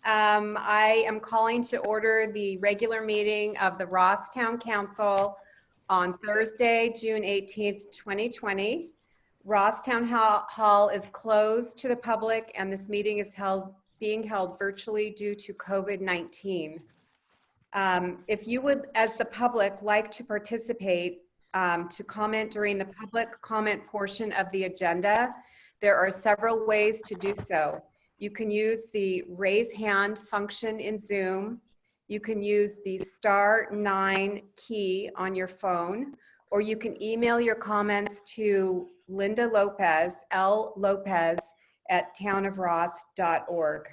I am calling to order the regular meeting of the Ross Town Council on Thursday, June 18th, 2020. Ross Town Hall is closed to the public and this meeting is being held virtually due to COVID-19. If you would, as the public, like to participate to comment during the public comment portion of the agenda, there are several ways to do so. You can use the raise hand function in Zoom. You can use the *9 key on your phone, or you can email your comments to Linda Lopez, LLopez@townofross.org.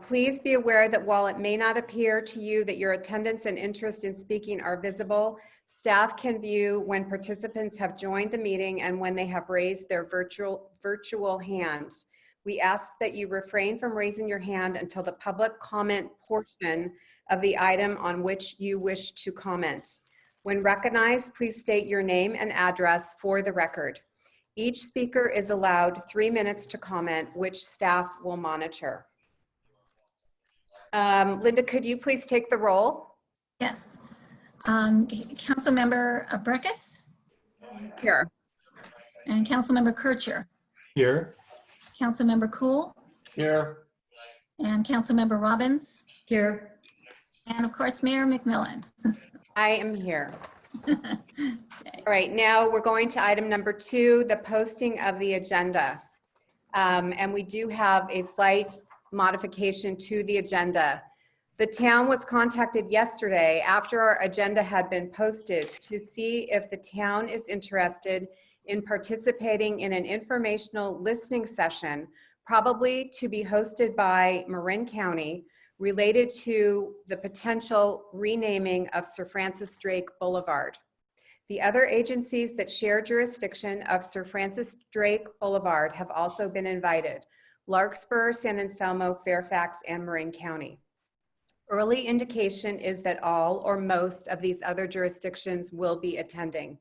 Please be aware that while it may not appear to you that your attendance and interest in speaking are visible, staff can view when participants have joined the meeting and when they have raised their virtual hand. We ask that you refrain from raising your hand until the public comment portion of the item on which you wish to comment. When recognized, please state your name and address for the record. Each speaker is allowed 3 minutes to comment, which staff will monitor. Linda, could you please take the roll? Yes. Councilmember Breckus? Here. And Councilmember Kircher? Here. Councilmember Cool? Here. And Councilmember Robbins? Here. And of course, Mayor McMillan. I am here. Okay. All right, now we're going to item number 2, the posting of the agenda. And we do have a slight modification to the agenda. The town was contacted yesterday after our agenda had been posted to see if the town is interested in participating in an informational listening session, probably to be hosted by Marin County, related to the potential renaming of Sir Francis Drake Boulevard. The other agencies that share jurisdiction of Sir Francis Drake Boulevard have also been invited: Larkspur, San Anselmo, Fairfax, and Marin County. Early indication is that all or most of these other jurisdictions will be attending.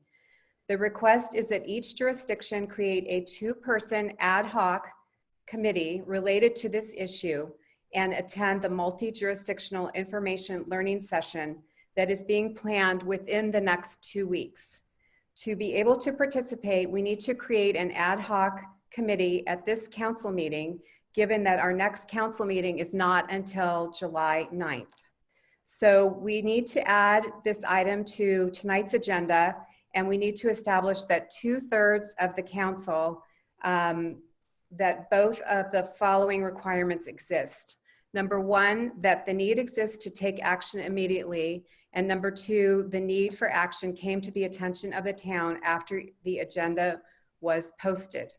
The request is that each jurisdiction create a 2-person ad hoc committee related to this issue and attend the multi-jurisdictional information learning session that is being planned within the next 2 weeks. To be able to participate, we need to create an ad hoc committee at this council meeting, given that our next council meeting is not until July 9th. So we need to add this item to tonight's agenda, and we need to establish that 2/3 of the council, that both of the following requirements exist. Number 1, that the need exists to take action immediately. And number 2, the need for action came to the attention of the town after the agenda was posted.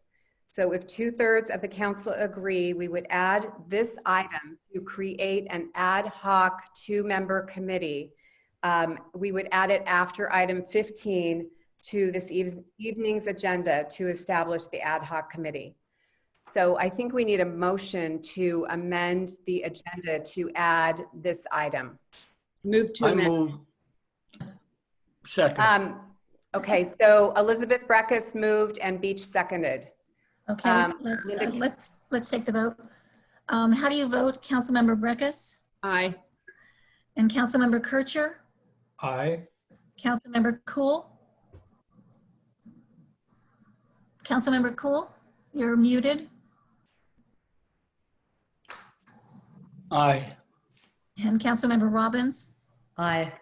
So if 2/3 of the council agree, we would add this item to create an ad hoc 2-member committee. We would add it after item 15 to this evening's agenda to establish the ad hoc committee. So I think we need a motion to amend the agenda to add this item. Move to I amend. move. Second. Okay, so Elizabeth Breckus moved and Beach seconded. Okay, let's take the vote. How do you vote, Councilmember Breckus? Aye. And Councilmember Kircher? Aye. Councilmember Cool? Councilmember Cool, you're muted. Aye. And Councilmember Robbins? Aye.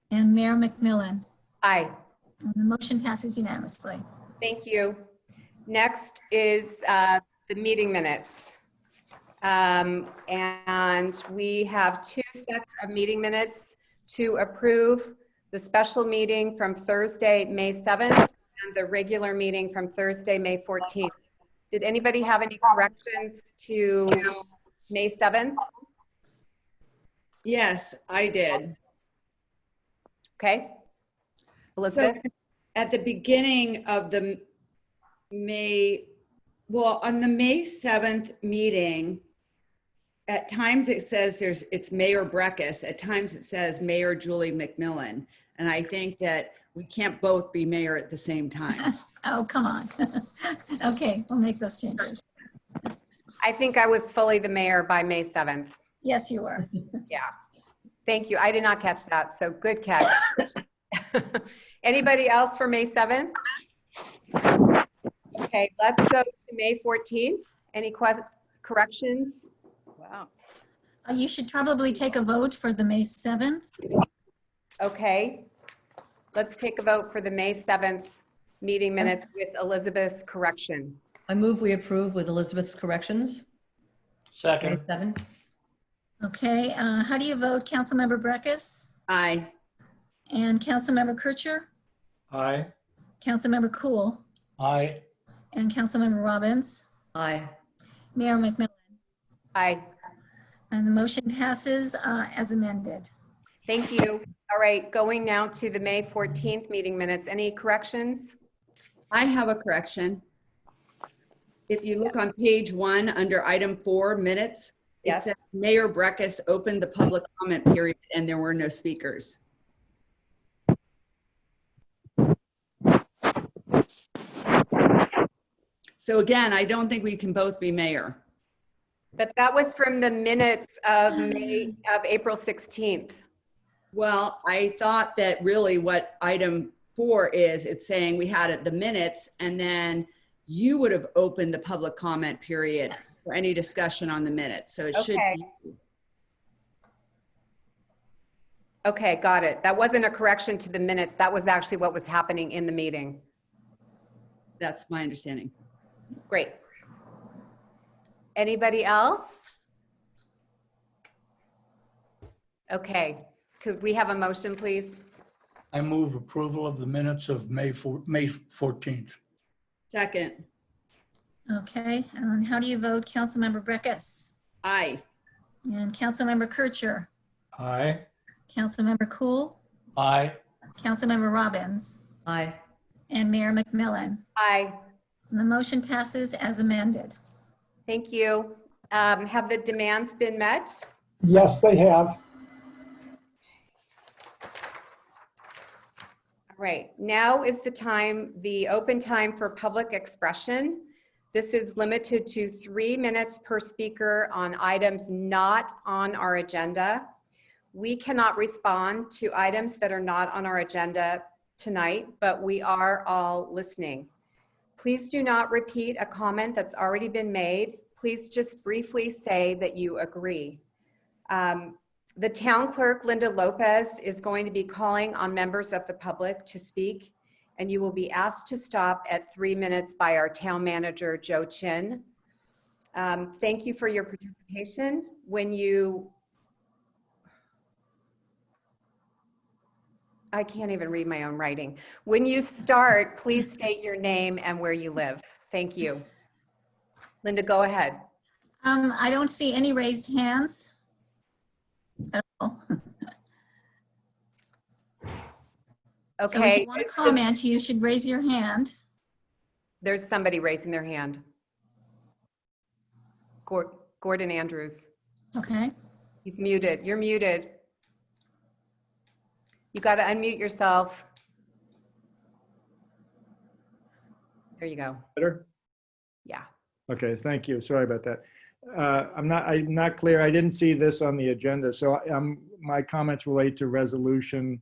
And Mayor McMillan? Aye. And the motion passes unanimously. Thank you. Next is the meeting minutes. And we have 2 sets of meeting minutes to approve: the special meeting from Thursday, May 7th, and the regular meeting from Thursday, May 14th. Did anybody have any corrections to May 7th? Yes, I did. Okay. Elizabeth? So at the beginning of the on the May 7th meeting, at times it says it's Mayor Breckus, at times it says Mayor Julie McMillan. And I think that we can't both be mayor at the same time. Oh, come on. Okay, we'll make those changes. I think I was fully the mayor by May 7th. Yes, you are. Yeah. Thank you. I did not catch that, so good catch. Anybody else for May 7th? Okay, let's go to May 14th. Any corrections? Wow. You should probably take a vote for the May 7th. Okay. Let's take a vote for the May 7th meeting minutes with Elizabeth's correction. I move we approve with Elizabeth's corrections. May Second. 7. Okay, how do you vote, Councilmember Breckus? Aye. And Councilmember Kircher? Aye. Councilmember Cool? Aye. And Councilmember Robbins? Aye. Mayor McMillan? Aye. And the motion passes as amended. Thank you. All right, going now to the May 14th meeting minutes. Any corrections? I have a correction. If you look on page 1 under item 4 minutes, it Yes. says Mayor Breckus opened the public comment period and there were no speakers. So again, I don't think we can both be mayor. But that was from the minutes of April 16th. Well, I thought that really what item 4 is, it's saying we had the minutes and then you would have opened the public comment period Yes. for any discussion on the minutes. So it should Okay. be, Okay, got it. That wasn't a correction to the minutes. That was actually what was happening in the meeting. that's my understanding. Great. Anybody else? Okay, could we have a motion, please? I move approval of the minutes of May 14th. Second, Okay, and how do you vote, Councilmember Breckus? aye. And Councilmember Kircher? Aye. Councilmember Cool? Aye. Councilmember Robbins? Aye. And Mayor McMillan? Aye. And the motion passes as amended. Thank you. Have the demands been met? Yes, they have. All right, now is the open time for public expression. This is limited to 3 minutes per speaker on items not on our agenda. We cannot respond to items that are not on our agenda tonight, but we are all listening. Please do not repeat a comment that's already been made. Please just briefly say that you agree. The town clerk, Linda Lopez, is going to be calling on members of the public to speak, and you will be asked to stop at 3 minutes by our town manager, Joe Chin. Thank you for your participation. I can't even read my own writing. When you start, please state your name and where you live. Thank you. Linda, go ahead. I don't see any raised hands at all. So if Okay, you want to comment, you should raise your hand. there's somebody raising their hand. Gordon Andrews. Okay. He's muted. You're muted. You got to unmute yourself. There you go. Better? Yeah. Okay, thank you. Sorry about that. I'm not clear. I didn't see this on the agenda. So my comments relate to resolution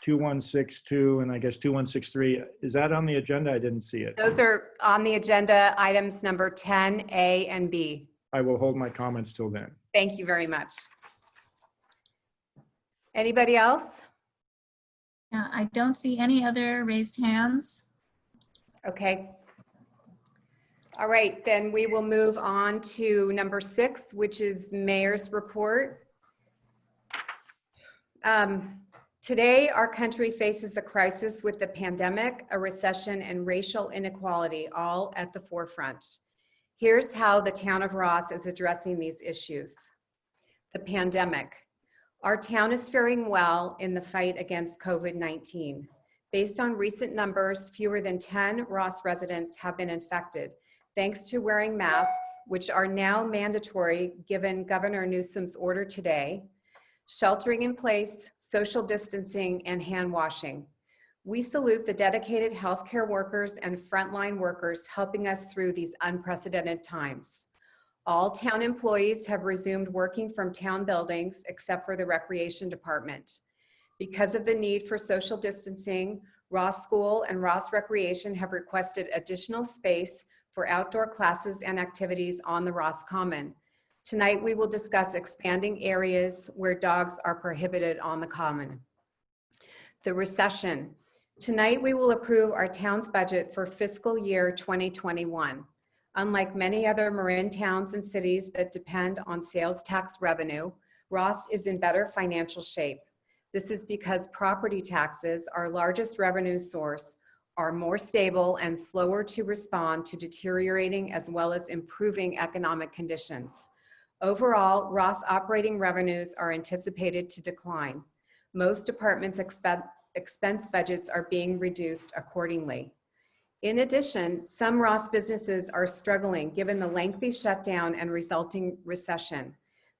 2162 and I guess 2163. Is that on the agenda? I didn't see it. Those are on the agenda, items number 10, A and B. I will hold my comments till then. Thank you very much. Anybody else? I don't see any other raised hands. Okay. All right, then we will move on to number 6, which is mayor's report. Today, our country faces a crisis with the pandemic, a recession, and racial inequality all at the forefront. Here's how the town of Ross is addressing these issues. The pandemic. Our town is faring well in the fight against COVID-19. Based on recent numbers, fewer than 10 Ross residents have been infected, thanks to wearing masks, which are now mandatory given Governor Newsom's order today, sheltering in place, social distancing, and hand washing. We salute the dedicated healthcare workers and frontline workers helping us through these unprecedented times. All town employees have resumed working from town buildings except for the Recreation Department. Because of the need for social distancing, Ross School and Ross Recreation have requested additional space for outdoor classes and activities on the Ross Common. Tonight, we will discuss expanding areas where dogs are prohibited on the Common. The recession. Tonight, we will approve our town's budget for fiscal year 2021. Unlike many other Marin towns and cities that depend on sales tax revenue, Ross is in better financial shape. This is because property taxes, our largest revenue source, are more stable and slower to respond to deteriorating as well as improving economic conditions. Overall, Ross operating revenues are anticipated to decline. Most departments' expense budgets are being reduced accordingly. In addition, some Ross businesses are struggling given the lengthy shutdown and resulting recession.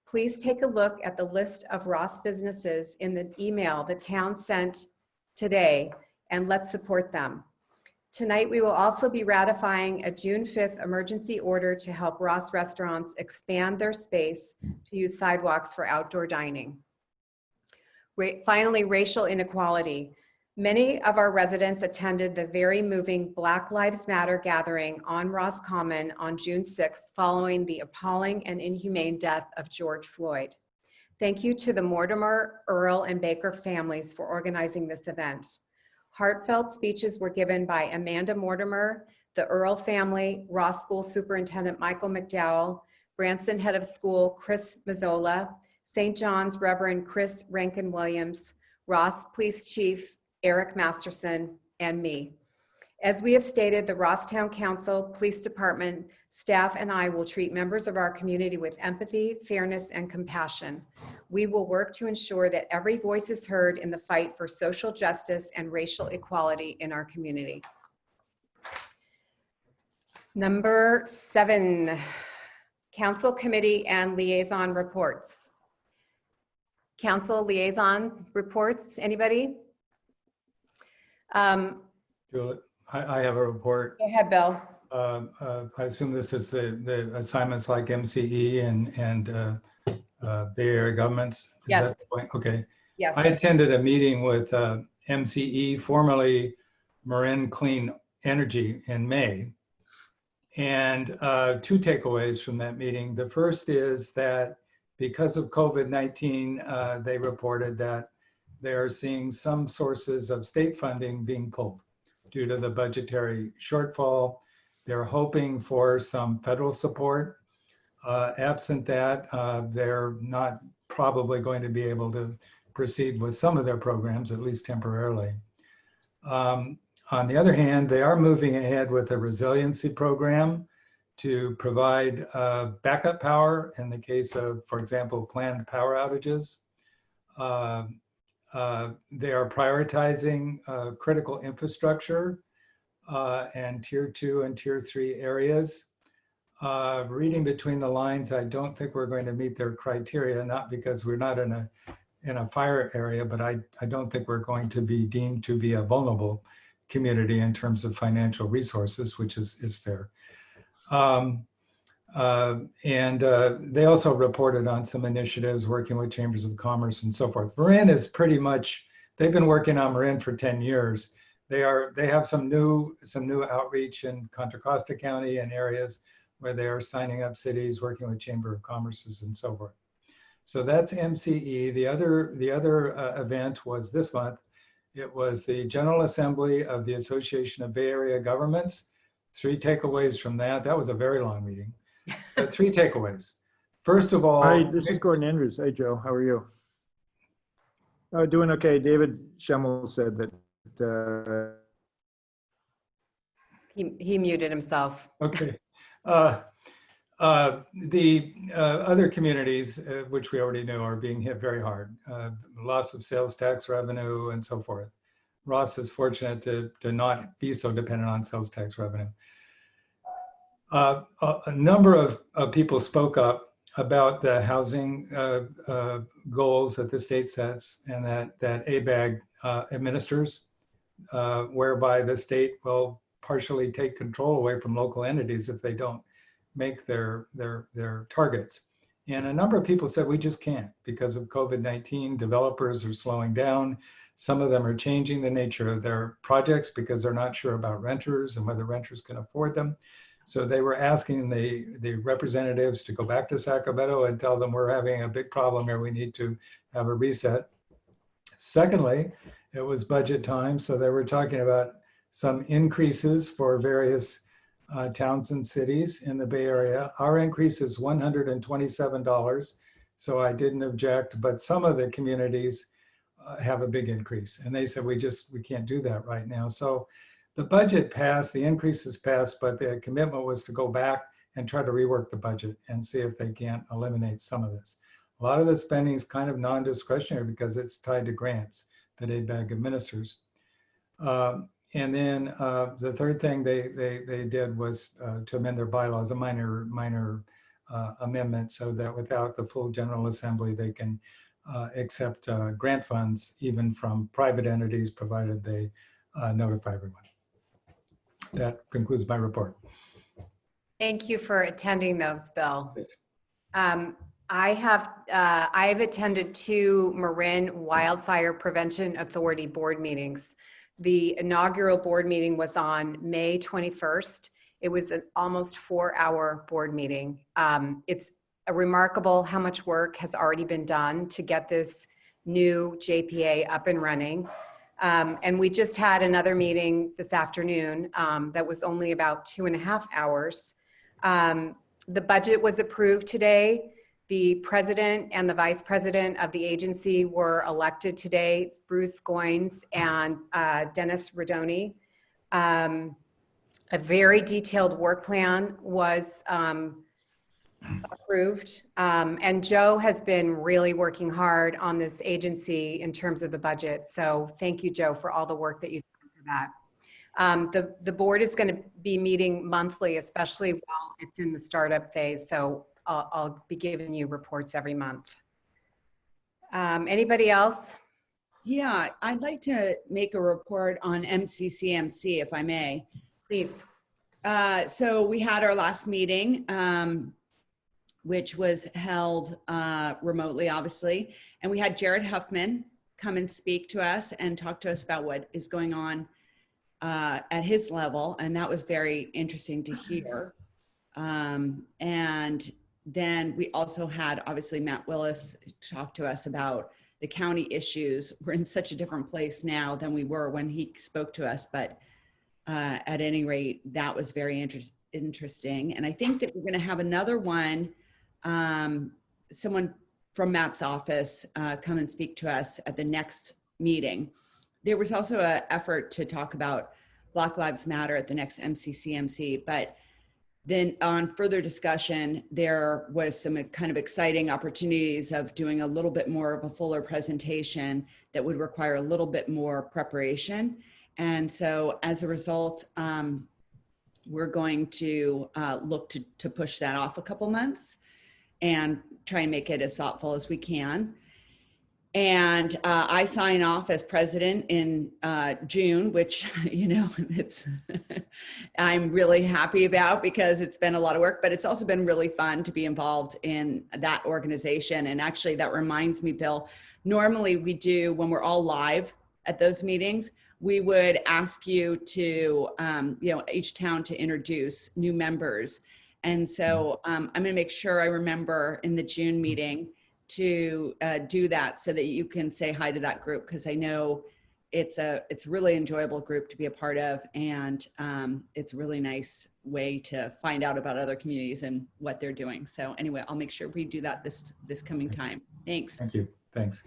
Please take a look at the list of Ross businesses in the email the town sent today, and let's support them. Tonight, we will also be ratifying a June 5th emergency order to help Ross restaurants expand their space to use sidewalks for outdoor dining. Finally, racial inequality. Many of our residents attended the very moving Black Lives Matter gathering on Ross Common on June 6th following the appalling and inhumane death of George Floyd. Thank you to the Mortimer, Earl, and Baker families for organizing this event. Heartfelt speeches were given by Amanda Mortimer, the Earl family, Ross School Superintendent Michael McDowell, Branson Head of School Chris Mazzola, St. John's Reverend Chris Rankin-Williams, Ross Police Chief Eric Masterson, and me. As we have stated, the Rosstown Council, Police Department, staff, and I will treat members of our community with empathy, fairness, and compassion. We will work to ensure that every voice is heard in the fight for social justice and racial equality in our community. Number 7, Council Committee and Liaison Reports. Council Liaison Reports, anybody? Julie, I have a report. Go ahead, Bill. I assume this is the assignments like MCE and Bay Area governments? Is Yes. that the point? Okay. Yes. I attended a meeting with MCE, formerly Marin Clean Energy, in May. And 2 takeaways from that meeting. The first is that because of COVID-19, they reported that they are seeing some sources of state funding being pulled due to the budgetary shortfall. They're hoping for some federal support. Absent that, they're not probably going to be able to proceed with some of their programs, at least temporarily. On the other hand, they are moving ahead with a resiliency program to provide backup power in the case of, for example, planned power outages. They are prioritizing critical infrastructure and tier 2 and tier 3 areas. Reading between the lines, I don't think we're going to meet their criteria, not because we're not in a fire area, but I don't think we're going to be deemed to be a vulnerable community in terms of financial resources, which is fair. They also reported on some initiatives working with chambers of commerce and so forth. Marin is pretty much, they've been working on Marin for 10 years. They have some new outreach in Contra Costa County and areas where they are signing up cities, working with chamber of commerces and so forth. So that's MCE. The other event was this month. It was the General Assembly of the Association of Bay Area Governments. 3 takeaways from that. That was a very long meeting. But 3 takeaways. First of all, Hi, this is Gordon Andrews. Hey, Joe, how are you? Doing okay. David Schemmel said that. He muted himself. okay. The other communities, which we already know, are being hit very hard. Loss of sales tax revenue and so forth. Ross is fortunate to not be so dependent on sales tax revenue. A number of people spoke up about the housing goals that the state sets and that ABAG administers, whereby the state will partially take control away from local entities if they don't make their targets. And a number of people said we just can't because of COVID-19. Developers are slowing down. Some of them are changing the nature of their projects because they're not sure about renters and whether renters can afford them. So they were asking the representatives to go back to Sacramento and tell them we're having a big problem here. We need to have a reset. Secondly, it was budget time. So they were talking about some increases for various towns and cities in the Bay Area. Our increase is $127. So I didn't object, but some of the communities have a big increase. And they said, we can't do that right now. So the budget passed, the increases passed, but the commitment was to go back and try to rework the budget and see if they can't eliminate some of this. A lot of the spending is kind of non-discretionary because it's tied to grants that ABAG administers. And then the third thing they did was to amend their bylaws, a minor amendment, so that without the full General Assembly, they can accept grant funds even from private entities, provided they notify everyone. That concludes my report. Thank you for attending those, Bill. I've attended 2 Marin Wildfire Prevention Authority board meetings. The inaugural board meeting was on May 21st. It was an almost 4-hour board meeting. It's remarkable how much work has already been done to get this new JPA up and running. And we just had another meeting this afternoon that was only about 2.5 hours. The budget was approved today. The president and the vice president of the agency were elected today. It's Bruce Goines and Dennis Rodoni. A very detailed work plan was approved. And Joe has been really working hard on this agency in terms of the budget. So thank you, Joe, for all the work that you've done for that. The board is going to be meeting monthly, especially while it's in the startup phase. So I'll be giving you reports every month. Anybody else? Yeah, I'd like to make a report on MCCMC, if I may. Please. So we had our last meeting, which was held remotely, obviously. And we had Jared Huffman come and speak to us and talk to us about what is going on at his level. And that was very interesting to hear. And then we also had, obviously, Matt Willis talk to us about the county issues. We're in such a different place now than we were when he spoke to us. But at any rate, that was very interesting. And I think that we're going to have another one, someone from Matt's office come and speak to us at the next meeting. There was also an effort to talk about Black Lives Matter at the next MCCMC, but then on further discussion, there was some kind of exciting opportunities of doing a little bit more of a fuller presentation that would require a little bit more preparation. And so as a result, we're going to look to push that off a couple months and try and make it as thoughtful as we can. And I sign off as president in June, which, you know, it's I'm really happy about because it's been a lot of work, but it's also been really fun to be involved in that organization. And actually that reminds me, Bill, normally we do, when we're all live at those meetings, we would ask you to, you know, each town to introduce new members. And so I'm going to make sure I remember in the June meeting to do that so that you can say hi to that group, because I know it's a really enjoyable group to be a part of, and it's a really nice way to find out about other communities and what they're doing. So anyway, I'll make sure we do that this coming time. Thanks. Thank you. Thanks.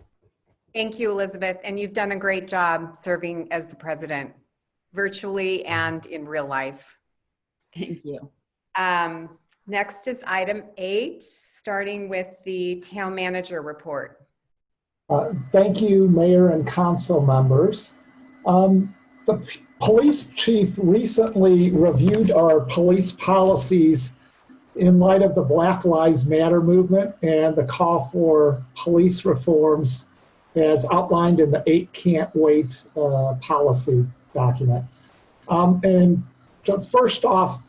Thank you, Elizabeth. And you've done a great job serving as the president, virtually and in real life. Thank you. Next is item 8, starting with the town manager report. Thank you, Mayor and council members. The police chief recently reviewed our police policies in light of the Black Lives Matter movement and the call for police reforms as outlined in the 8 Can't Wait policy document. And first off,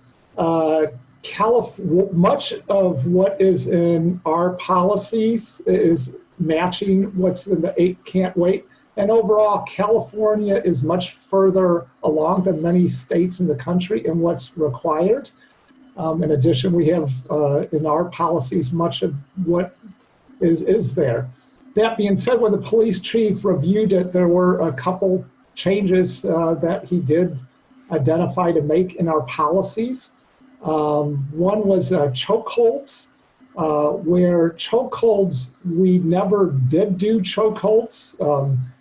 much of what is in our policies is matching what's in the 8 can't wait. And overall, California is much further along than many states in the country in what's required. In addition, we have in our policies much of what is there. That being said, when the police chief reviewed it, there were a couple changes that he did identify to make in our policies. One was chokeholds, where chokeholds, we never did do chokeholds.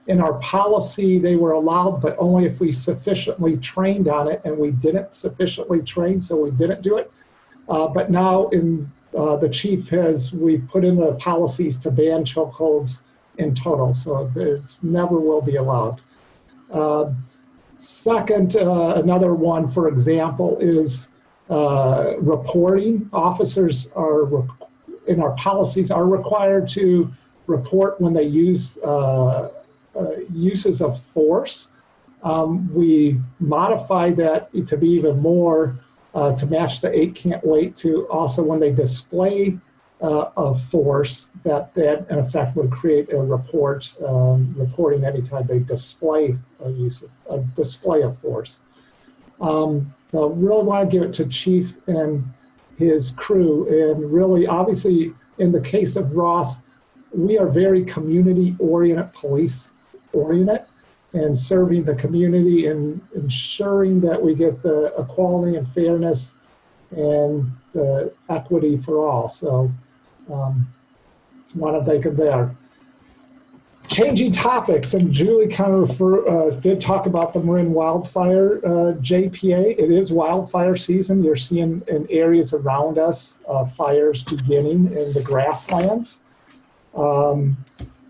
In our policy, they were allowed, but only if we sufficiently trained on it, and we didn't sufficiently train, so we didn't do it. But now in the chief we put in the policies to ban chokeholds in total, so it never will be allowed. Second, another one, for example, is reporting. Officers in our policies are required to report when they use uses of force. We modified that to be even more to match the 8 can't wait to also when they display of force that in effect would create a report reporting anytime they display a display of force. So really want to give it to Chief and his crew, and really obviously in the case of Ross, we are very community oriented, police oriented, and serving the community and ensuring that we get the equality and fairness and the equity for all. So want to thank him there. Changing topics, and Julie kind of did talk about the Marin wildfire JPA. It is wildfire season. You're seeing in areas around us fires beginning in the grasslands.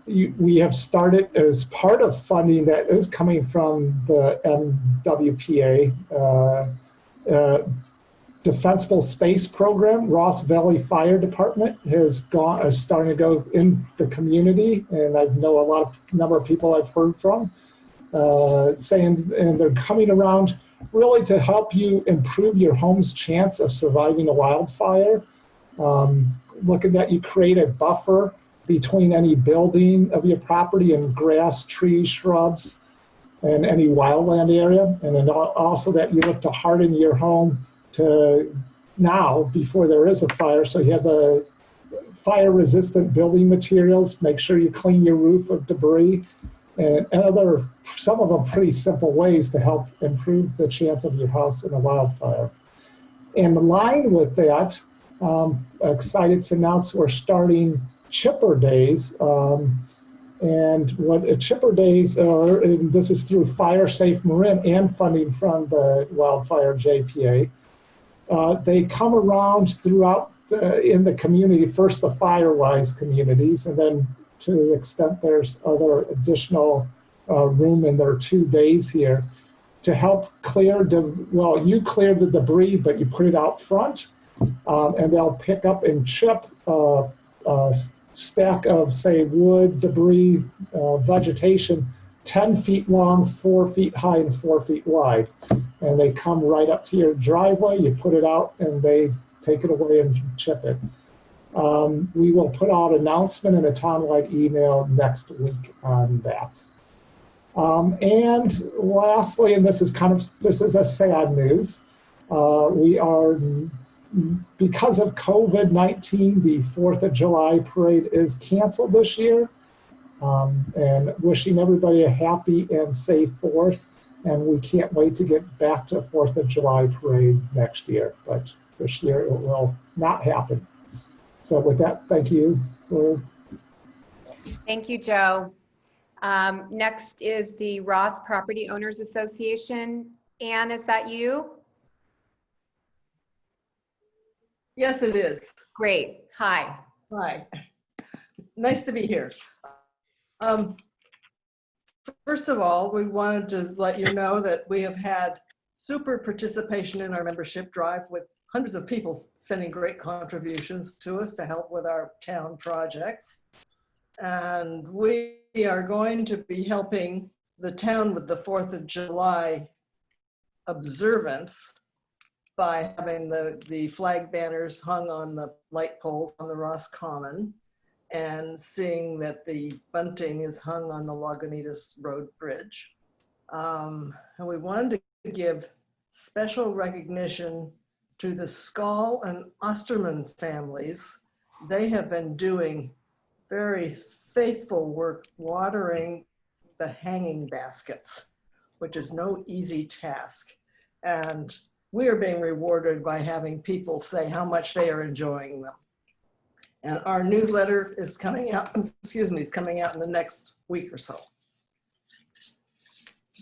We have started as part of funding that is coming from the MWPA Defensible Space Program. Ross Valley Fire Department is starting to go in the community, and I know a number of people I've heard from saying, and they're coming around really to help you improve your home's chance of surviving a wildfire. Looking at you create a buffer between any building of your property and grass, trees, shrubs, and any wildland area. And then also that you look to harden your home to now before there is a fire. So you have the fire resistant building materials, make sure you clean your roof of debris, and some of them pretty simple ways to help improve the chance of your house in a wildfire. And in line with that, excited to announce we're starting Chipper Days. And what Chipper Days are, and this is through Fire Safe Marin and funding from the Wildfire JPA. They come around throughout in the community, first the Firewise communities, and then to the extent there's other additional room in their 2 days here to help clear you clear the debris, but you put it out front, and they'll pick up and chip stack of, say, wood, debris, vegetation, 10 feet long, 4 feet high, and 4 feet wide. And they come right up to your driveway, you put it out, and they take it away and chip it. We will put out an announcement in a townwide email next week on that. And lastly, and this is a sad news, we are, because of COVID-19, the 4th of July parade is canceled this year. And wishing everybody a happy and safe 4th. And we can't wait to get back to 4th of July parade next year. But this year it will not happen. So with that, thank you. Thank you, Joe. Next is the Ross Property Owners Association. Anne, is that you? Yes, it is. Great. Hi. Hi. Nice to be here. First of all, we wanted to let you know that we have had super participation in our membership drive with hundreds of people sending great contributions to us to help with our town projects. And we are going to be helping the town with the 4th of July observance by having the flag banners hung on the light poles on the Ross Common and seeing that the bunting is hung on the Lagunitas Road Bridge. And we wanted to give special recognition to the Skoll and Osterman families. They have been doing very faithful work watering the hanging baskets, which is no easy task. And we are being rewarded by having people say how much they are enjoying them. And our newsletter is coming out, excuse me, is coming out in the next week or so.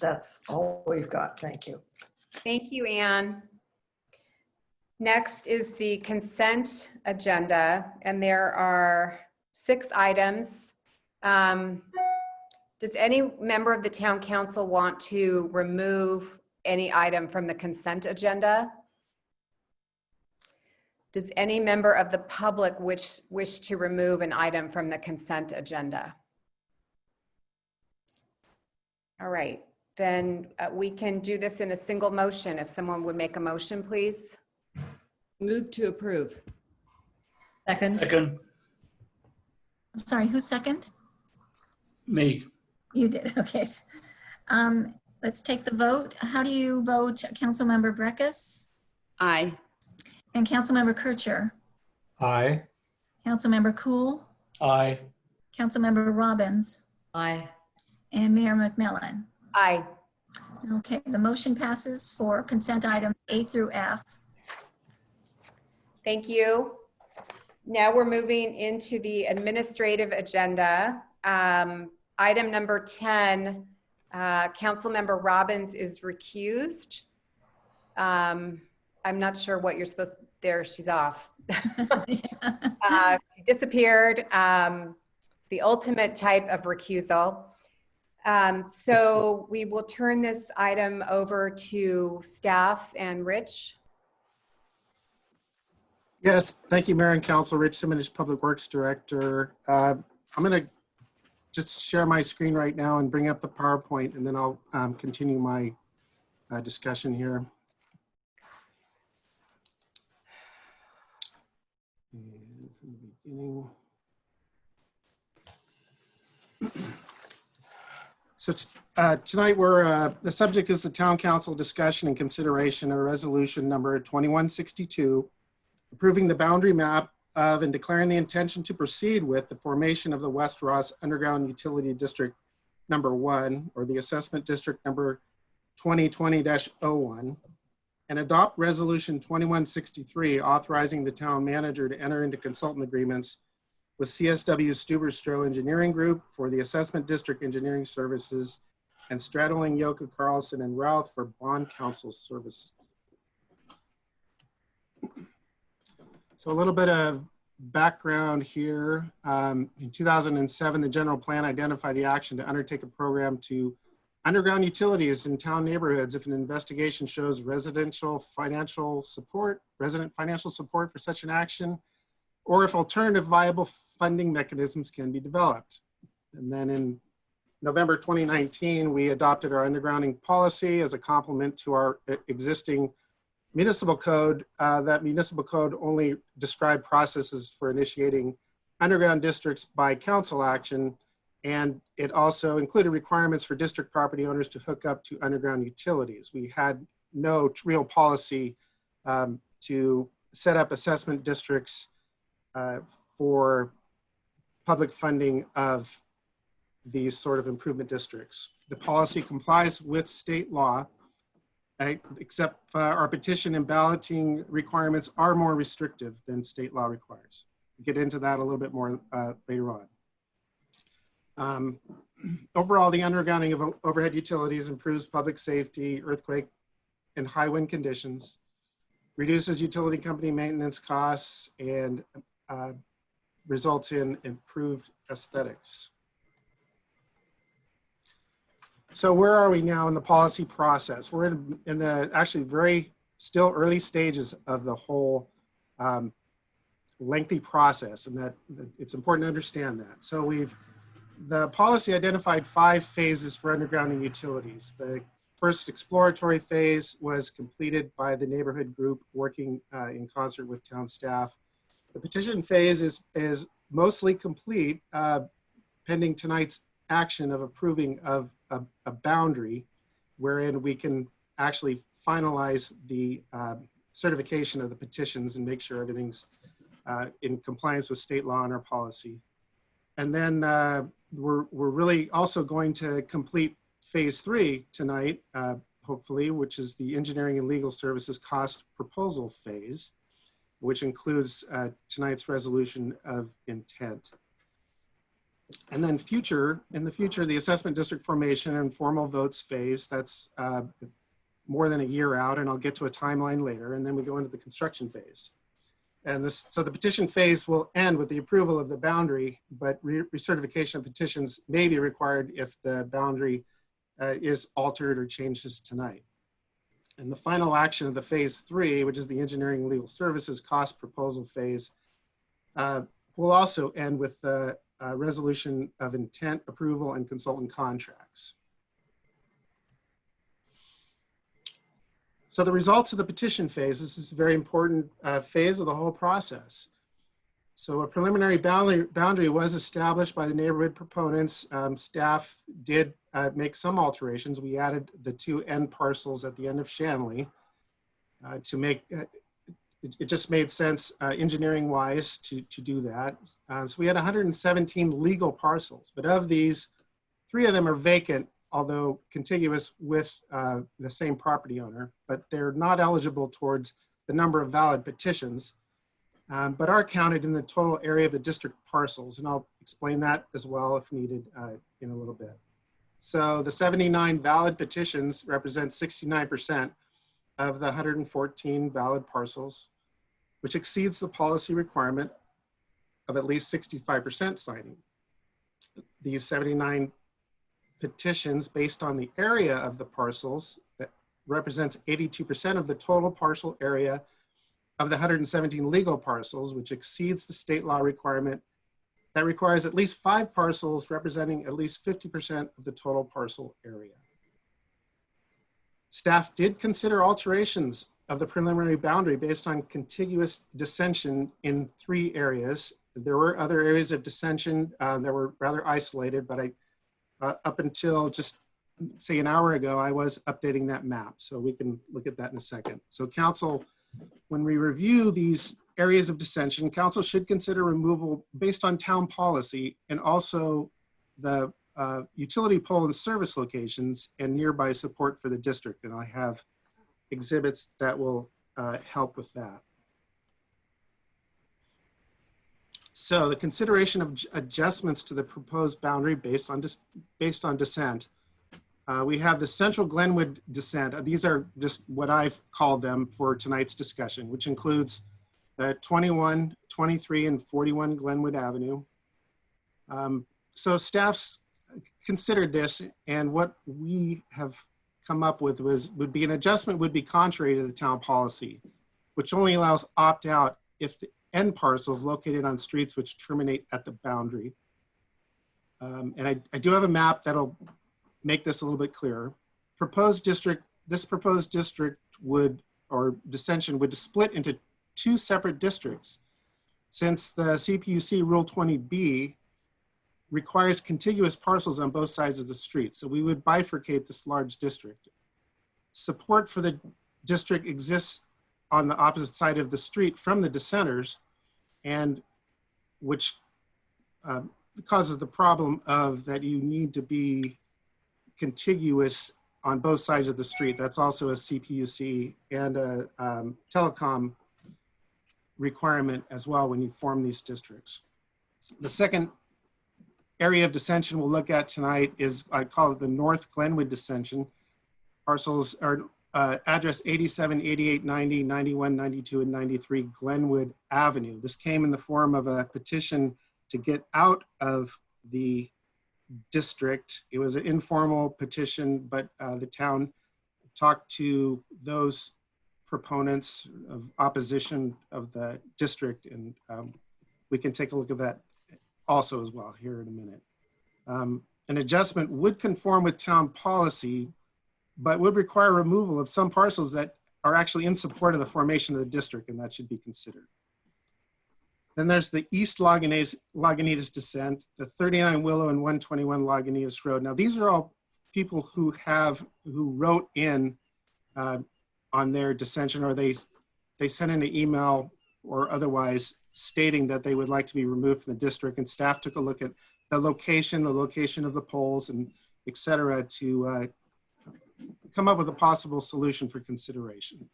That's all we've got. Thank you. Thank you, Anne. Next is the consent agenda, and there are 6 items. Does any member of the town council want to remove any item from the consent agenda? Does any member of the public wish to remove an item from the consent agenda? All right, then we can do this in a single motion. If someone would make a motion, please. Move to approve. Second. Second, I'm sorry, who's second? me. You did, okay. Let's take the vote. How do you vote, Councilmember Breckus Aye. and Councilmember Kircher? Aye. Councilmember Cool, Aye. Councilmember Robbins, Aye. and Mayor McMillan. Aye. Okay, the motion passes for consent items A through F. Thank you. Now we're moving into the administrative agenda. Item number 10, Councilmember Robbins is recused. I'm not sure what you're supposed to, there, she's off. She disappeared, the ultimate type of recusal. So we will turn this item over to staff and Rich. Yes, thank you, Mayor and Council. Rich Simonich, Public Works Director. I'm going to just share my screen right now and bring up the PowerPoint, and then I'll continue my discussion here. And from the beginning. So tonight the subject is the Town Council discussion and consideration of resolution number 2162, approving the boundary map of and declaring the intention to proceed with the formation of the West Ross Underground Utility District number 1, or the Assessment District number 2020-01, and adopt resolution 2163, authorizing the town manager to enter into consultant agreements with CSW Stuber-Stroh Engineering Group for the Assessment District Engineering Services and Stradling, Yoka, Carlson, and Routh for bond counsel services. So a little bit of background here. In 2007, the general plan identified the action to undertake a program to underground utilities in town neighborhoods if an investigation shows resident financial support for such an action, or if alternative viable funding mechanisms can be developed. And then in November 2019, we adopted our undergrounding policy as a complement to our existing municipal code. That municipal code only described processes for initiating underground districts by council action, and it also included requirements for district property owners to hook up to underground utilities. We had no real policy to set up assessment districts for public funding of these sort of improvement districts. The policy complies with state law, except our petition and balloting requirements are more restrictive than state law requires. We'll get into that a little bit more later on. Overall, the undergrounding of overhead utilities improves public safety, earthquake, and high wind conditions, reduces utility company maintenance costs, and results in improved aesthetics. So where are we now in the policy process? We're in the actually very still early stages of the whole lengthy process, and that it's important to understand that. So the policy identified 5 phases for undergrounding utilities. The first exploratory phase was completed by the neighborhood group working in concert with town staff. The petition phase is mostly complete, pending tonight's action of approving of a boundary wherein we can actually finalize the certification of the petitions and make sure everything's in compliance with state law and our policy. And then we're really also going to complete phase 3 tonight, hopefully, which is the engineering and legal services cost proposal phase, which includes tonight's resolution of intent. And then in the future, the assessment district formation and formal votes phase, that's more than a year out, and I'll get to a timeline later. And then we go into the construction phase. And so the petition phase will end with the approval of the boundary, but recertification of petitions may be required if the boundary is altered or changes tonight. And the final action of the phase 3, which is the engineering and legal services cost proposal phase, will also end with the resolution of intent, approval, and consultant contracts. So the results of the petition phase, this is a very important phase of the whole process. So a preliminary boundary was established by the neighborhood proponents. Staff did make some alterations. We added the 2 end parcels at the end of Shanley to make, it just made sense engineering wise to do that. So we had 117 legal parcels, but of these, 3 of them are vacant, although contiguous with the same property owner, but they're not eligible towards the number of valid petitions, but are counted in the total area of the district parcels. And I'll explain that as well if needed in a little bit. So the 79 valid petitions represent 69% of the 114 valid parcels, which exceeds the policy requirement of at least 65% signing. These 79 petitions based on the area of the parcels that represents 82% of the total parcel area of the 117 legal parcels, which exceeds the state law requirement that requires at least 5 parcels representing at least 50% of the total parcel area. Staff did consider alterations of the preliminary boundary based on contiguous dissension in 3 areas. There were other areas of dissension that were rather isolated, but up until just say an hour ago, I was updating that map. So we can look at that in a second. So council, when we review these areas of dissension, council should consider removal based on town policy and also the utility pole and service locations and nearby support for the district. And I have exhibits that will help with that. So the consideration of adjustments to the proposed boundary based on dissent. We have the Central Glenwood dissent. These are just what I've called them for tonight's discussion, which includes 21, 23, and 41 Glenwood Avenue. So staff's considered this, and what we have come up with would be an adjustment would be contrary to the town policy, which only allows opt-out if the end parcels located on streets which terminate at the boundary. And I do have a map that'll make this a little bit clearer. This proposed district would, or dissension would split into 2 separate districts, since the CPUC Rule 20B requires contiguous parcels on both sides of the street. So we would bifurcate this large district. Support for the district exists on the opposite side of the street from the dissenters, and which causes the problem of that you need to be contiguous on both sides of the street. That's also a CPUC and a telecom requirement as well when you form these districts. The second area of dissension we'll look at tonight is, I call it the North Glenwood dissension. Parcels are address 87, 88, 90, 91, 92, and 93 Glenwood Avenue. This came in the form of a petition to get out of the district. It was an informal petition, but the town talked to those proponents of opposition of the district, and we can take a look at that also as well here in a minute. An adjustment would conform with town policy but would require removal of some parcels that are actually in support of the formation of the district, and that should be considered. Then there's the East Lagunitas descent, the 39 Willow and 121 Lagunitas Road. Now, these are all people who wrote in on their dissension, or they sent in an email or otherwise stating that they would like to be removed from the district, and staff took a look at the location of the poles, and et cetera, to come up with a possible solution for consideration.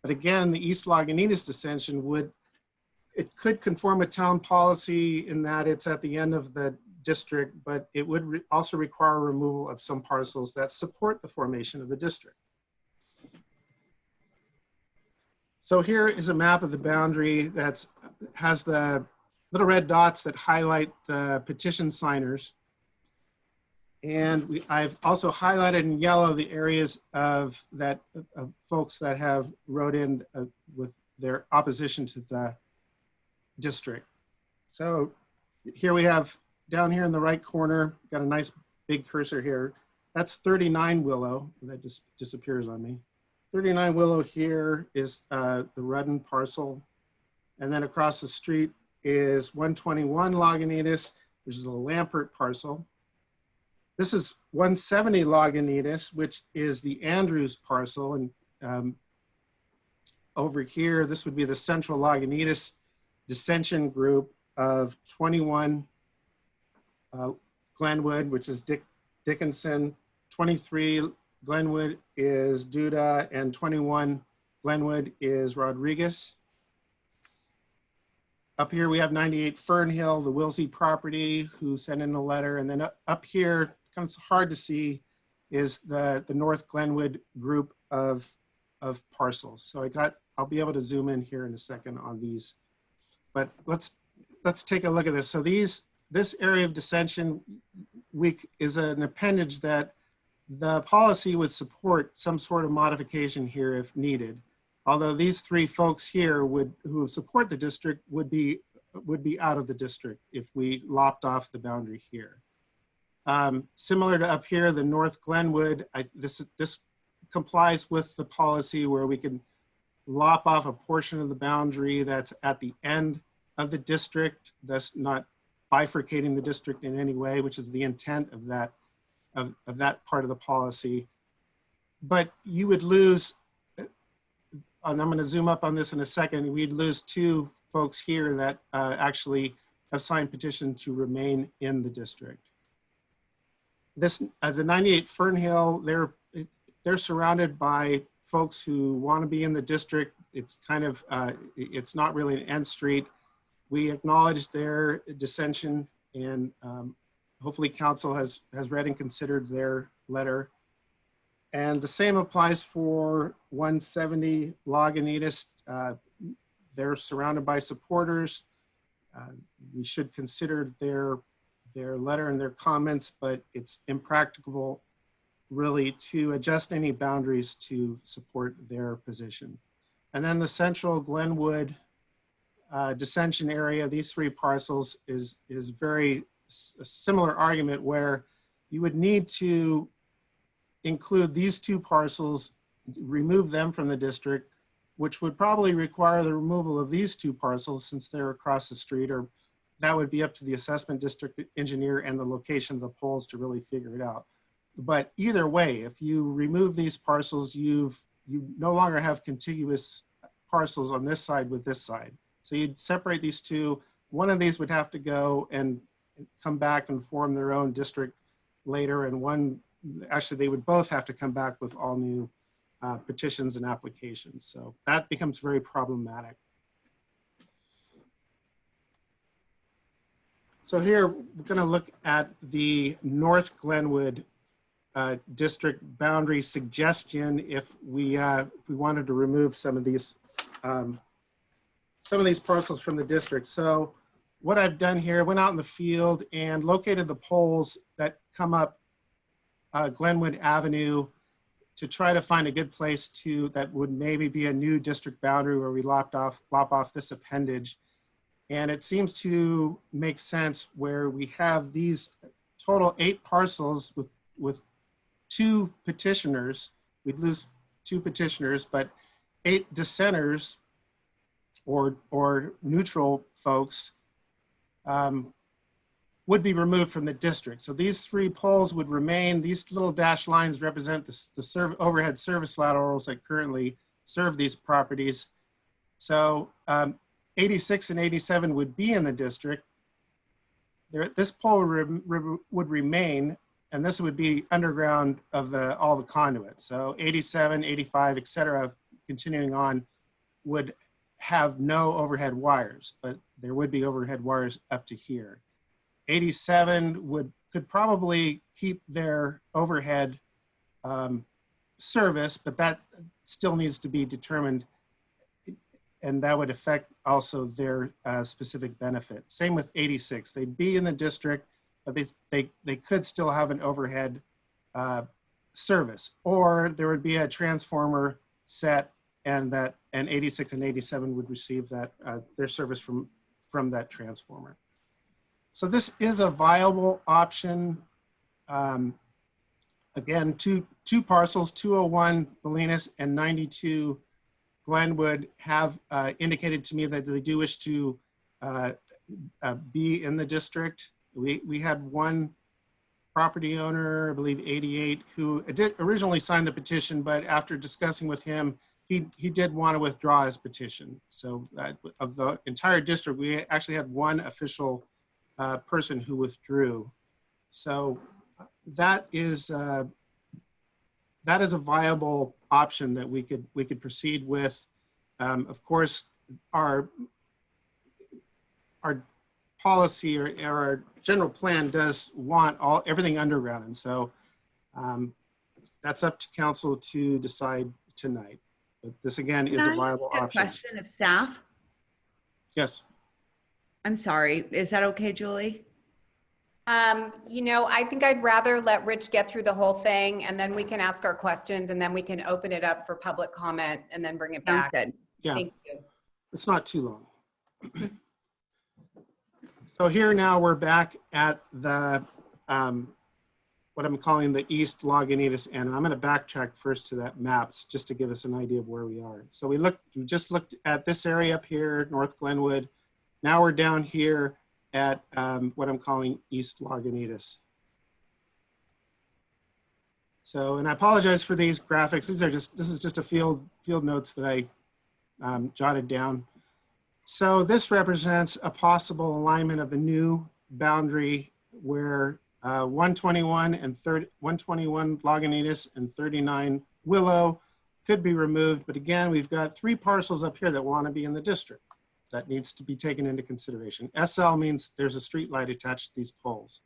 But again, the East Lagunitas dissension could conform a town policy in that it's at the end of the district, but it would also require removal of some parcels that support the formation of the district. So here is a map of the boundary that has the little red dots that highlight the petition signers. And I've also highlighted in yellow the areas of folks that have wrote in with their opposition to the district. So here we have, down here in the right corner, got a nice big cursor here. That's 39 Willow. That just disappears on me. 39 Willow here is the Rudden parcel. And then across the street is 121 Lagunitas, which is the Lampert parcel. This is 170 Lagunitas, which is the Andrews parcel. And over here, this would be the Central Lagunitas dissension group of 21 Glenwood, which is Dickinson. 23 Glenwood is Duda, and 21 Glenwood is Rodriguez. Up here we have 98 Fernhill, the Wilsey property, who sent in a letter. And then up here, kind of hard to see, is the North Glenwood group of parcels. So I'll be able to zoom in here in a second on these. But let's take a look at this. So this area of dissension is an appendage that the policy would support some sort of modification here if needed. Although these three folks here who support the district would be out of the district if we lopped off the boundary here. Similar to up here, the North Glenwood, this complies with the policy where we can lop off a portion of the boundary that's at the end of the district, thus not bifurcating the district in any way, which is the intent of that part of the policy. But you would lose, and I'm going to zoom up on this in a second, we'd lose two folks here that actually have signed petition to remain in the district. The 98 Fernhill, they're surrounded by folks who want to be in the district. It's kind of, it's not really an end street. We acknowledge their dissension, and hopefully council has read and considered their letter. And the same applies for 170 Lagunitas. They're surrounded by supporters. We should consider their letter and their comments, but it's impracticable really to adjust any boundaries to support their position. And then the Central Glenwood dissension area, these three parcels is very a similar argument where you would need to include these two parcels, remove them from the district, which would probably require the removal of these two parcels since they're across the street, or that would be up to the assessment district engineer and the location of the poles to really figure it out. But either way, if you remove these parcels, you no longer have contiguous parcels on this side with this side. So you'd separate these two. One of these would have to go and come back and form their own district later, and actually they would both have to come back with all new petitions and applications. So that becomes very problematic. So here we're going to look at the North Glenwood district boundary suggestion if we wanted to remove some of these parcels from the district. So what I've done here, I went out in the field and located the poles that come up Glenwood Avenue to try to find a good place that would maybe be a new district boundary where we lop off this appendage. And it seems to make sense where we have these total 8 parcels with 2 petitioners. We'd lose 2 petitioners, but 8 dissenters or neutral folks would be removed from the district. So these 3 poles would remain. These little dashed lines represent the overhead service laterals that currently serve these properties. So 86 and 87 would be in the district. This pole would remain, and this would be underground of all the conduits. So 87, 85, et cetera, continuing on, would have no overhead wires, but there would be overhead wires up to here. 87 could probably keep their overhead service, but that still needs to be determined, and that would affect also their specific benefit. Same with 86. They'd be in the district, but they could still have an overhead service, or there would be a transformer set, and 86 and 87 would receive that their service from that transformer. So this is a viable option. Again, two parcels, 201 Bolinas and 92 Glenwood, have indicated to me that they do wish to be in the district. We had one property owner, I believe 88, who did originally sign the petition, but after discussing with him, he did want to withdraw his petition. So of the entire district, we actually had one official person who withdrew. So that is a viable option that we could proceed with. Of course, our policy or our general plan does want everything underground, and so that's up to council to decide tonight. But this again is a viable Can I ask a option. question of staff? Yes. I'm sorry. Is that okay, Julie? I think I'd rather let Rich get through the whole thing, and then we can ask our questions, and then we can open it up for public comment and then bring it Sounds back. good. Yeah. Thank you. It's not too long. So here now we're back at the what I'm calling the East Lagunitas end. And I'm going to backtrack first to that maps just to give us an idea of where we are. So we just looked at this area up here, North Glenwood. Now we're down here at what I'm calling East Lagunitas. So, and I apologize for these graphics. This is just a field notes that I jotted down. So this represents a possible alignment of the new boundary where 121 Lagunitas and 39 Willow could be removed. But again, we've got 3 parcels up here that want to be in the district. That needs to be taken into consideration. SL means there's a street light attached to these poles.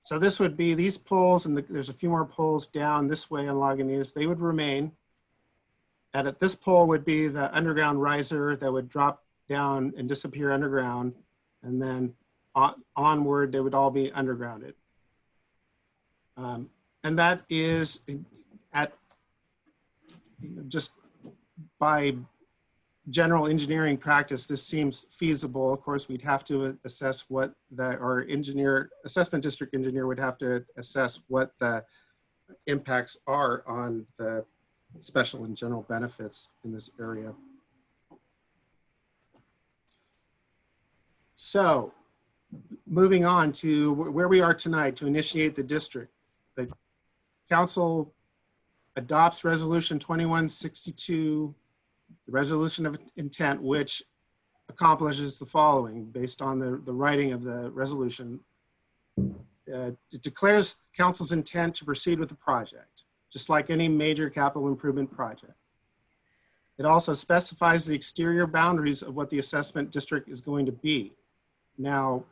So this would be these poles, and there's a few more poles down this way on Lagunitas. They would remain. And at this pole would be the underground riser that would drop down and disappear underground. And then onward, they would all be undergrounded. And that is just by general engineering practice, this seems feasible. Of course, we'd have to assess what our assessment district engineer would have to assess what the impacts are on the special and general benefits in this area. So moving on to where we are tonight to initiate the district. The council adopts resolution 2162, the resolution of intent, which accomplishes the following based on the writing of the resolution. It declares council's intent to proceed with the project, just like any major capital improvement project. It also specifies the exterior boundaries of what the assessment district is going to be. Now,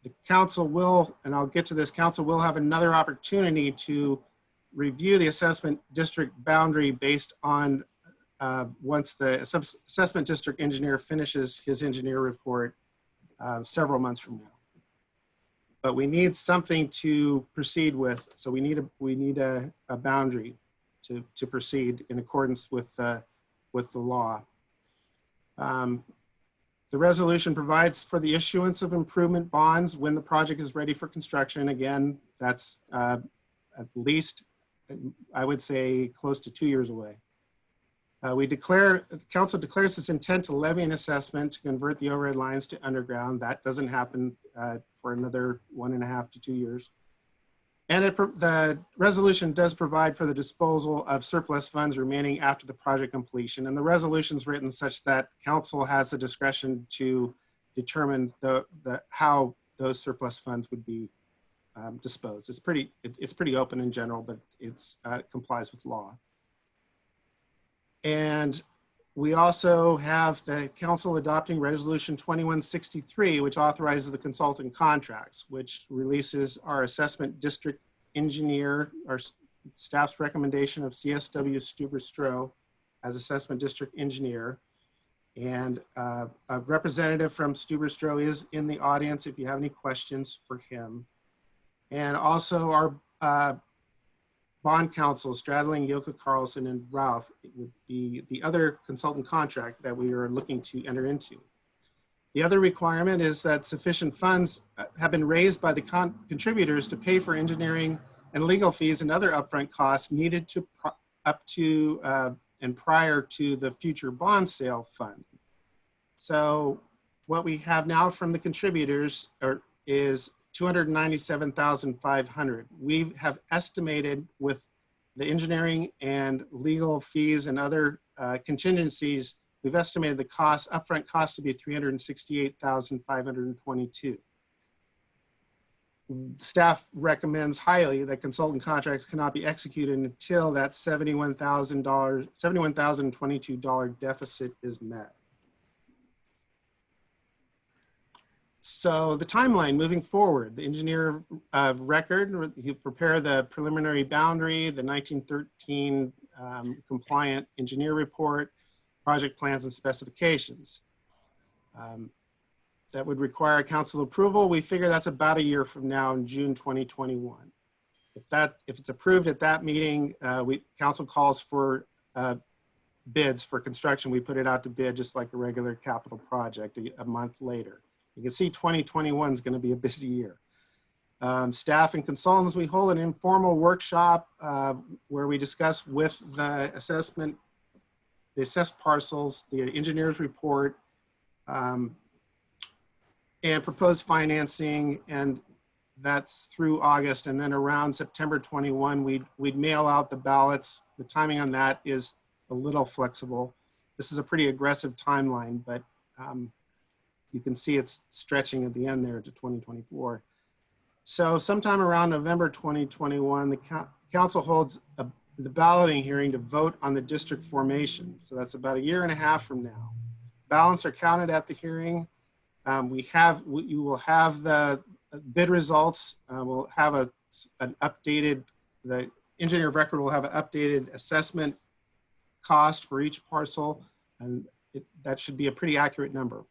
the council will, and I'll get to this, council will have another opportunity to review the assessment district boundary based on once the assessment district engineer finishes his engineer report several months from now. But we need something to proceed with, so we need a boundary to proceed in accordance with the law. The resolution provides for the issuance of improvement bonds when the project is ready for construction. Again, that's at least I would say close to 2 years away. Council declares its intent to levy an assessment to convert the overhead lines to underground. That doesn't happen for another 1.5 to 2 years. And the resolution does provide for the disposal of surplus funds remaining after the project completion. And the resolution is written such that council has the discretion to determine how those surplus funds would be disposed. It's pretty open in general, but it's complies with law. And we also have the council adopting resolution 2163, which authorizes the consultant contracts, which releases our assessment district engineer, our staff's recommendation of CSW Stuber-Stroh as assessment district engineer. And a representative from Stuber-Stroh is in the audience if you have any questions for him. And also our bond counsel, Stradling, Yoka Carlson, and Ralph would be the other consultant contract that we are looking to enter into. The other requirement is that sufficient funds have been raised by the contributors to pay for engineering and legal fees and other upfront costs needed to up to and prior to the future bond sale fund. So what we have now from the contributors is $297,500. We have estimated with the engineering and legal fees and other contingencies, we've estimated the cost, upfront cost to be $368,522. Staff recommends highly that consultant contracts cannot be executed until that $71,022 deficit is met. So the timeline moving forward, the engineer of record, he prepare the preliminary boundary, the 1913 compliant engineer report, project plans and specifications. That would require council approval. We figure that's about a year from now in June 2021. If it's approved at that meeting, council calls for bids for construction. We put it out to bid just like a regular capital project a month later. You can see 2021 is going to be a busy year. Staff and consultants, we hold an informal workshop where we discuss with the assessed parcels, the engineer's report, and proposed financing, and that's through August. And then around September 21, we'd mail out the ballots. The timing on that is a little flexible. This is a pretty aggressive timeline, but you can see it's stretching at the end there to 2024. So sometime around November 2021, the council holds the balloting hearing to vote on the district formation. So that's about 1.5 years from now. Ballots are counted at the hearing. You will have the bid results. We'll have an updated, the engineer of record will have an updated assessment cost for each parcel, and that should be a pretty accurate number.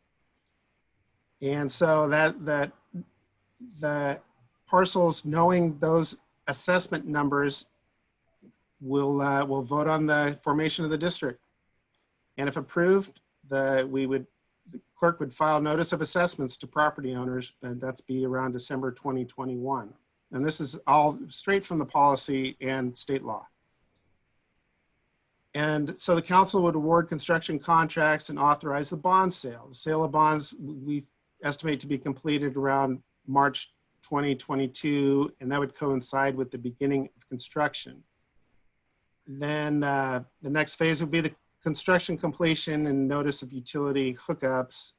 And so that the parcels, knowing those assessment numbers, will vote on the formation of the district. And if approved, the clerk would file notice of assessments to property owners, and that's be around December 2021. And this is all straight from the policy and state law. And so the council would award construction contracts and authorize the bond sale. The sale of bonds, we estimate to be completed around March 2022, and that would coincide with the beginning of construction. Then the next phase would be the construction completion and notice of utility hookups.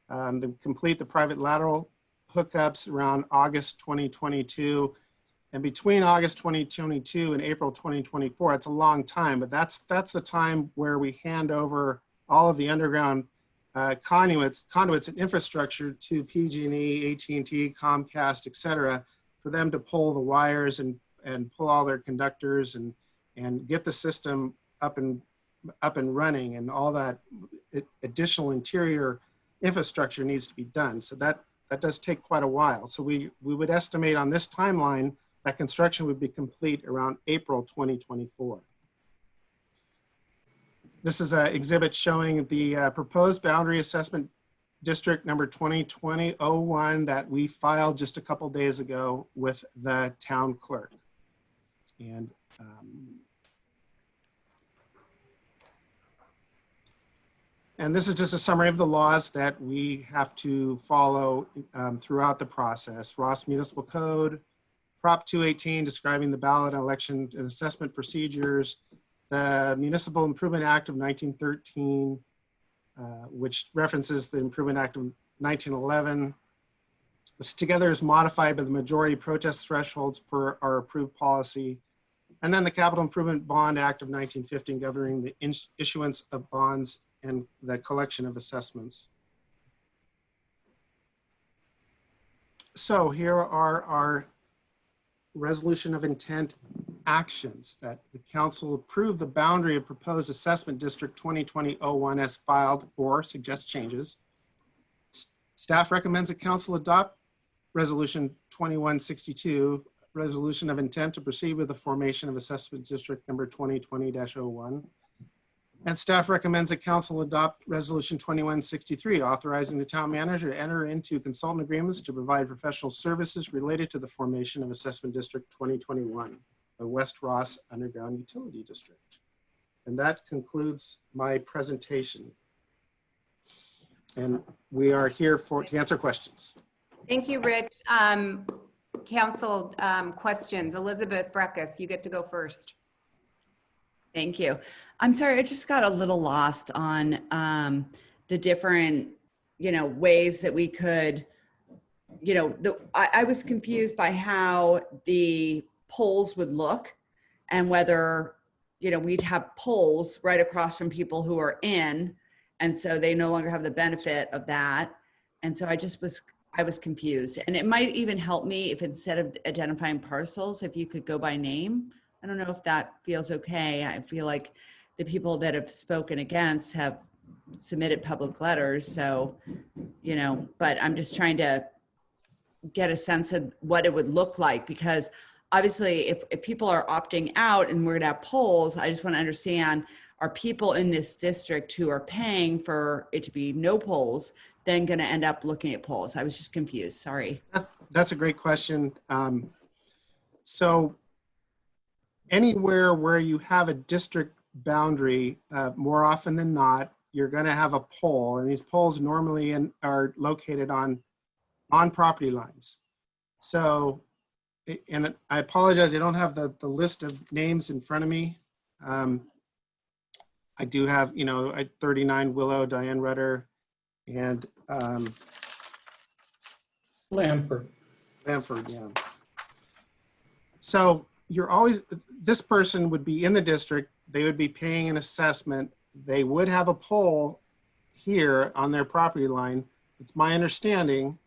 They complete the private lateral hookups around August 2022. And between August 2022 and April 2024, it's a long time, but that's the time where we hand over all of the underground conduits and infrastructure to PG&E, AT&T, Comcast, et cetera, for them to pull the wires and pull all their conductors and get the system up and running, and all that additional interior infrastructure needs to be done. So that does take quite a while. So we would estimate on this timeline that construction would be complete around April 2024. This is an exhibit showing the proposed boundary assessment district number 2020-01 that we filed just a couple days ago with the town clerk. And this is just a summary of the laws that we have to follow throughout the process. Ross Municipal Code, Prop 218 describing the ballot election and assessment procedures, the Municipal Improvement Act of 1913, which references the Improvement Act of 1911. This together is modified by the majority protest thresholds per our approved policy. And then the Capital Improvement Bond Act of 1915 governing the issuance of bonds and the collection of assessments. So here are our resolution of intent actions that the council approve the boundary of proposed assessment district 2020-01 as filed or suggest changes. Staff recommends that council adopt resolution 2162, resolution of intent to proceed with the formation of assessment district number 2020-01. And staff recommends that council adopt resolution 2163, authorizing the town manager to enter into consultant agreements to provide professional services related to the formation of assessment district 2021, the West Ross Underground Utility District. And that concludes my presentation. And we are here to answer questions. Thank you, Rich. Council questions. Elizabeth Breckus, you get to go first. Thank you. I'm sorry, I just got a little lost on the different, ways that we could, I was confused by how the polls would look and whether, we'd have polls right across from people who are in, and so they no longer have the benefit of that. And so I was confused. And it might even help me if instead of identifying parcels, if you could go by name. I don't know if that feels okay. I feel like the people that have spoken against have submitted public letters. So, but I'm just trying to get a sense of what it would look like, because obviously if people are opting out and we're gonna have polls, I just want to understand, are people in this district who are paying for it to be no polls then going to end up looking at polls? I was just confused. Sorry. That's a great question. So anywhere where you have a district boundary, more often than not, you're going to have a poll, and these polls normally are located on property lines. So, and I apologize, I don't have the list of names in front of me. I do have, 39 Willow, Diane Rudder, and Lampert. Lamford, yeah. So this person would be in the district, they would be paying an assessment, they would have a poll here on their property line. It's my understanding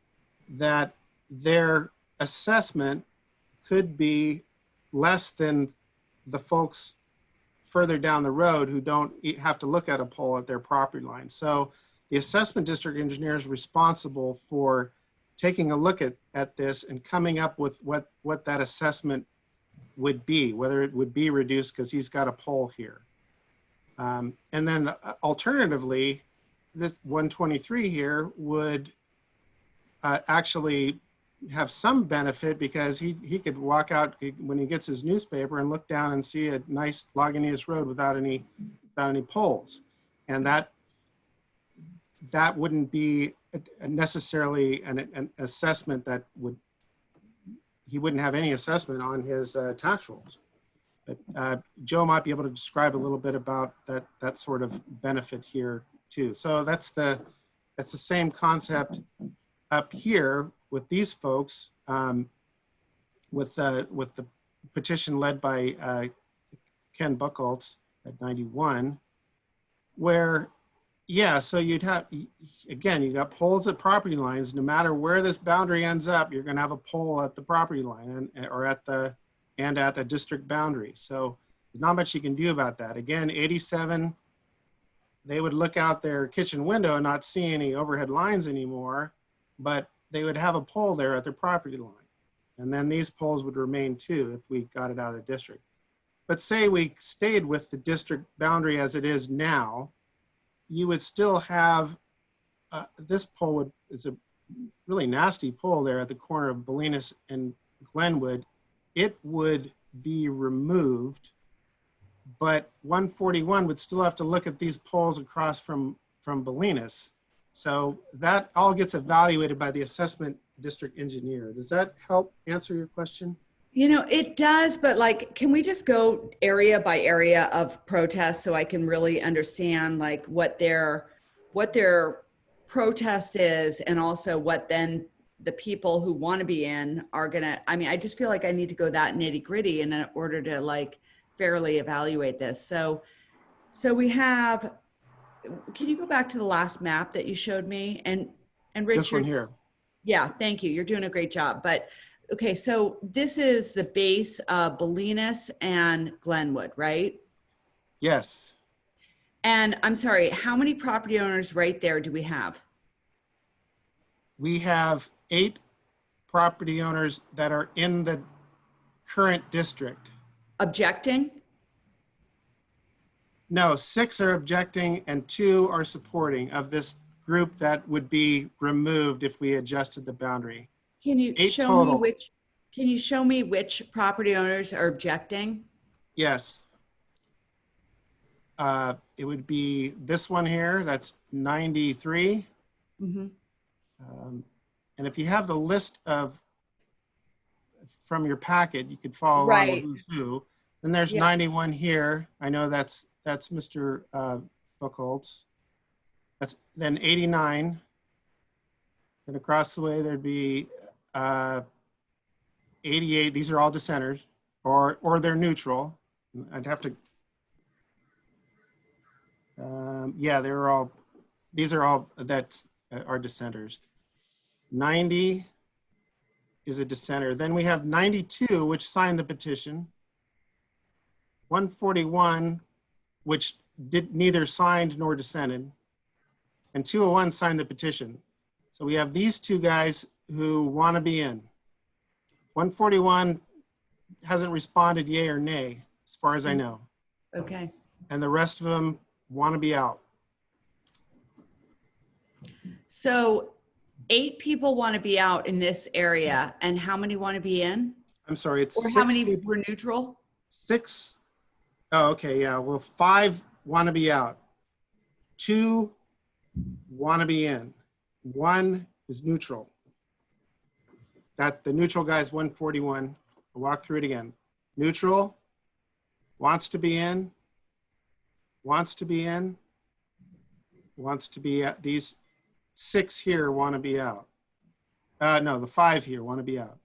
that their assessment could be less than the folks further down the road who don't have to look at a poll at their property line. So the assessment district engineer is responsible for taking a look at this and coming up with what that assessment would be, whether it would be reduced because he's got a poll here. And then alternatively, this 123 here would actually have some benefit because he could walk out when he gets his newspaper and look down and see a nice Lagunitas road without any poles. And that wouldn't be necessarily an assessment that he wouldn't have any assessment on his tax rolls. But Joe might be able to describe a little bit about that sort of benefit here too. So that's the same concept up here with these folks, with the petition led by Ken Buchholz at 91, where, yeah, so you'd have, again, you got poles at property lines. No matter where this boundary ends up, you're gonna have a pole at the property line or at the district boundary. So there's not much you can do about that. Again, 87, they would look out their kitchen window and not see any overhead lines anymore, but they would have a pole there at their property line. And then these poles would remain too if we got it out of the district. But say we stayed with the district boundary as it is now, you would still have, this pole is a really nasty pole there at the corner of Bolinas and Glenwood. It would be removed, but 141 would still have to look at these poles across from Bolinas. So that all gets evaluated by the assessment district engineer. Does that help answer your question? You know, it does, but like, can we just go area by area of protests so I can really understand like what their protest is, and also what then the people who want to be in are gonna, I mean, I just feel like I need to go that nitty gritty in order to like fairly evaluate this. So we have, can you go back to the last map that you showed me? And Richard. This one here. Yeah, thank you. You're doing a great job. But okay, so this is the base of Bolinas and Glenwood, right? Yes. And I'm sorry, how many property owners right there do we have? We have 8 property owners that are in the current district. Objecting? No, 6 are objecting and 2 are supporting of this group that would be removed if we adjusted the boundary. Can you 8 show me total. can you show me which property owners are objecting? Yes. It would be this one here, that's 93. Mm-hmm. And if you have the list from your packet, you could follow along Right. with who's who. Then there's Yeah. 91 here. I know that's Mr. Buchholz. That's then 89. Then across the way, there'd be 88. These are all dissenters, or they're neutral. I'd have to, yeah, these are all that are dissenters. 90 is a dissenter. Then we have 92, which signed the petition. 141, which did neither signed nor dissented. And 201 signed the petition. So we have these 2 guys who want to be in. 141 hasn't responded yay or nay, as far as I know. Okay. And the rest of them want to be out. So 8 people want to be out in this area, and how many want to be in? I'm sorry, it's Or 6 how many people. were neutral? 6. Oh, okay, yeah. Well, 5 want to be out. 2 want to be in. 1 is neutral. That the neutral guy is 141. I'll walk through it again. Neutral, wants to be in, wants to be in, wants to be out. These 6 here want to be out. No, the 5 here want to be out.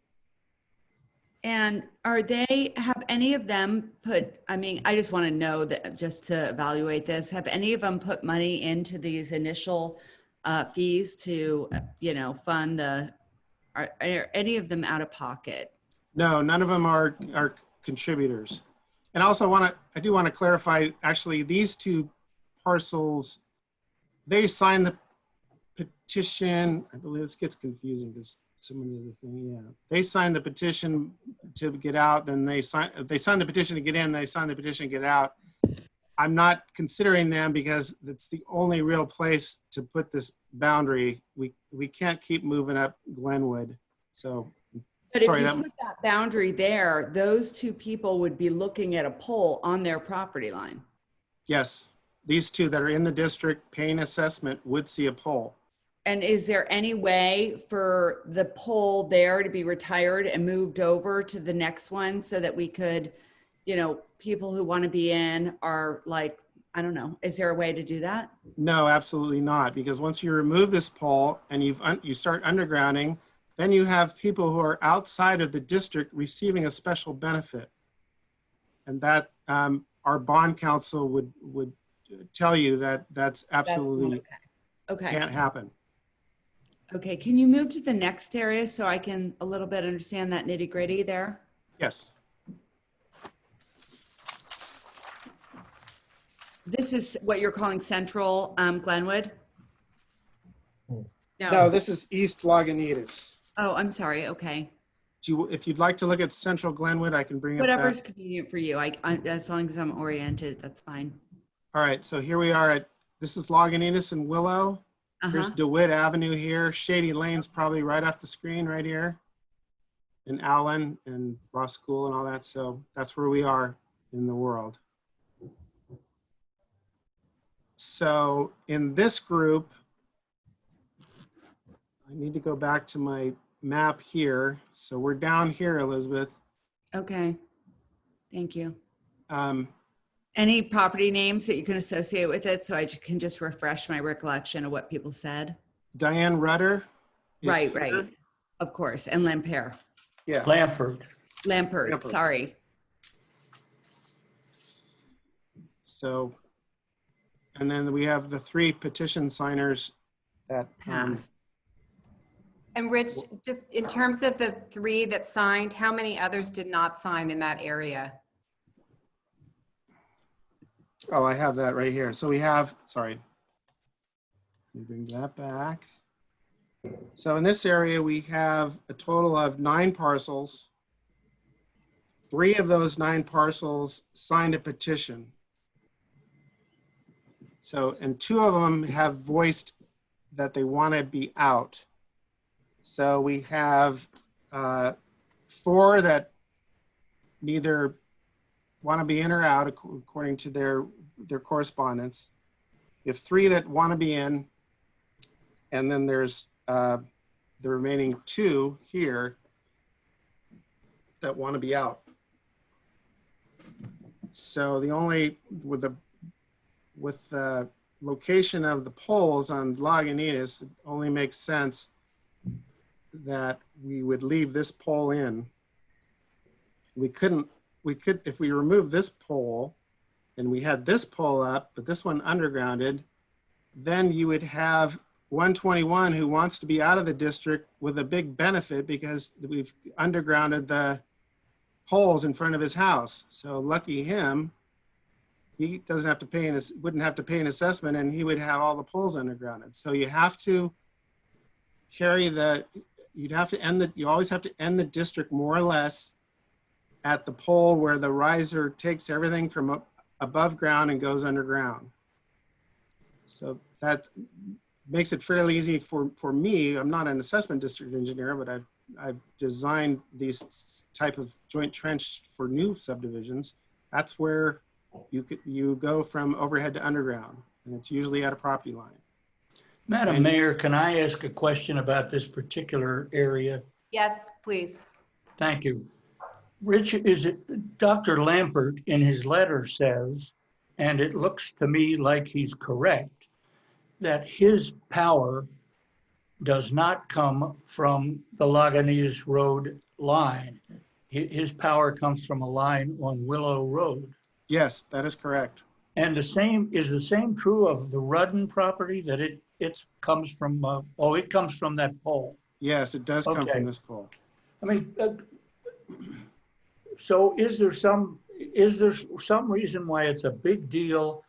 And have any of them put, I mean, I just want to know that just to evaluate this, have any of them put money into these initial fees to, fund are any of them out of pocket? No, none of them are contributors. And also I do want to clarify, actually, these 2 parcels, they signed the petition. I believe this gets confusing because so many of the things, yeah. They signed the petition to get out, then they signed the petition to get in, they signed the petition to get out. I'm not considering them because it's the only real place to put this boundary. We can't keep moving up Glenwood. So, But sorry, if you put that boundary there, those 2 people would be looking at a pole on their property line. yes, these 2 that are in the district paying assessment would see a pole. And is there any way for the pole there to be retired and moved over to the next one so that we could, people who want to be in are like, I don't know, is there a way to do that? No, absolutely not. Because once you remove this pole and you start undergrounding, then you have people who are outside of the district receiving a special benefit. And that our bond counsel would tell you that that's absolutely Okay. can't happen. Okay. Can you move to the next area so I can a little bit understand that nitty gritty there? Yes. This is what you're calling Central Glenwood? No, this is East Lagunitas. Oh, I'm sorry. Okay. If you'd like to look at Central Glenwood, I can bring up Whatever's that. convenient for you. As long as I'm oriented, that's fine. All right, so here we are this is Lagunitas and Willow. Here's Uh-huh. DeWitt Avenue here. Shady Lane's probably right off the screen right here. in Allen and Ross School and all that. So that's where we are in the world. So in this group, I need to go back to my map here. So we're down here, Elizabeth. Okay, thank you. Um, Any property names that you can associate with it so I can just refresh my recollection of what people said? Diane Rudder. is Right, here. right. Of course, and Lampere. Yeah. Lampert. Lampert, Lampert. sorry. So, and then we have the 3 petition signers that Pass. And Rich, just in terms of the 3 that signed, how many others did not sign in that area? oh, I have that right here. So we have, sorry. Let me bring that back. So in this area, we have a total of 9 parcels. 3 of those 9 parcels signed a petition. So, and 2 of them have voiced that they want to be out. So we have 4 that neither want to be in or out according to their correspondence. We have 3 that want to be in, and then there's the remaining 2 here that want to be out. So the only, with the location of the poles on Lagunitas, it only makes sense that we would leave this pole in. We could, if we remove this pole and we had this pole up, but this one undergrounded, then you would have 121 who wants to be out of the district with a big benefit because we've undergrounded the poles in front of his house. So lucky him, he doesn't have to pay wouldn't have to pay an assessment, and he would have all the poles undergrounded. So you have to carry you always have to end the district more or less at the pole where the riser takes everything from above ground and goes underground. So that makes it fairly easy for me. I'm not an assessment district engineer, but I've designed these type of joint trench for new subdivisions. That's where you go from overhead to underground, and it's usually at a property line. Madam Mayor, can I ask a question about this particular area? Yes, please. Thank you. Rich, Dr. Lampert in his letter says, and it looks to me like he's correct, that his power does not come from the Lagunitas Road line. His power comes from a line on Willow Road. Yes, that is correct. And is the same true of the Rudden property, that it comes from, it comes from that pole? Yes, it does come Okay. from this pole. I mean, so is there some reason why it's a big deal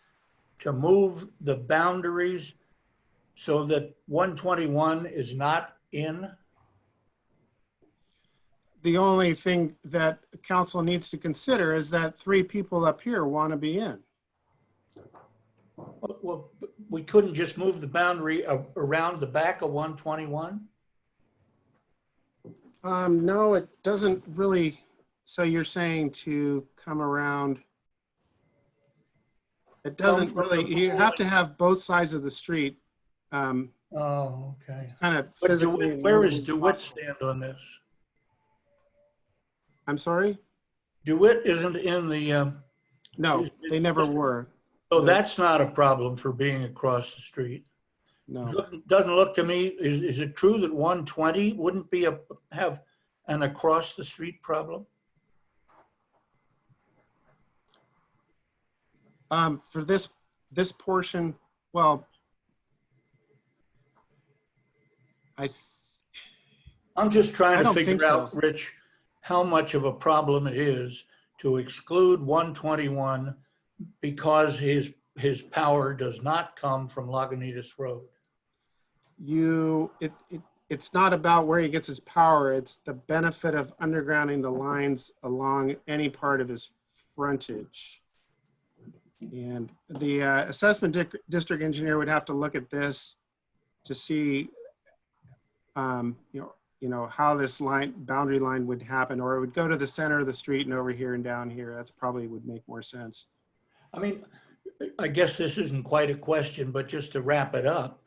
to move the boundaries so that 121 is not in? The only thing that council needs to consider is that 3 people up here want to be in. Well, we couldn't just move the boundary around the back of 121? No, it doesn't really. So you're saying to come around. It doesn't really, you have to have both sides of the street. Oh, okay. It's kind of But physically. where does DeWitt stand on this? I'm sorry? DeWitt isn't in the, No, they never were. so that's not a problem for being across the street. No. Doesn't look to me, is it true that 120 wouldn't have an across the street problem? For this portion, well, I'm just trying I to don't figure think so. out, Rich, how much of a problem it is to exclude 121 because his power does not come from Lagunitas Road. It's not about where he gets his power. It's the benefit of undergrounding the lines along any part of his frontage. And the assessment district engineer would have to look at this to see, how this boundary line would happen, or it would go to the center of the street and over here and down here. That's probably would make more sense. I mean, I guess this isn't quite a question, but just to wrap it up,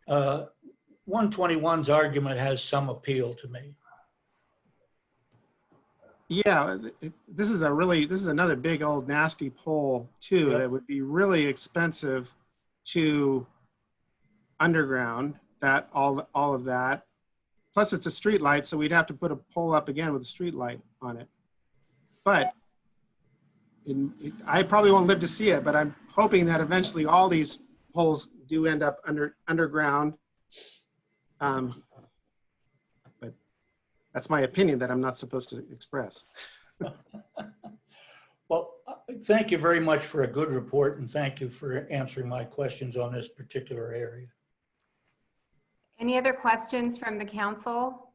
121's argument has some appeal to me. Yeah, this is another big old nasty pole too. Yep. That would be really expensive to underground that all of that. Plus it's a street light, so we'd have to put a pole up again with a street light on it. But I probably won't live to see it, but I'm hoping that eventually all these poles do end up underground. But that's my opinion that I'm not supposed to express. Well, thank you very much for a good report, and thank you for answering my questions on this particular area. Any other questions from the council?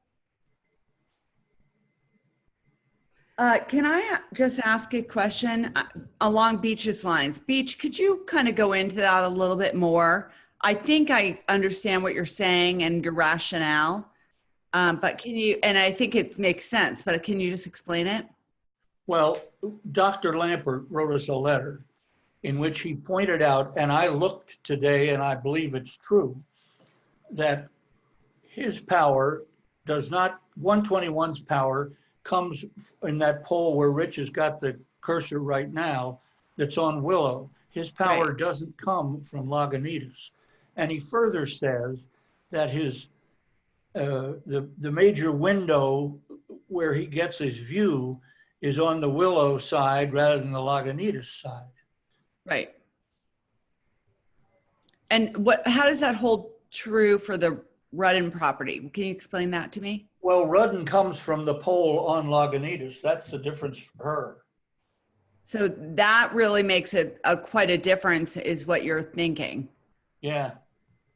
Can I just ask a question along Beach's lines? Beach, could you kind of go into that a little bit more? I think I understand what you're saying and your rationale, but can you, and I think it makes sense, but can you just explain it? Well, Dr. Lampert wrote us a letter in which he pointed out, and I looked today and I believe it's true, that his power does not, 121's power comes in that pole where Rich has got the cursor right now that's on Willow. His power doesn't come from Lagunitas. And he further says that his the major window where he gets his view is on the Willow side rather than the Lagunitas side. Right. And how does that hold true for the Rudden property? Can you explain that to me? Well, Rudden comes from the pole on Lagunitas. That's the difference for her. So that really makes it quite a difference is what you're thinking. Yeah.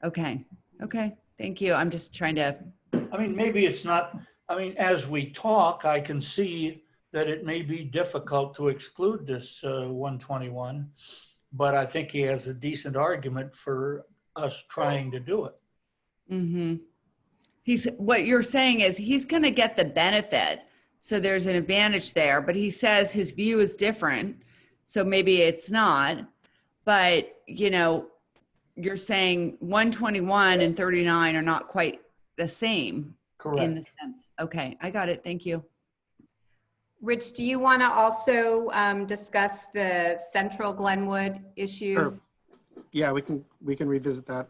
Okay. Okay. Thank you. I'm just trying to. I mean, maybe it's not, I mean, as we talk, I can see that it may be difficult to exclude this 121, but I think he has a decent argument for us trying to do it. Mm-hmm. What you're saying is he's going to get the benefit. So there's an advantage there, but he says his view is different. So maybe it's not, but you're saying 121 and 39 are not quite the same. Correct. In the sense. Okay. I got it. Thank you. Rich, do you want to also discuss the Central Glenwood issues? Sure. Yeah, we can revisit that.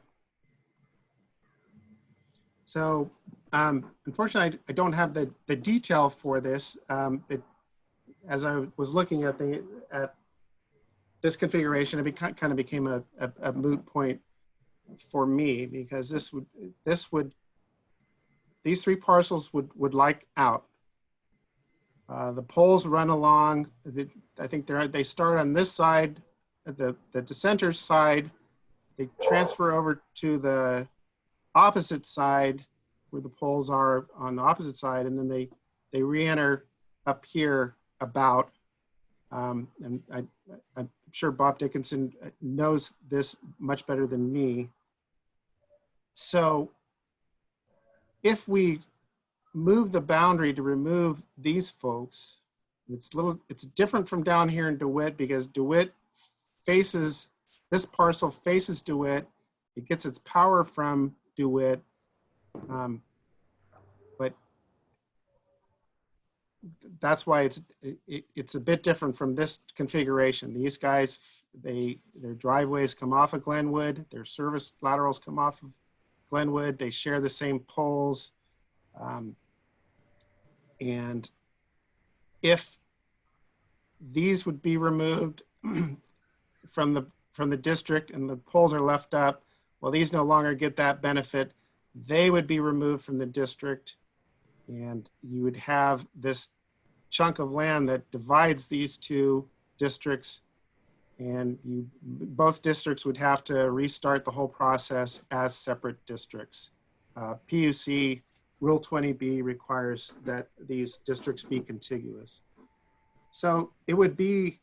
So unfortunately, I don't have the detail for this. As I was looking at this configuration, it kind of became a moot point for me because these three parcels would like out. The poles run along. I think they start on this side, the dissenters side. They transfer over to the opposite side where the poles are on the opposite side, and then they re-enter up here about. And I'm sure Bob Dickinson knows this much better than me. So if we move the boundary to remove these folks, it's different from down here in DeWitt because DeWitt faces, this parcel faces DeWitt. It gets its power from DeWitt, but that's why it's a bit different from this configuration. These guys, their driveways come off of Glenwood, their service laterals come off of Glenwood, they share the same poles. And if these would be removed from the district and the poles are left up, well, these no longer get that benefit. They would be removed from the district, and you would have this chunk of land that divides these two districts, and both districts would have to restart the whole process as separate districts. PUC Rule 20B requires that these districts be contiguous. So it would be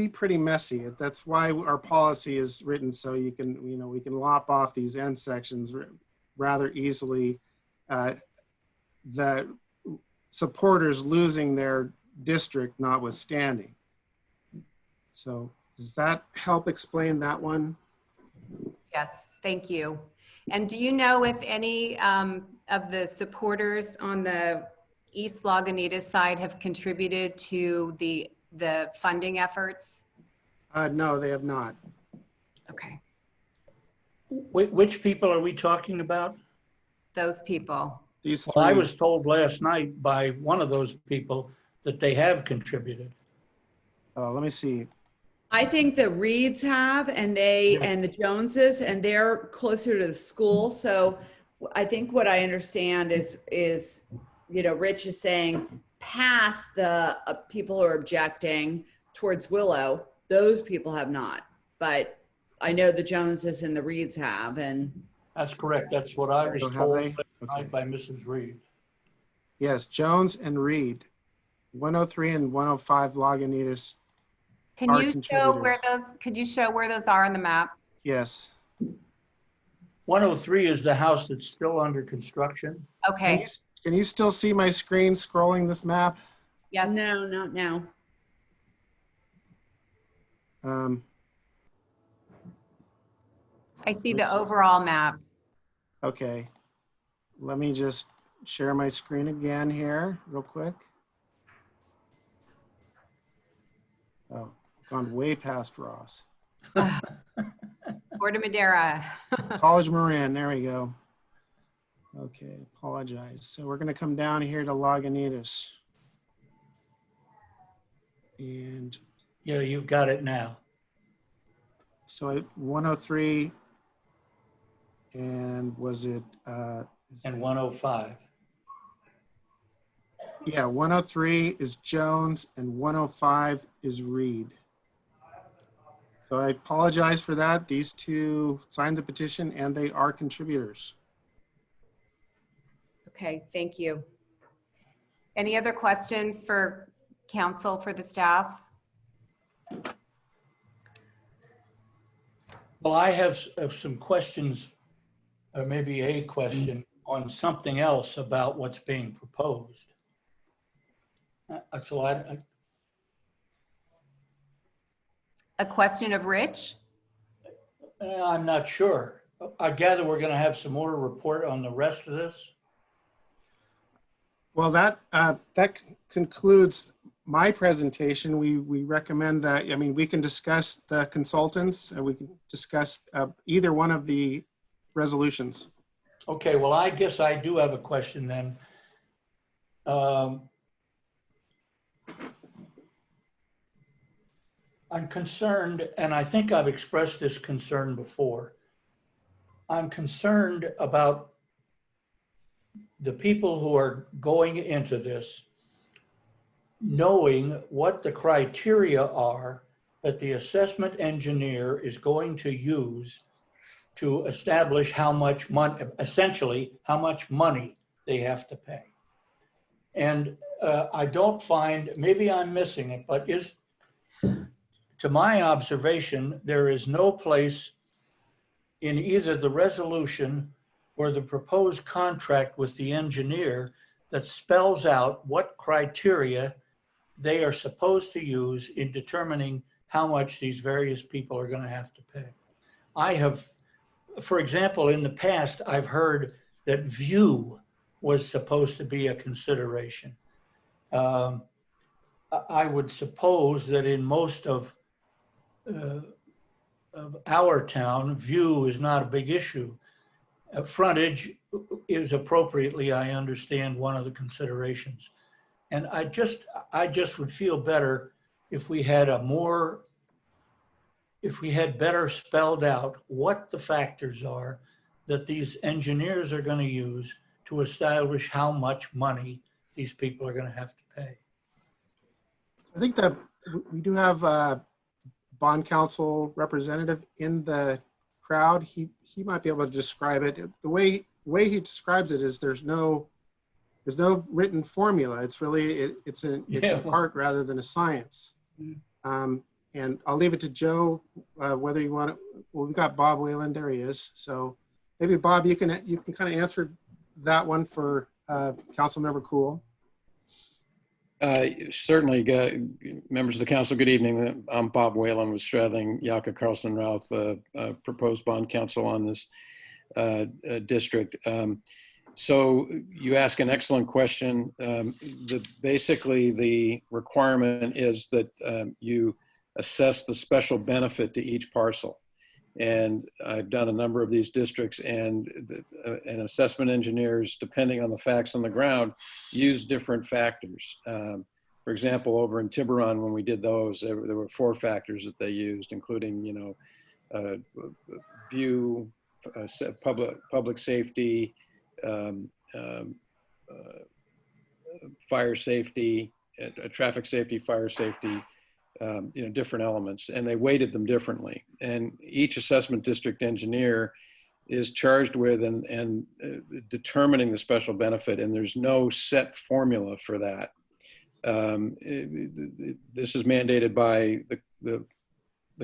pretty messy. That's why our policy is written so we can lop off these end sections rather easily. the supporters losing their district notwithstanding. So does that help explain that one? Yes, thank you. And do you know if any of the supporters on the East Lagunitas side have contributed to the funding efforts? No, they have not. Okay, Which people are we talking about? those people. These three. Well, I was told last night by one of those people that they have contributed. Let me see. I think the Reeds have, and the Joneses, and they're closer to the school. So I think what I understand is, Rich is saying past the people who are objecting towards Willow, those people have not. But I know the Joneses and the Reeds have, and That's correct. That's what I was So have told they? last night by Mrs. Reed. Yes, Jones and Reed, 103 and 105 Lagunitas. Can Are you show where contributors. could you show where those are on the map? Yes. 103 is the house that's still under construction. Okay, Can you still see my screen scrolling this map? yes. no, not now. I see the let's see. overall map. Okay. Let me just share my screen again here real quick. Oh, gone way past Ross. Corte Madera. College Marin, there we go. Okay, apologize. So we're gonna come down here to Lagunitas. And Yeah, you've got it now. so at 103, and was it, And 105. yeah, 103 is Jones and 105 is Reed. So I apologize for that. These two signed the petition and they are contributors. Okay, thank you. Any other questions for council, for the staff? Well, I have some questions, or maybe a question on something else about what's being proposed. So A question of Rich? I'm not sure. I gather we're going to have some more report on the rest of this. Well, that concludes my presentation. We recommend that, I mean, we can discuss the consultants and we can discuss either one of the resolutions. Okay, well, I guess I do have a question then. I'm concerned, and I think I've expressed this concern before. I'm concerned about the people who are going into this knowing what the criteria are that the assessment engineer is going to use to establish how much money, essentially, how much money they have to pay. And I don't find, maybe I'm missing it, but to my observation, there is no place in either the resolution or the proposed contract with the engineer that spells out what criteria they are supposed to use in determining how much these various people are going to have to pay. I have, for example, in the past, I've heard that view was supposed to be a consideration. I would suppose that in most of our town, view is not a big issue. Frontage is appropriately, I understand, one of the considerations. And I just would feel better if we had better spelled out what the factors are that these engineers are going to use to establish how much money these people are going to have to pay. I think that we do have a bond counsel representative in the crowd. He might be able to describe it. The way he describes it is there's no written formula. It's really, it's an art rather than a science. And I'll leave it to Joe, whether you want to, well, we've got Bob Whalen, there he is. So maybe Bob, you can kind of answer that one for Councilmember Cool. Certainly, members of the council, good evening. I'm Bob Whalen with Stradling, Yaka, Carlson, Routh, proposed bond counsel on this district. So you ask an excellent question. Basically, the requirement is that you assess the special benefit to each parcel. And I've done a number of these districts, and assessment engineers, depending on the facts on the ground, use different factors. For example, over in Tiburon, when we did those, there were 4 factors that they used, including, view, public safety, fire safety, traffic safety, fire safety, different elements, and they weighted them differently. And each assessment district engineer is charged with and determining the special benefit, and there's no set formula for that. This is mandated by the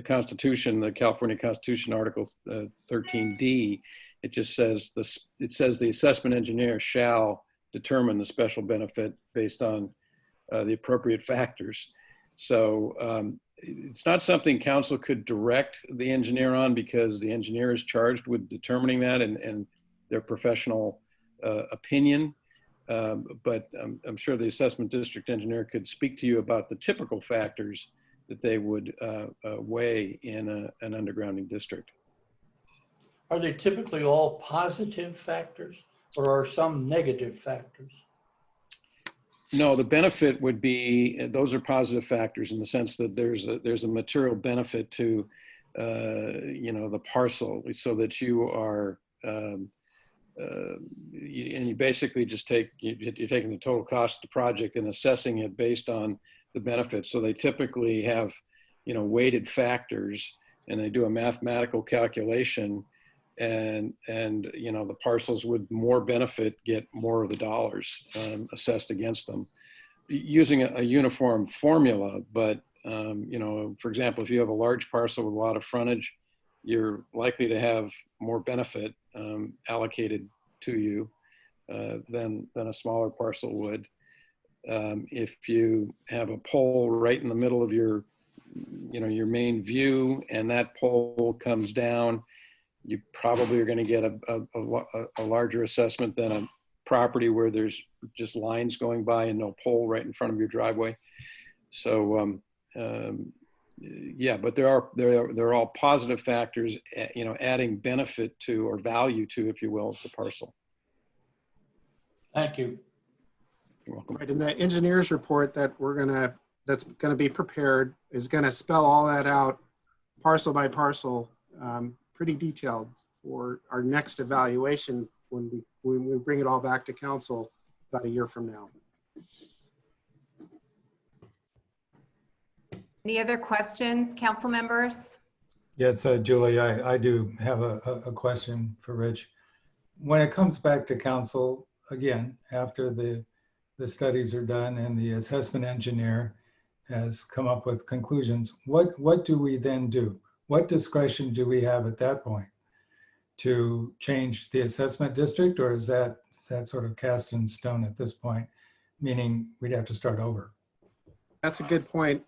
Constitution, the California Constitution, Article 13D. It just says the assessment engineer shall determine the special benefit based on the appropriate factors. So it's not something council could direct the engineer on, because the engineer is charged with determining that and their professional opinion. But I'm sure the assessment district engineer could speak to you about the typical factors that they would weigh in an undergrounding district. Are they typically all positive factors, or are some negative factors? No, the benefit would be, those are positive factors in the sense that there's a material benefit to, the parcel, so that you are, and you basically just you're taking the total cost of the project and assessing it based on the benefits. So they typically have, weighted factors, and they do a mathematical calculation, and the parcels with more benefit get more of the dollars assessed against them, using a uniform formula. But for example, if you have a large parcel with a lot of frontage, you're likely to have more benefit allocated to you than a smaller parcel would. If you have a pole right in the middle of your main view, and that pole comes down, you probably are going to get a larger assessment than a property where there's just lines going by and no pole right in front of your driveway. So yeah, but they're all positive factors, adding benefit to, or value to, if you will, the parcel. Thank you. You're welcome. Right, and the engineer's report that that's gonna be prepared is gonna spell all that out parcel by parcel, pretty detailed for our next evaluation when we bring it all back to council about a year from now. Any other questions, council members? Yes, Julie, I do have a question for Rich. When it comes back to council, again, after the studies are done and the assessment engineer has come up with conclusions, what do we then do? What discretion do we have at that point to change the assessment district, or is that sort of cast in stone at this point, meaning we'd have to start over? That's a good point.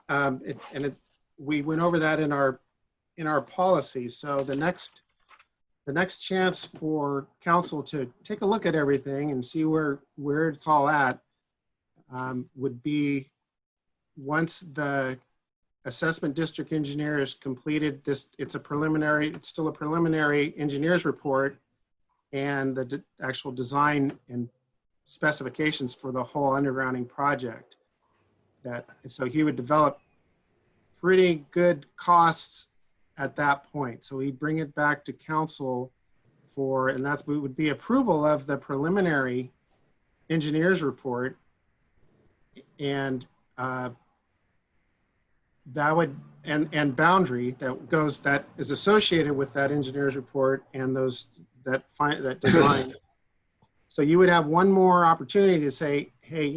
We went over that in our policy. So the next chance for council to take a look at everything and see where it's all at would be once the assessment district engineer has completed this. It's still a preliminary engineer's report, and the actual design and specifications for the whole undergrounding project. So he would develop pretty good costs at that point. So he'd bring it back to council and that's would be approval of the preliminary engineer's report, and that would and boundary that is associated with that engineer's report and that design. So you would have one more opportunity to say, hey,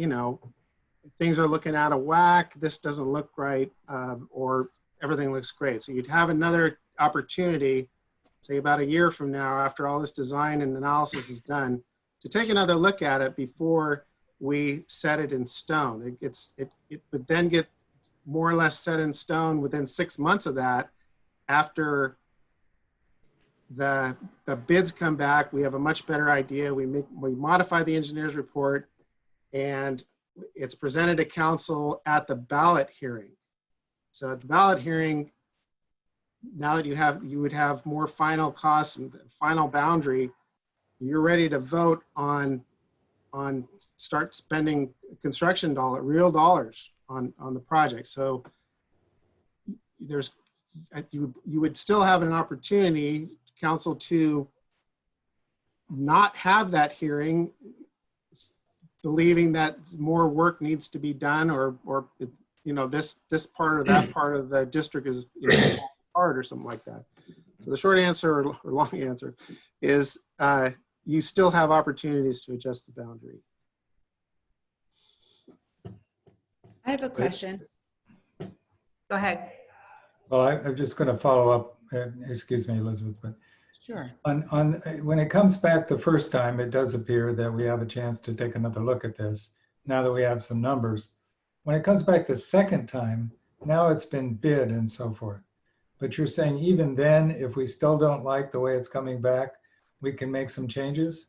things are looking out of whack, this doesn't look right, or everything looks great. So you'd have another opportunity, say about a year from now, after all this design and analysis is done, to take another look at it before we set it in stone. It would then get more or less set in stone within 6 months of that. After the bids come back, we have a much better idea. We modify the engineer's report, and it's presented to council at the ballot hearing. So at the ballot hearing, now that you would have more final costs and final boundary, you're ready to vote on start spending construction real dollars on the project. So you would still have an opportunity, council, to not have that hearing, believing that more work needs to be done, or this part or that part of the district is hard or something like that. So the short answer or long answer is you still have opportunities to adjust the boundary. I have a question. Go ahead. Well, I'm just going to follow up. Excuse me, Elizabeth, but Sure. on when it comes back the first time, it does appear that we have a chance to take another look at this now that we have some numbers. When it comes back the second time, now it's been bid and so forth. But you're saying even then, if we still don't like the way it's coming back, we can make some changes?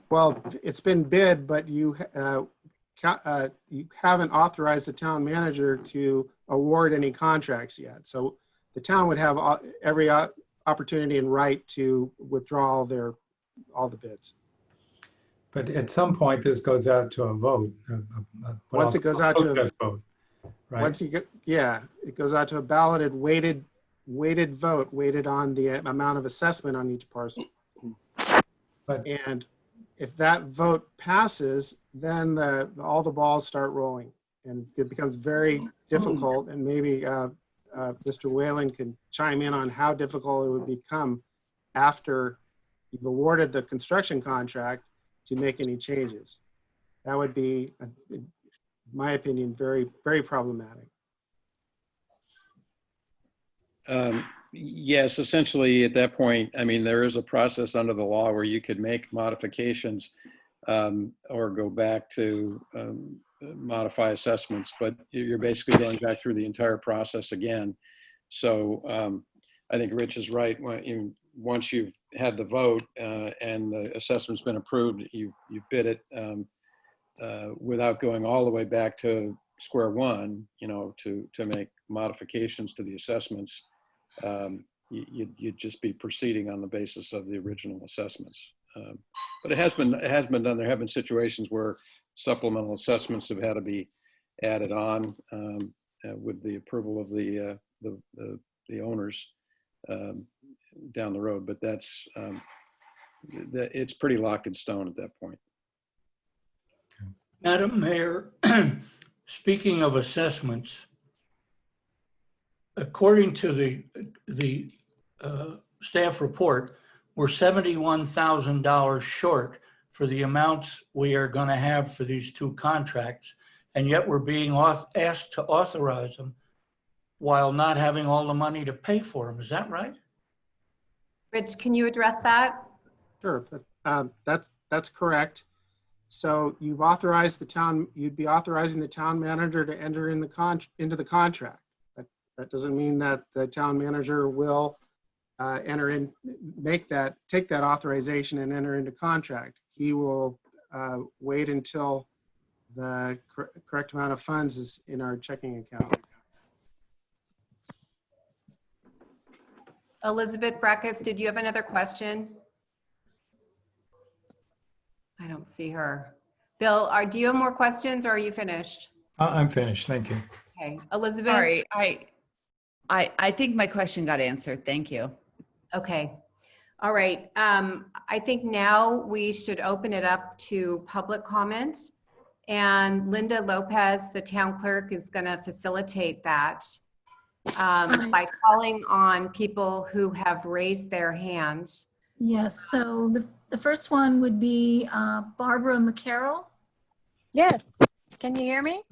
Well, it's been bid, but you haven't authorized the town manager to award any contracts yet. So the town would have every opportunity and right to withdraw all the bids. But at some point, this goes out to a vote. Once it goes out to a vote, right? Once it goes out to a balloted, weighted vote, weighted on the amount of assessment on each parcel. And if that vote passes, then all the balls start rolling, and it becomes very difficult. And maybe Mr. Whalen can chime in on how difficult it would become after you've awarded the construction contract to make any changes. That would be, in my opinion, very, very problematic. Yes, essentially at that point, I mean, there is a process under the law where you could make modifications or go back to modify assessments, but you're basically going back through the entire process again. So I think Rich is right. Once you've had the vote and the assessment's been approved, you bid it without going all the way back to square one, to make modifications to the assessments. You'd just be proceeding on the basis of the original assessments. But it has been done. There have been situations where supplemental assessments have had to be added on with the approval of the owners down the road. But it's pretty locked in stone at that point. Madam Mayor, speaking of assessments, according to the staff report, we're $71,000 short for the amounts we are going to have for these two contracts, and yet we're being asked to authorize them while not having all the money to pay for them. Is that right? Rich, can you address that? Sure, that's correct. So you've authorized the town. You'd be authorizing the town manager to enter into the contract. That doesn't mean that the town manager will take that authorization and enter into contract. He will wait until the correct amount of funds is in our checking account. Elizabeth Breckus, did you have another question? I don't see her. Bill, do you have more questions or are you finished? I'm finished. Thank you. Okay, Elizabeth? Sorry, I think my question got answered. Thank you. Okay. All right. I think now we should open it up to public comment. And Linda Lopez, the town clerk, is going to facilitate that by calling on people who have raised their hands. Yes, so the first one would be Barbara McCarroll. Yes. Can you hear me?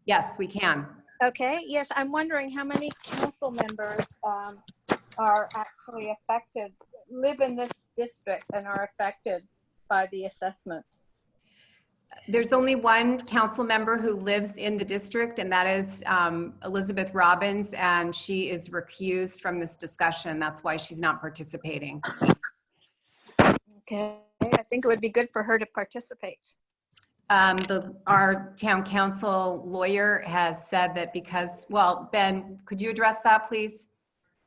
Yes, we can. Okay. Yes, I'm wondering how many council members are actually affected, live in this district and are affected by the assessment? There's only one council member who lives in the district, and that is Elizabeth Robbins, and she is recused from this discussion. That's why she's not participating. Okay, I think it would be good for her to participate. Our town council lawyer has said that because, well, Ben, could you address that, please?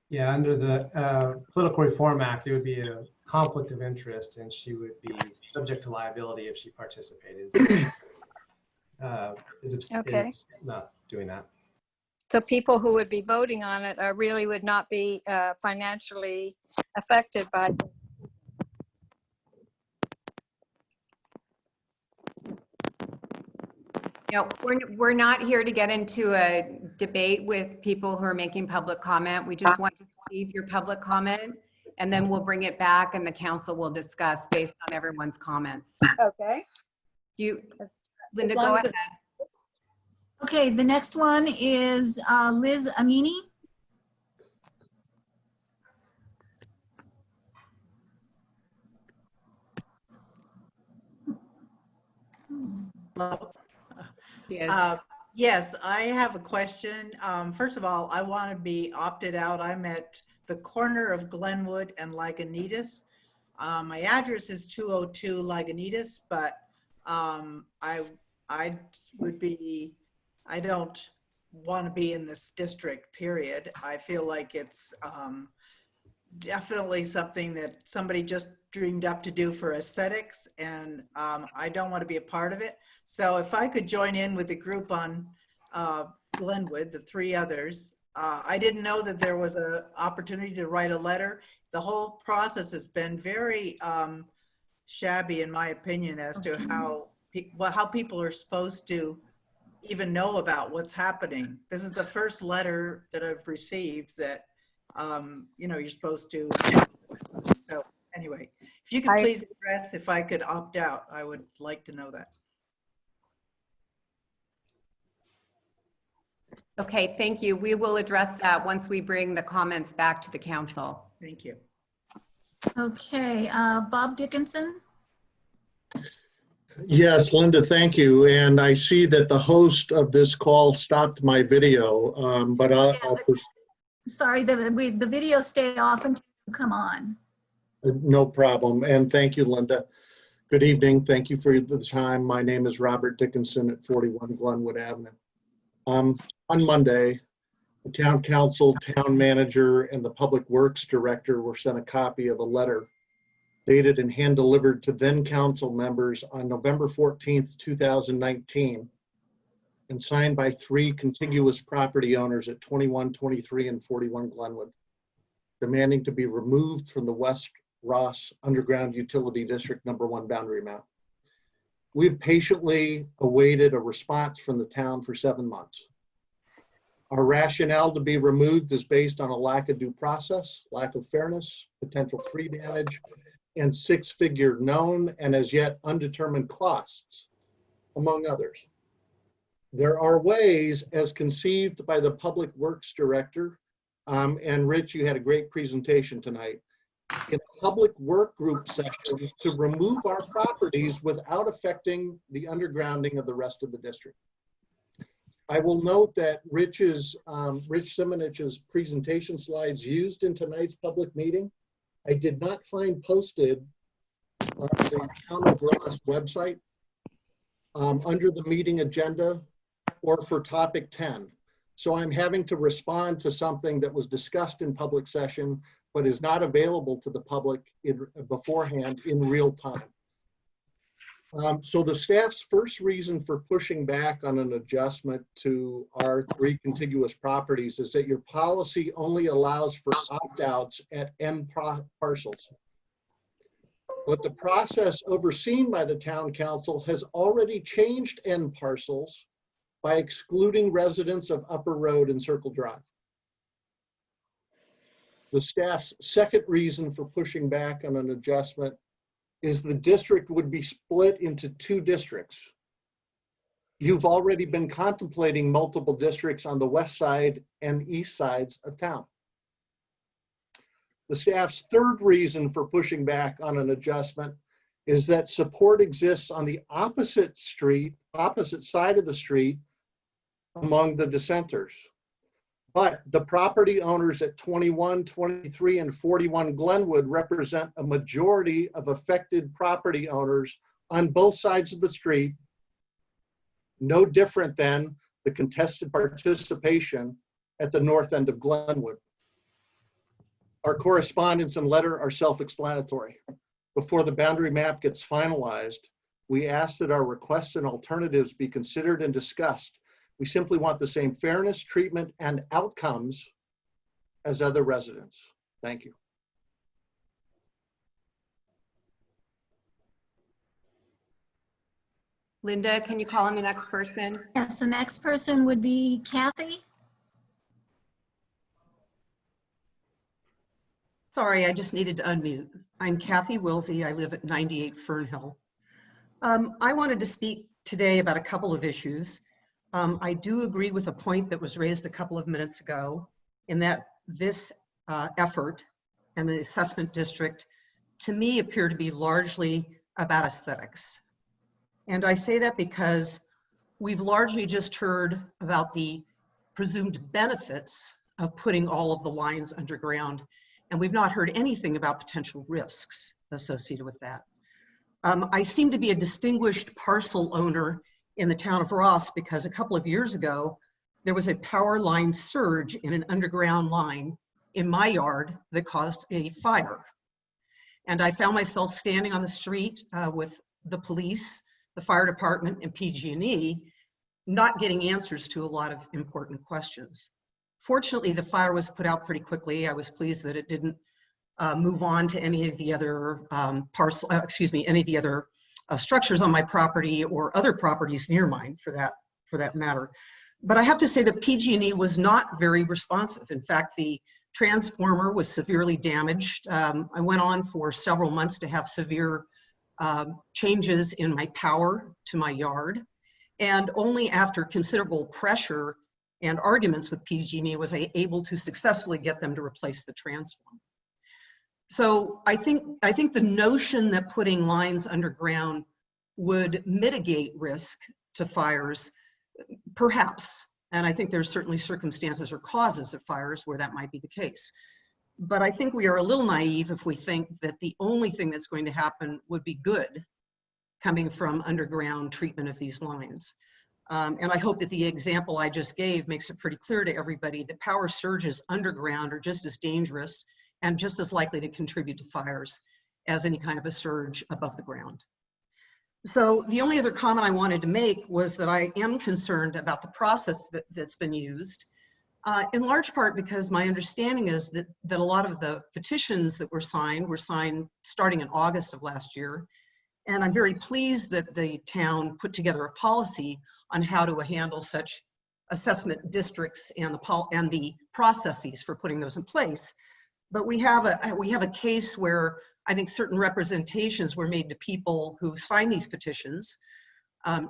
Yeah, under the Political Reform Act, it would be a conflict of interest, and she would be subject to liability if she participated. So, is not doing that. So people who would be voting on it really would not be financially affected by. You know, we're not here to get into a debate with people who are making public comment. We just want to receive your public comment, and then we'll bring it back and the council will discuss based on everyone's comments. Okay. Linda, go ahead. Okay, the next one is Liz Amini. Yes, I have a question. First of all, I want to be opted out. I'm at the corner of Glenwood and Lagunitas. My address is 202 Lagunitas, but I don't want to be in this district, period. I feel like it's definitely something that somebody just dreamed up to do for aesthetics, and I don't want to be a part of it. So if I could join in with the group on Glenwood, the three others, I didn't know that there was an opportunity to write a letter. The whole process has been very shabby, in my opinion, as to how people are supposed to even know about what's happening. This is the first letter that I've received that, you're supposed to. So anyway, if you could please address if I could opt out, I would like to know that. Okay, thank you. We will address that once we bring the comments back to the council. Thank you. Okay, Bob Dickinson. Yes, Linda, thank you. And I see that the host of this call stopped my video, but I'll Sorry, the video stayed off until you come on. no problem. And thank you, Linda. Good evening. Thank you for the time. My name is Robert Dickinson at 41 Glenwood Avenue. On Monday, the town council, town manager, and the public works director were sent a copy of a letter dated and hand delivered to then council members on November 14th, 2019, and signed by 3 contiguous property owners at 21, 23, and 41 Glenwood, demanding to be removed from the West Ross Underground Utility District number 1 boundary map. We've patiently awaited a response from the town for 7 months. Our rationale to be removed is based on a lack of due process, lack of fairness, potential tree damage, and 6-figure known and as yet undetermined costs, among others. There are ways, as conceived by the Public Works Director, and Rich, you had a great presentation tonight, in a public work group session to remove our properties without affecting the undergrounding of the rest of the district. I will note that Rich Simonich's presentation slides used in tonight's public meeting, I did not find posted on the Town of Ross website under the meeting agenda or for topic 10. So I'm having to respond to something that was discussed in public session, but is not available to the public beforehand in real time. So the staff's first reason for pushing back on an adjustment to our 3 contiguous properties is that your policy only allows for opt-outs at end parcels. But the process overseen by the town council has already changed end parcels by excluding residents of Upper Road and Circle Drive. The staff's second reason for pushing back on an adjustment is the district would be split into 2 districts. You've already been contemplating multiple districts on the west side and east sides of town. The staff's third reason for pushing back on an adjustment is that support exists on the opposite side of the street among the dissenters. But the property owners at 21, 23, and 41 Glenwood represent a majority of affected property owners on both sides of the street, no different than the contested participation at the north end of Glenwood. Our correspondence and letter are self-explanatory. Before the boundary map gets finalized, we ask that our requests and alternatives be considered and discussed. We simply want the same fairness, treatment, and outcomes as other residents. Thank you. Linda, can you call on the next person? Yes, the next person would be Kathy. Sorry, I just needed to unmute. I'm Kathy Wilsey. I live at 98 Fernhill. I wanted to speak today about a couple of issues. I do agree with a point that was raised a couple of minutes ago in that this effort and the assessment district, to me, appear to be largely about aesthetics. And I say that because we've largely just heard about the presumed benefits of putting all of the lines underground, and we've not heard anything about potential risks associated with that. I seem to be a distinguished parcel owner in the town of Ross because a couple of years ago, there was a power line surge in an underground line in my yard that caused a fire. And I found myself standing on the street with the police, the fire department, and PG&E, not getting answers to a lot of important questions. Fortunately, the fire was put out pretty quickly. I was pleased that it didn't move on to any of the other any of the other structures on my property or other properties near mine for that matter. But I have to say that PG&E was not very responsive. In fact, the transformer was severely damaged. I went on for several months to have severe changes in my power to my yard. And only after considerable pressure and arguments with PG&E was I able to successfully get them to replace the transformer. So I think the notion that putting lines underground would mitigate risk to fires, perhaps, and I think there's certainly circumstances or causes of fires where that might be the case. But I think we are a little naive if we think that the only thing that's going to happen would be good coming from underground treatment of these lines. And I hope that the example I just gave makes it pretty clear to everybody that power surges underground are just as dangerous and just as likely to contribute to fires as any kind of a surge above the ground. So the only other comment I wanted to make was that I am concerned about the process that's been used, in large part because my understanding is that a lot of the petitions that were signed starting in August of last year. And I'm very pleased that the town put together a policy on how to handle such assessment districts and the processes for putting those in place. But we have a case where I think certain representations were made to people who signed these petitions.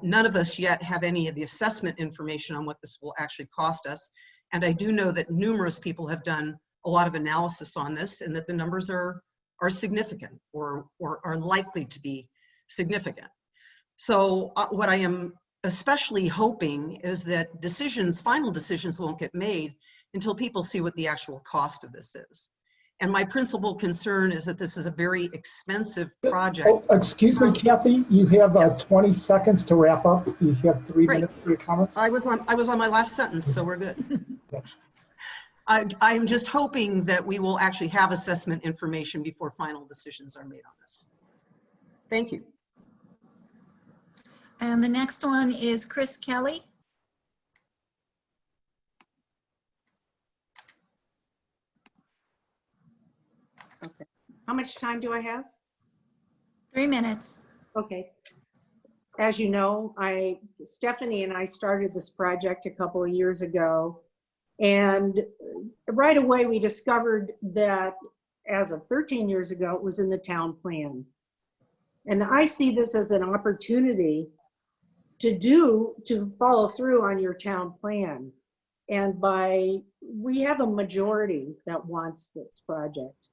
None of us yet have any of the assessment information on what this will actually cost us. And I do know that numerous people have done a lot of analysis on this and that the numbers are significant or are likely to be significant. So what I am especially hoping is that final decisions won't get made until people see what the actual cost of this is. And my principal concern is that this is a very expensive project. Oh, excuse me, Kathy, you have 20 seconds to wrap up. You have 3 minutes for your comments. I was on my last sentence, so we're good. I'm just hoping that we will actually have assessment information before final decisions are made on this. Thank you. And the next one is Chris Kelly. Okay. How much time do I have? 3 minutes. Okay. As you know, Stephanie and I started this project a couple of years ago, and right away we discovered that as of 13 years ago, it was in the town plan. And I see this as an opportunity to follow through on your town plan. And we have a majority that wants this project.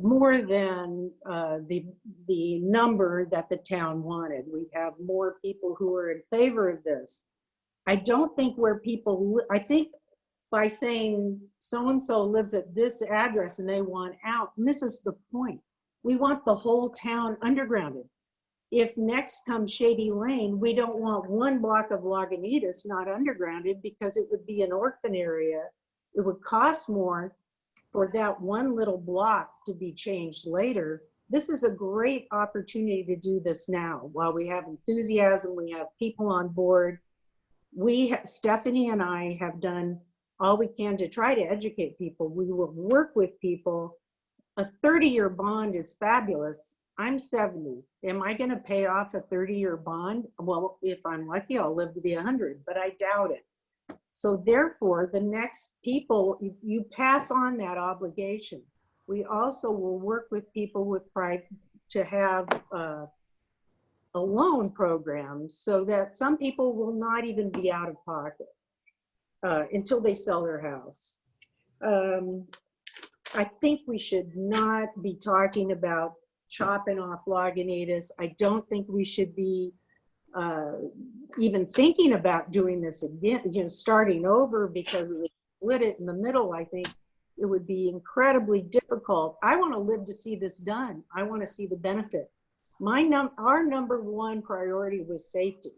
more than the number that the town wanted. We have more people who are in favor of this. I don't think where people, I think by saying so-and-so lives at this address and they want out, misses the point. We want the whole town undergrounded. If next comes Shady Lane, we don't want one block of Lagunitas not undergrounded because it would be an orphan area. It would cost more for that one little block to be changed later. This is a great opportunity to do this now while we have enthusiasm, we have people on board. Stephanie and I have done all we can to try to educate people. We will work with people. A 30-year bond is fabulous. I'm 70. Am I going to pay off a 30-year bond? Well, if I'm lucky, I'll live to be 100, but I doubt it. So therefore, the next people, you pass on that obligation. We also will work with people with private to have a loan program so that some people will not even be out of pocket until they sell their house. I think we should not be talking about chopping off Lagunitas. I don't think we should be even thinking about doing this again, starting over because we split it in the middle. I think it would be incredibly difficult. I want to live to see this done. I want to see the benefit. Our number one priority was safety.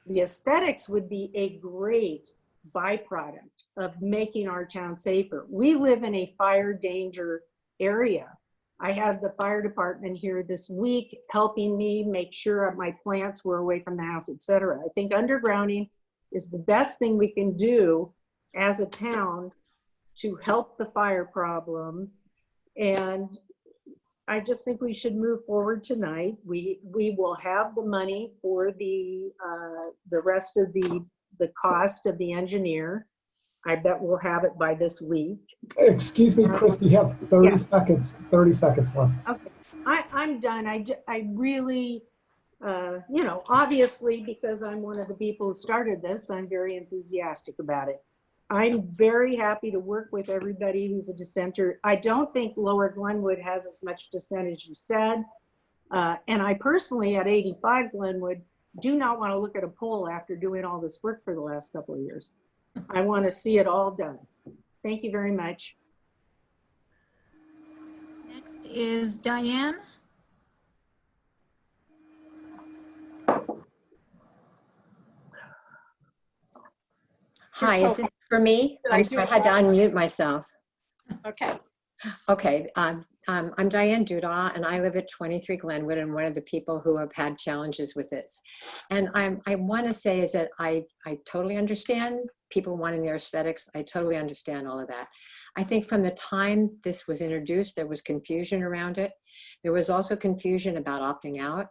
The aesthetics would be a great byproduct of making our town safer. We live in a fire danger area. I had the fire department here this week helping me make sure my plants were away from the house, etc. I think undergrounding is the best thing we can do as a town to help the fire problem. And I just think we should move forward tonight. We will have the money for the rest of the cost of the engineer. I bet we'll have it by this week. Excuse me, Christy, you have 30 seconds. 30 seconds left. Okay, I'm done. I really, obviously because I'm one of the people who started this, I'm very enthusiastic about it. I'm very happy to work with everybody who's a dissenter. I don't think Lower Glenwood has as much dissent as you said. And I personally, at 85 Glenwood, do not want to look at a poll after doing all this work for the last couple of years. I want to see it all done. Thank you very much. Next is Diane. Hi, is this for me? I'm sorry, I had to unmute myself. Okay. Okay, I'm Diane Duda, and I live at 23 Glenwood, and one of the people who have had challenges with this. And I want to say is that I totally understand people wanting their aesthetics. I totally understand all of that. I think from the time this was introduced, there was confusion around it. There was also confusion about opting out.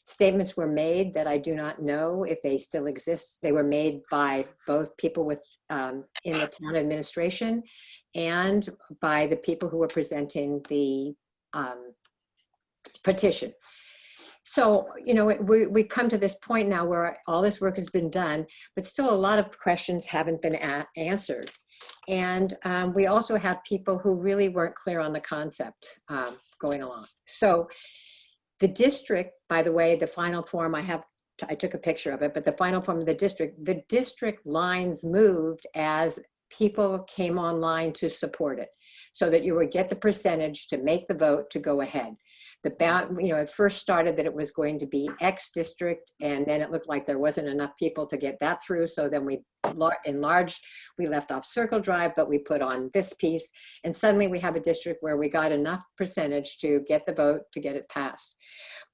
Statements were made that I do not know if they still exist. They were made by both people with in the town administration and by the people who were presenting the petition. So, we come to this point now where all this work has been done, but still a lot of questions haven't been answered. And we also have people who really weren't clear on the concept going along. So the district, by the way, the final form I took a picture of it, but the final form of the district lines moved as people came online to support it so that you would get the percentage to make the vote to go ahead. It first started that it was going to be X district, and then it looked like there wasn't enough people to get that through. So then we enlarged, we left off Circle Drive, but we put on this piece. And suddenly we have a district where we got enough percentage to get the vote to get it passed.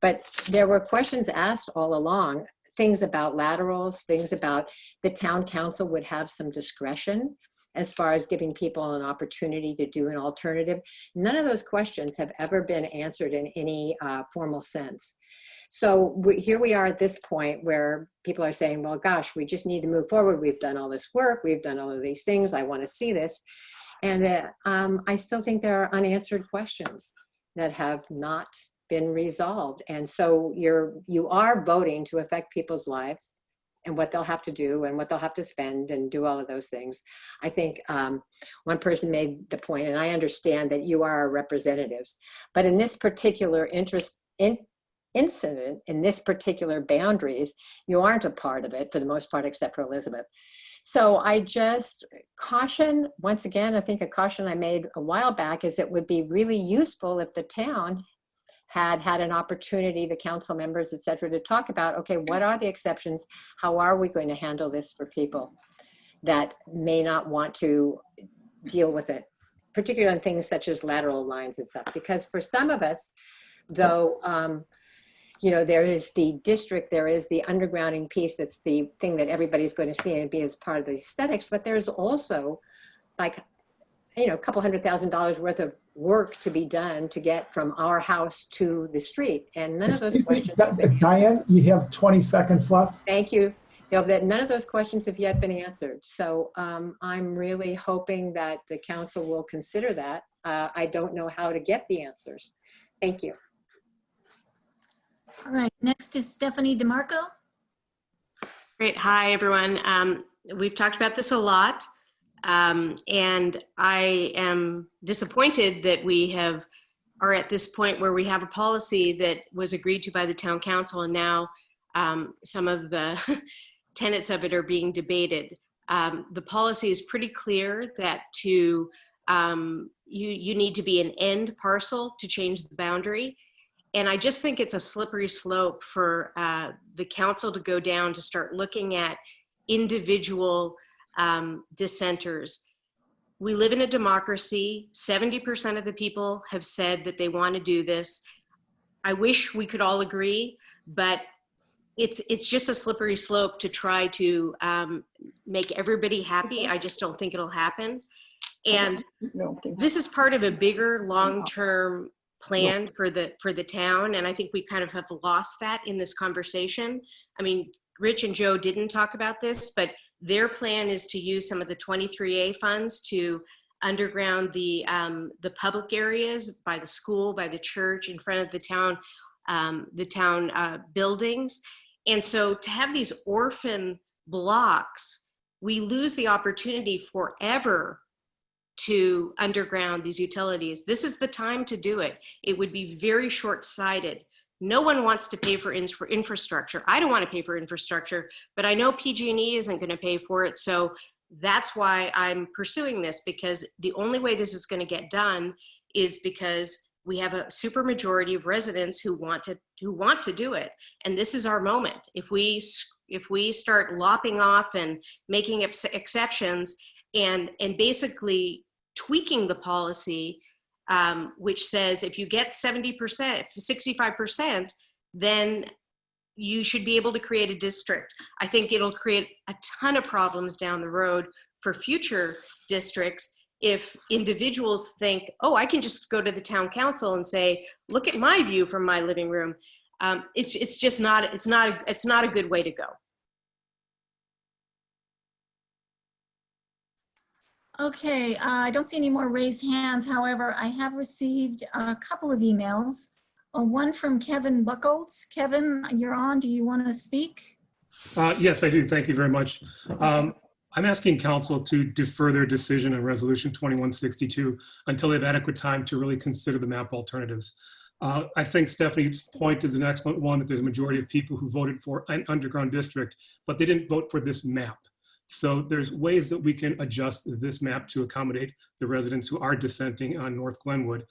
But there were questions asked all along, things about laterals, things about the town council would have some discretion as far as giving people an opportunity to do an alternative. None of those questions have ever been answered in any formal sense. So here we are at this point where people are saying, well, gosh, we just need to move forward. We've done all this work. We've done all of these things. I want to see this. And I still think there are unanswered questions that have not been resolved. And so you are voting to affect people's lives. and what they'll have to do and what they'll have to spend and do all of those things. I think one person made the point, and I understand that you are our representatives, but in this particular incident, in this particular boundaries, you aren't a part of it for the most part, except for Elizabeth. So I just caution, once again, I think a caution I made a while back is it would be really useful if the town had an opportunity, the council members, et cetera, to talk about, okay, what are the exceptions? How are we going to handle this for people that may not want to deal with it, particularly on things such as lateral lines and stuff? Because for some of us, though, you know, there is the district, there is the undergrounding piece, that's the thing that everybody's going to see and be as part of the aesthetics, but there's also like, you know, a couple $100,000 worth of work to be done to get from our house to the street. And none of those questions. Diane, you have 20 seconds left. Thank you. None of those questions have yet been answered. So I'm really hoping that the council will consider that. I don't know how to get the answers. Thank you. All right, next is Stephanie DeMarco. Great. Hi, everyone. We've talked about this a lot. And I am disappointed that we are at this point where we have a policy that was agreed to by the town council, and now some of the tenets of it are being debated. The policy is pretty clear that you need to be an end parcel to change the boundary. And I just think it's a slippery slope for the council to go down to start looking at individual dissenters. We live in a democracy. 70% of the people have said that they want to do this. I wish we could all agree, but it's just a slippery slope to try to make everybody happy. I just don't think it'll happen. And this is part of a bigger long-term plan for the town, and I think we kind of have lost that in this conversation. I mean, Rich and Joe didn't talk about this, but their plan is to use some of the 23A funds to underground the public areas by the school, by the church, in front of the town buildings. And so to have these orphan blocks, we lose the opportunity forever to underground these utilities. This is the time to do it. It would be very short-sighted. No one wants to pay for infrastructure. I don't want to pay for infrastructure, but I know PG&E isn't going to pay for it. So that's why I'm pursuing this, because the only way this is going to get done is because we have a super majority of residents who want to do it. And this is our moment. If we start lopping off and making exceptions and basically tweaking the policy, which says if you get 70%, 65%, then you should be able to create a district. I think it'll create a ton of problems down the road for future districts if individuals think, oh, I can just go to the town council and say, look at my view from my living room. It's just not, it's not a good way to go. Okay, I don't see any more raised hands. However, I have received a couple of emails. One from Kevin Buckholz. Kevin, you're on. Do you want to speak? Yes, I do. Thank you very much. I'm asking council to defer their decision on resolution 2162 until they have adequate time to really consider the map alternatives. I think Stephanie's point is an excellent one, that there's a majority of people who voted for an underground district, but they didn't vote for this map. So there's ways that we can adjust this map to accommodate the residents who are dissenting on North Glenwood.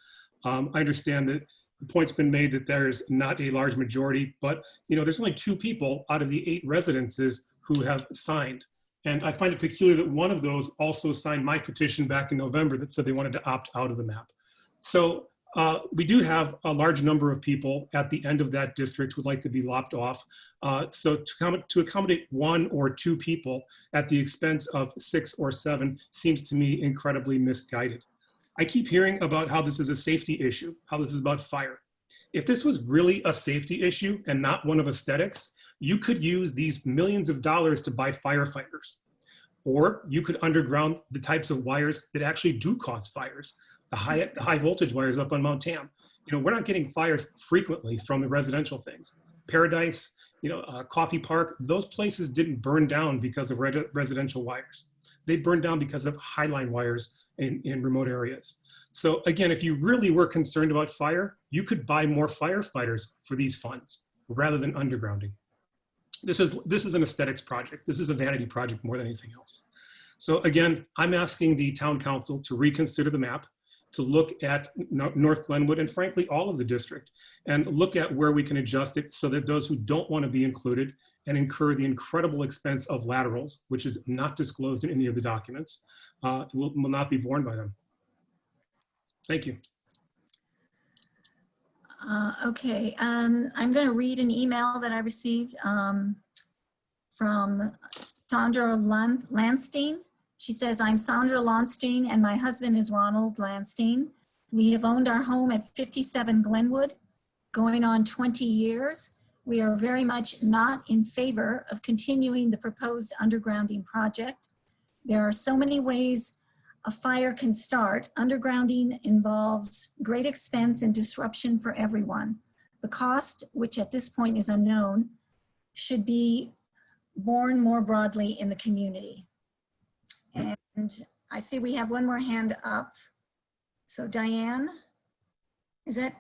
I understand that the point's been made that there's not a large majority, but there's only 2 people out of the 8 residences who have signed. And I find it peculiar that one of those also signed my petition back in November that said they wanted to opt out of the map. So we do have a large number of people at the end of that district who would like to be lopped off. So to accommodate 1 or 2 people at the expense of 6 or 7 seems to me incredibly misguided. I keep hearing about how this is a safety issue, how this is about fire. If this was really a safety issue and not one of aesthetics, you could use these millions of dollars to buy firefighters. Or you could underground the types of wires that actually do cause fires. The high voltage wires up on Mount Tam. We're not getting fires frequently from the residential things. Paradise Coffee Park, those places didn't burn down because of residential wires. They burned down because of highline wires in remote areas. So again, if you really were concerned about fire, you could buy more firefighters for these funds rather than undergrounding. This is an aesthetics project. This is a vanity project more than anything else. So again, I'm asking the town council to reconsider the map, to look at North Glenwood and frankly, all of the district, and look at where we can adjust it so that those who don't want to be included and incur the incredible expense of laterals, which is not disclosed in any of the documents, will not be borne by them. Thank you. Okay, I'm going to read an email that I received from Sandra Landstein. She says, I'm Sandra Landstein and my husband is Ronald Landstein. We have owned our home at 57 Glenwood, going on 20 years. We are very much not in favor of continuing the proposed undergrounding project. There are so many ways a fire can start. Undergrounding involves great expense and disruption for everyone. The cost, which at this point is unknown, should be borne more broadly in the community. And I see we have one more hand up. So Diane, is that?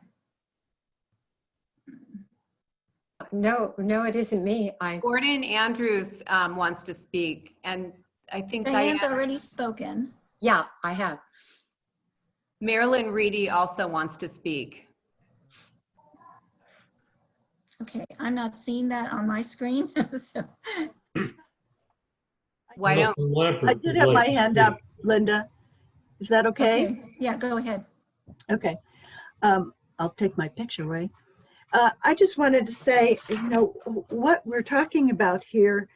No, it isn't me. Gordon Andrews wants to speak, and I think Diane's Diane, already spoken. Yeah, I have. Marilyn Reedy also wants to speak. Okay, I'm not seeing that on my screen. So. Why don't I did have my hand up, Linda. Is that okay? Yeah, go ahead. Okay. I'll take my picture away. I just wanted to say, what we're talking about here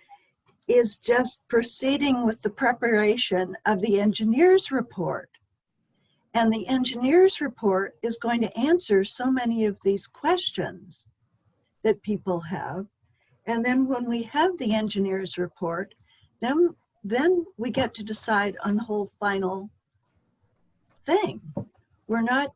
is just proceeding with the preparation of the engineer's report. And the engineer's report is going to answer so many of these questions that people have. And then when we have the engineer's report, then we get to decide on the whole final thing. We're not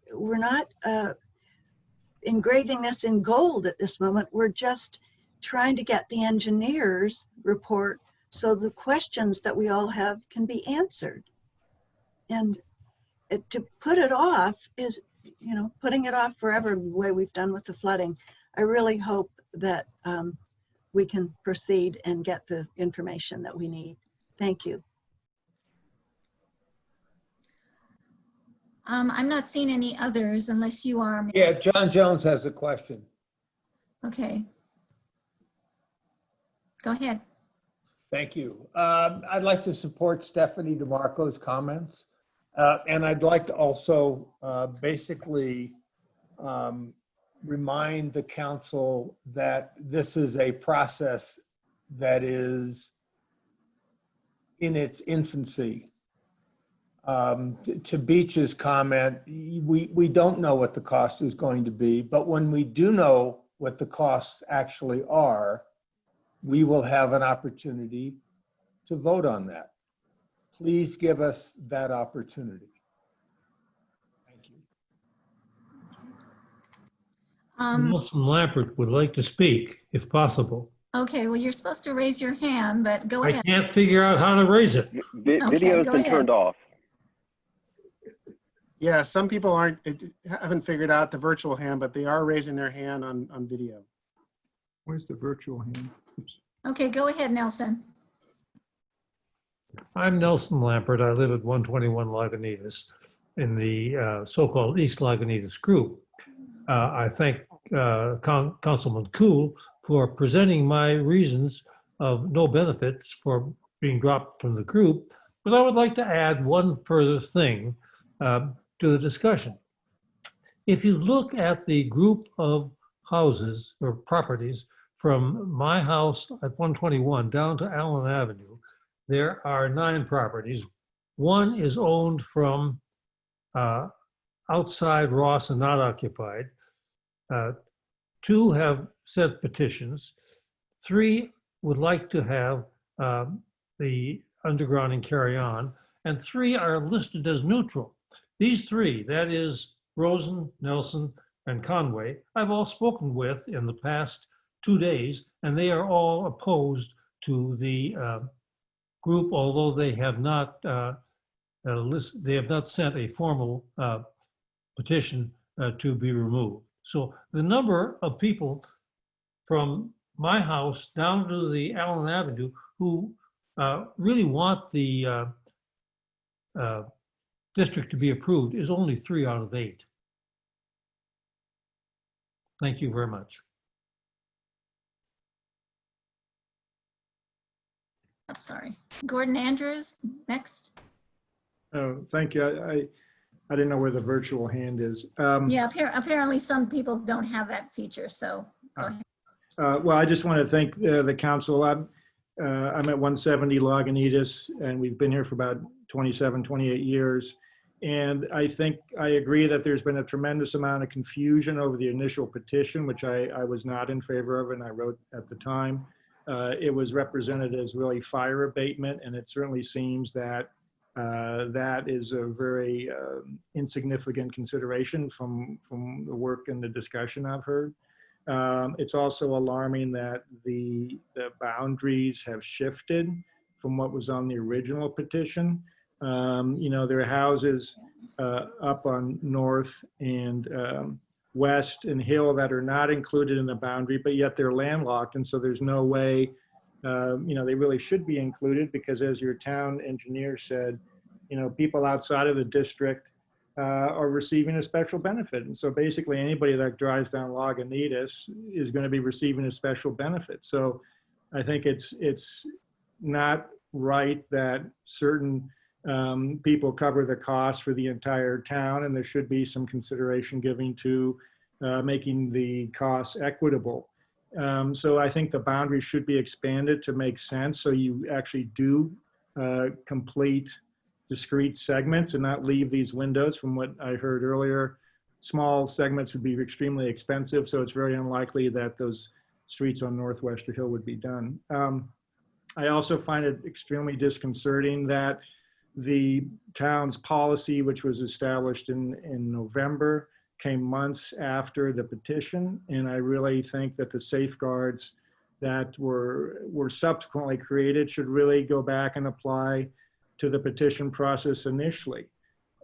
engraving this in gold at this moment. We're just trying to get the engineer's report so the questions that we all have can be answered. And to put it off is, putting it off forever the way we've done with the flooding. I really hope that we can proceed and get the information that we need. Thank you. I'm not seeing any others unless you are. Yeah, John Jones has a question. Okay. Go ahead. Thank you. I'd like to support Stephanie DeMarco's comments. And I'd like to also basically remind the council that this is a process that is in its infancy. To Beach's comment, we don't know what the cost is going to be, but when we do know what the costs actually are, we will have an opportunity to vote on that. Please give us that opportunity. Thank you. Nelson Lampert would like to speak, if possible. Okay, well, you're supposed to raise your hand, but go ahead. I can't figure out how to raise it. Video's go been ahead. turned off. Yeah, some people haven't figured out the virtual hand, but they are raising their hand on video. Where's the virtual hand? Oops. Okay, go ahead, Nelson. I'm Nelson Lampert. I live at 121 Lagunitas in the so-called East Lagunitas group. I thank Councilman Kuhl for presenting my reasons of no benefits for being dropped from the group, but I would like to add one further thing to the discussion. If you look at the group of houses or properties from my house at 121 down to Allen Avenue, there are 9 properties. One is owned from outside Ross and not occupied. 2 have sent petitions. 3 would like to have the undergrounding carry on, and 3 are listed as neutral. These 3, that is Rosen, Nelson, and Conway, I've all spoken with in the past 2 days, and they are all opposed to the group, although they have not they have not sent a formal petition to be removed. So the number of people from my house down to the Allen Avenue who really want the district to be approved is only 3 out of 8. Thank you very much. Sorry. Gordon Andrews, next. Oh, thank you. I didn't know where the virtual hand is. Yeah, apparently some people don't have that feature, so go ahead. Well, I just want to thank the council. I'm at 170 Lagunitas, and we've been here for about 27, 28 years. And I think I agree that there's been a tremendous amount of confusion over the initial petition, which I was not in favor of, and I wrote at the time. It was represented as really fire abatement, and it certainly seems that that is a very insignificant consideration from the work and the discussion I've heard. It's also alarming that the boundaries have shifted from what was on the original petition. You know, there are houses up on North and West and Hill that are not included in the boundary, but yet they're landlocked. And so there's no way, you know, they really should be included because, as your town engineer said, you know, people outside of the district are receiving a special benefit. And so basically anybody that drives down Lagunitas is going to be receiving a special benefit. So I think it's not right that certain people cover the cost for the entire town, and there should be some consideration given to making the costs equitable. So I think the boundaries should be expanded to make sense, so you actually do complete discrete segments and not leave these windows. From what I heard earlier, small segments would be extremely expensive, so it's very unlikely that those streets on Northwestern Hill would be done. I also find it extremely disconcerting that the town's policy, which was established in November, came months after the petition. And I really think that the safeguards that were subsequently created should really go back and apply to the petition process initially.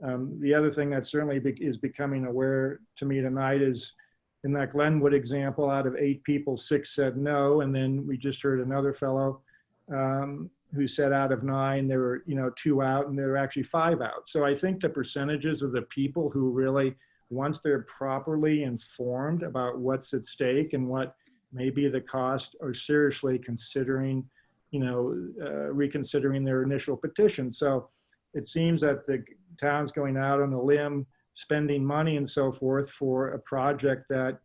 The other thing that certainly is becoming aware to me tonight is in that Glenwood example, out of 8 people, 6 said no. And then we just heard another fellow who said out of 9, there were 2 out, and there were actually 5 out. So I think the percentages of the people who really, once they're properly informed about what's at stake and what may be the cost, are seriously considering, reconsidering their initial petition. So it seems that the town's going out on a limb, spending money and so forth for a project that,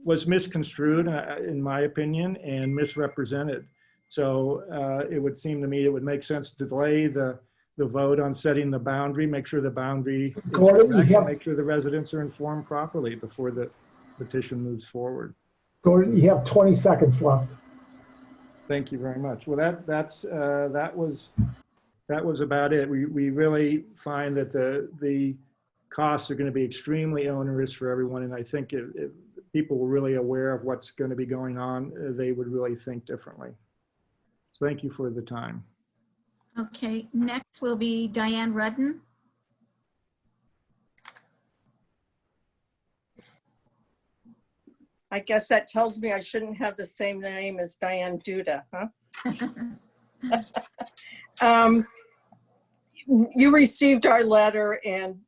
was misconstrued, in my opinion, and misrepresented. So it would seem to me it would make sense to delay the vote on setting the boundary, make sure the boundary, make sure the residents are informed properly before the petition moves forward. Gordon, you have 20 seconds left. Thank you very much. Well, that was about it. We really find that the costs are going to be extremely onerous for everyone, and I think if people were really aware of what's going to be going on, they would really think differently. So thank you for the time. Okay, next will be Diane Rudden. I guess that tells me I shouldn't have the same name as Diane Duda, huh? You received our letter, and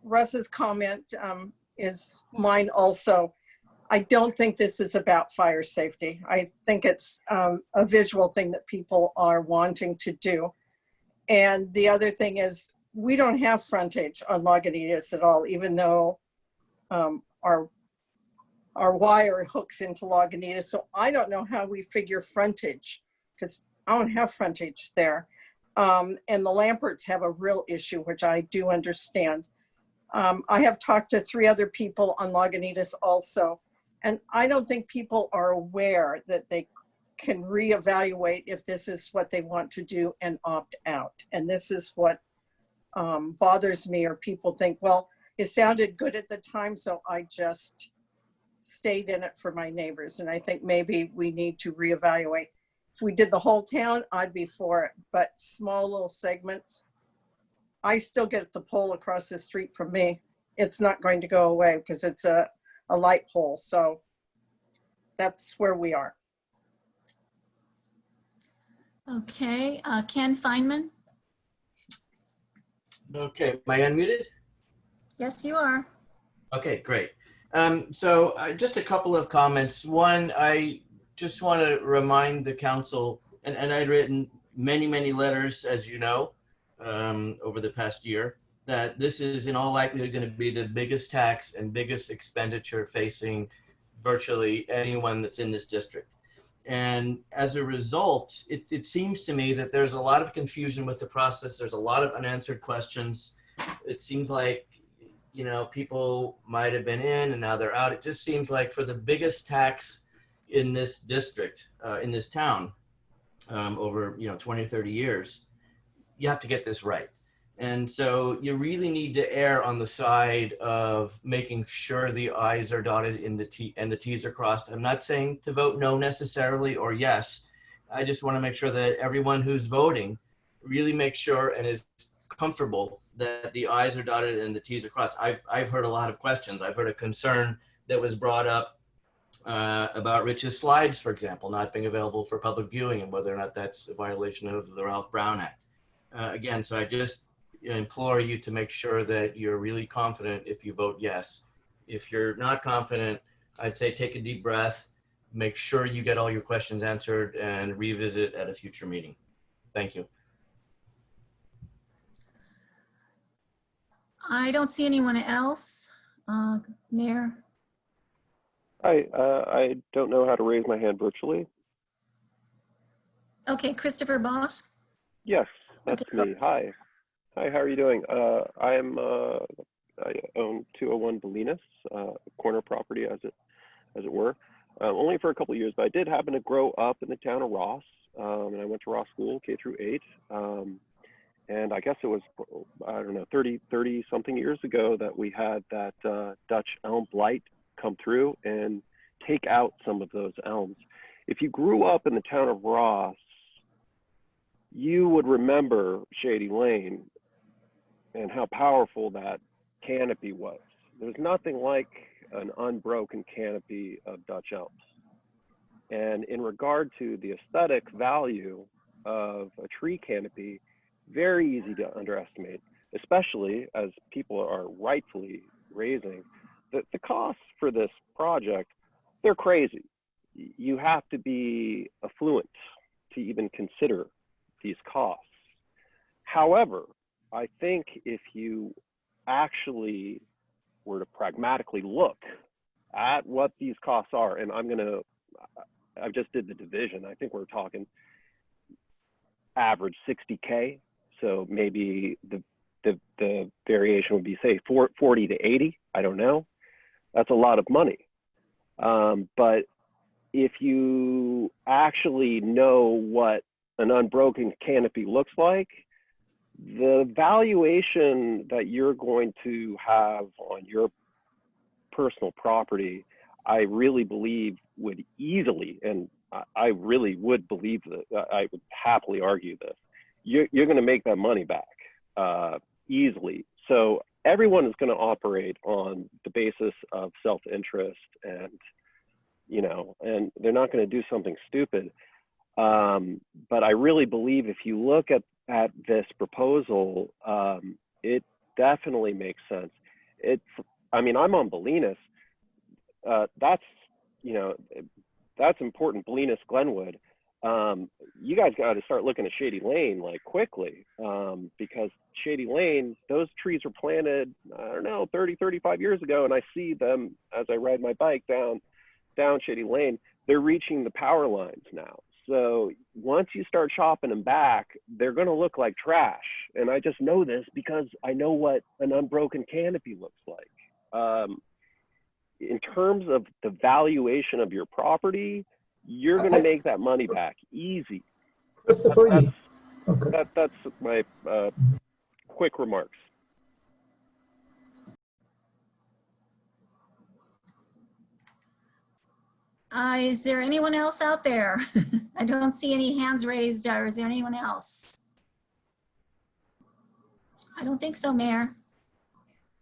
Russ's comment is mine also. I don't think this is about fire safety. I think it's a visual thing that people are wanting to do. And the other thing is, we don't have frontage on Lagunitas at all, even though our wire hooks into Lagunitas. So I don't know how we figure frontage, because I don't have frontage there. And the Lamperts have a real issue, which I do understand. I have talked to 3 other people on Lagunitas also, and I don't think people are aware that they can reevaluate if this is what they want to do and opt out. And this is what bothers me, or people think, well, it sounded good at the time, so I just stayed in it for my neighbors. And I think maybe we need to reevaluate. If we did the whole town, I'd be for it, but small little segments. I still get the pole across the street from me. It's not going to go away because it's a light pole. So that's where we are. Okay, Ken Feynman? Okay, am I unmuted? Yes, you are. Okay, great. Just a couple of comments. One, I just want to remind the council, and I'd written many, many letters, as you know, over the past year, that this is in all likelihood going to be the biggest tax and biggest expenditure facing virtually anyone that's in this district. And as a result, it seems to me that there's a lot of confusion with the process. There's a lot of unanswered questions. It seems like, you know, people might have been in and now they're out. It just seems like for the biggest tax in this district, in this town, over, 20 or 30 years, you have to get this right. And so you really need to err on the side of making sure the I's are dotted and the T's are crossed. I'm not saying to vote no necessarily or yes. I just want to make sure that everyone who's voting really makes sure and is comfortable that the I's are dotted and the T's are crossed. I've heard a lot of questions. I've heard a concern that was brought up about Rich's slides, for example, not being available for public viewing and whether or not that's a violation of the Ralph Brown Act. Again, so I just implore you to make sure that you're really confident if you vote yes. If you're not confident, I'd say take a deep breath, make sure you get all your questions answered and revisit at a future meeting. Thank you. I don't see anyone else. Mayor? Hi, I don't know how to raise my hand virtually. Okay, Christopher Bosch? Yes, that's me. Hi. Hi, how are you doing? I own 201 Bolinas, corner property as it were. Only for a couple of years, but I did happen to grow up in the town of Ross, and I went to Ross School, K through 8. And I guess it was, I don't know, 30 something years ago that we had that Dutch elm blight come through and take out some of those elms. If you grew up in the town of Ross, you would remember Shady Lane and how powerful that canopy was. There's nothing like an unbroken canopy of Dutch elms. And in regard to the aesthetic value of a tree canopy, very easy to underestimate, especially as people are rightfully raising. The costs for this project, they're crazy. You have to be affluent to even consider these costs. However, I think if you actually were to pragmatically look at what these costs are, and I just did the division, I think we're talking average 60K. So maybe the variation would be, say, 40 to 80. I don't know. That's a lot of money. But if you actually know what an unbroken canopy looks like, the valuation that you're going to have on your personal property, I really believe would easily, and I really would believe that, I would happily argue this, you're going to make that money back easily. So everyone is going to operate on the basis of self-interest, and and they're not going to do something stupid. But I really believe if you look at this proposal, it definitely makes sense. I mean, I'm on Bolinas. That's important. Bolinas, Glenwood. You guys got to start looking at Shady Lane like quickly, because Shady Lane, those trees were planted, I don't know, 30, 35 years ago, and I see them as I ride my bike down Shady Lane. They're reaching the power lines now. So once you start chopping them back, they're going to look like trash. And I just know this because I know what an unbroken canopy looks like. In terms of the valuation of your property, you're going to make that money back easy. Christopher, That's my quick remarks. Is there anyone else out there? I don't see any hands raised. Or is there anyone else? I don't think so, Mayor.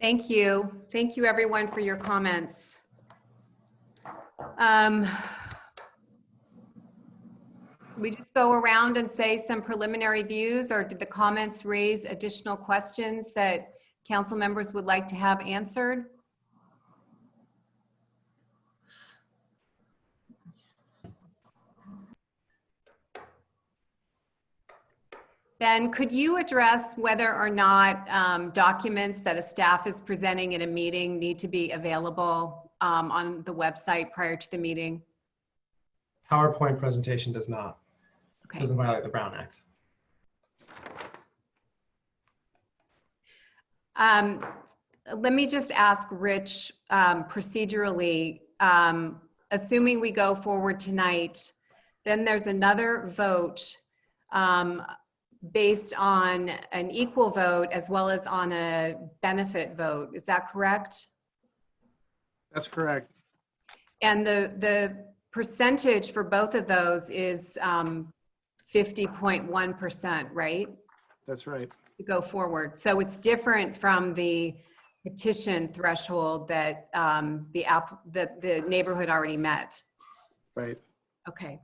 Thank you. Thank you, everyone, for your comments. We just go around and say some preliminary views, or did the comments raise additional questions that council members would like to have answered? Ben, could you address whether or not documents that a staff is presenting at a meeting need to be available on the website prior to the meeting? PowerPoint presentation does not. Okay. Doesn't violate the Brown Act. Let me just ask Rich, procedurally, assuming we go forward tonight, then there's another vote based on an equal vote as well as on a benefit vote. Is that correct? That's correct. And the percentage for both of those is 50.1%, right? That's right. To go forward. So it's different from the petition threshold that the neighborhood already met. Right. Okay.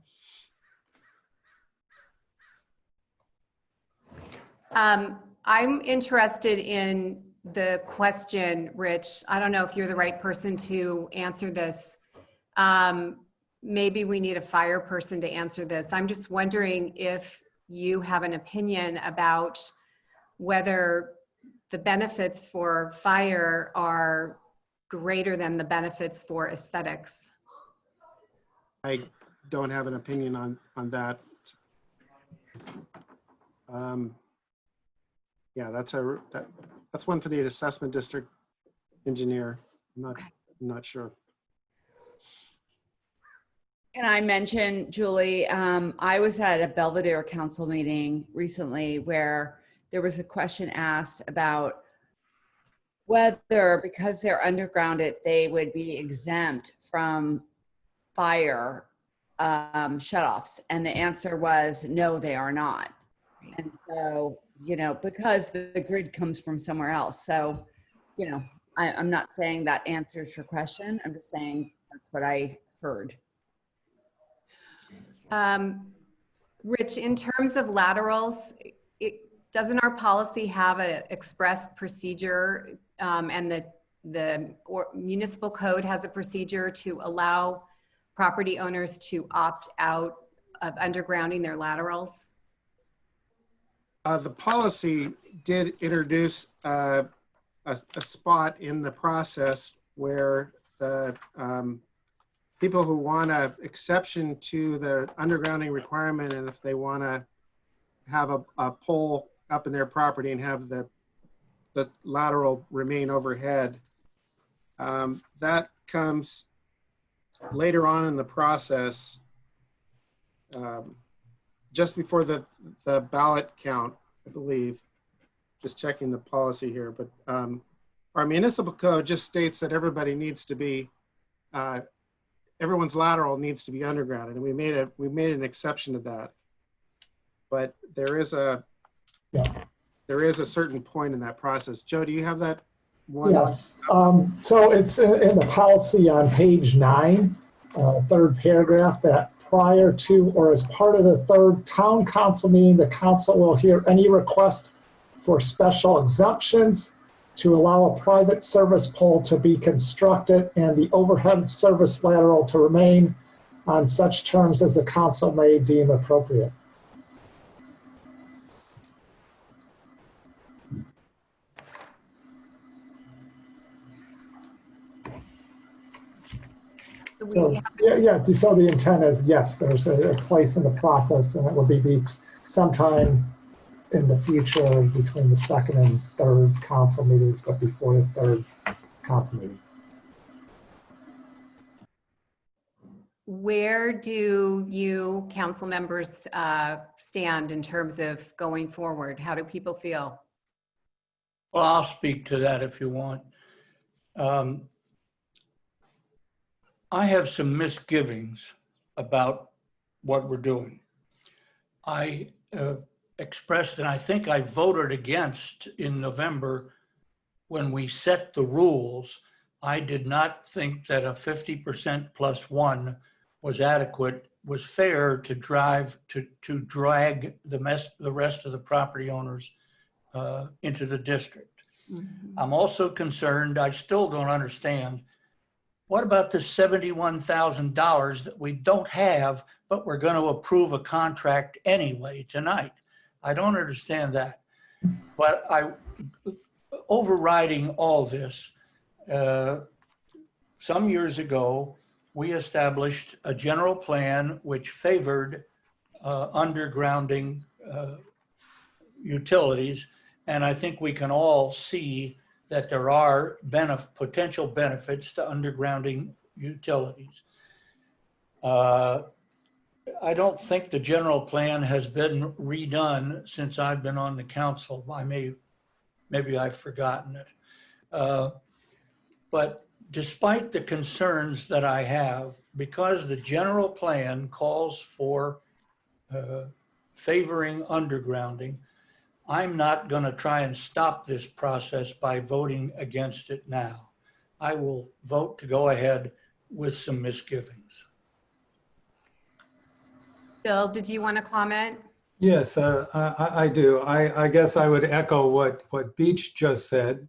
I'm interested in the question, Rich. I don't know if you're the right person to answer this. Maybe we need a fire person to answer this. I'm just wondering if you have an opinion about whether the benefits for fire are greater than the benefits for aesthetics. I don't have an opinion on that. Yeah, that's one for the assessment district engineer. I'm not sure. Can I mention, Julie, I was at a Belvedere Council meeting recently where there was a question asked about whether, because they're undergrounded, they would be exempt from fire shutoffs. And the answer was, no, they are not. And so, because the grid comes from somewhere else. So, I'm not saying that answers your question. I'm just saying that's what I heard. Rich, in terms of laterals, doesn't our policy have an express procedure and the municipal code has a procedure to allow property owners to opt out of undergrounding their laterals? The policy did introduce a spot in the process where the people who want an exception to the undergrounding requirement, and if they want to have a pole up in their property and have the lateral remain overhead, that comes later on in the process, just before the ballot count, I believe. Just checking the policy here, but our municipal code just states that everybody needs to be, everyone's lateral needs to be undergrounded, and we made an exception to that. But there is a certain point in that process. Joe, do you have that one? Yes. So it's in the policy on page 9, third paragraph, that prior to or as part of the third town council meeting, the council will hear any request for special exemptions to allow a private service pole to be constructed and the overhead service lateral to remain on such terms as the council may deem appropriate. So, so the intent is, yes, there's a place in the process, and it will be sometime in the future between the second and third council meetings, but before the third council meeting. Where do you council members stand in terms of going forward? How do people feel? Well, I'll speak to that if you want. I have some misgivings about what we're doing. I expressed, and I think I voted against in November when we set the rules. I did not think that a 50% plus one was adequate, was fair to drag the rest of the property owners into the district. I'm also concerned, I still don't understand, what about the $71,000 that we don't have, but we're going to approve a contract anyway tonight? I don't understand that. But overriding all this, some years ago, we established a general plan which favored undergrounding utilities. And I think we can all see that there are potential benefits to undergrounding utilities. I don't think the general plan has been redone since I've been on the council. Maybe I've forgotten it. But despite the concerns that I have, because the general plan calls for favoring undergrounding, I'm not going to try and stop this process by voting against it now. I will vote to go ahead with some misgivings. Bill, did you want to comment? Yes, I do. I guess I would echo what Beach just said.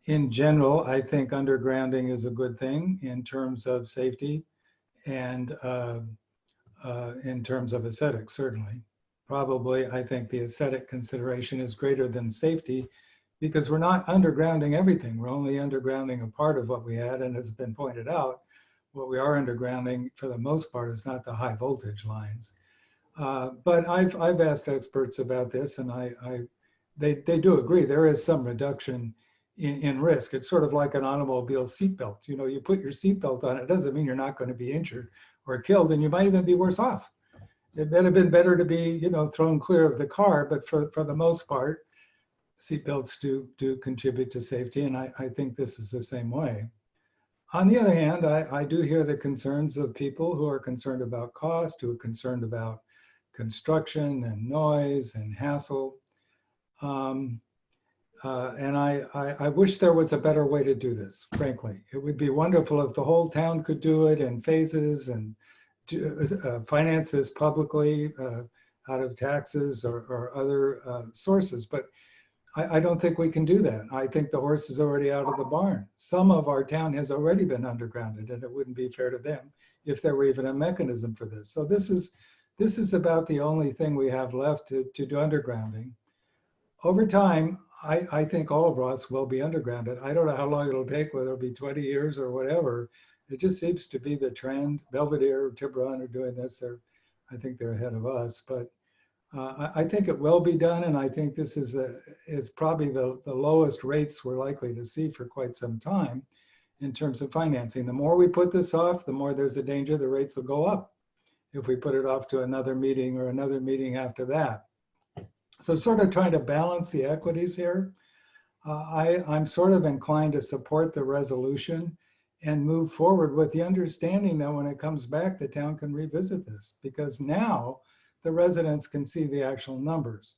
In general, I think undergrounding is a good thing in terms of safety and in terms of aesthetics, certainly. Probably, I think the aesthetic consideration is greater than safety because we're not undergrounding everything. We're only undergrounding a part of what we had, and as has been pointed out, what we are undergrounding for the most part is not the high voltage lines. But I've asked experts about this, and they do agree there is some reduction in risk. It's sort of like an automobile seatbelt. You know, you put your seatbelt on, it doesn't mean you're not going to be injured or killed, and you might even be worse off. It would have been better to be, you know, thrown clear of the car, but for the most part, seatbelts do contribute to safety, and I think this is the same way. On the other hand, I do hear the concerns of people who are concerned about cost, who are concerned about construction and noise and hassle. And I wish there was a better way to do this, frankly. It would be wonderful if the whole town could do it in phases and finance this publicly out of taxes or other sources. But I don't think we can do that. I think the horse is already out of the barn. Some of our town has already been undergrounded, and it wouldn't be fair to them if there were even a mechanism for this. So this is about the only thing we have left to do undergrounding. Over time, I think all of Ross will be undergrounded. I don't know how long it'll take, whether it'll be 20 years or whatever. It just seems to be the trend. Belvedere, Tiburon are doing this. I think they're ahead of us, but I think it will be done, and I think this is probably the lowest rates we're likely to see for quite some time in terms of financing. The more we put this off, the more there's a danger the rates will go up if we put it off to another meeting or another meeting after that. So sort of trying to balance the equities here. I'm sort of inclined to support the resolution and move forward with the understanding that when it comes back, the town can revisit this, because now the residents can see the actual numbers.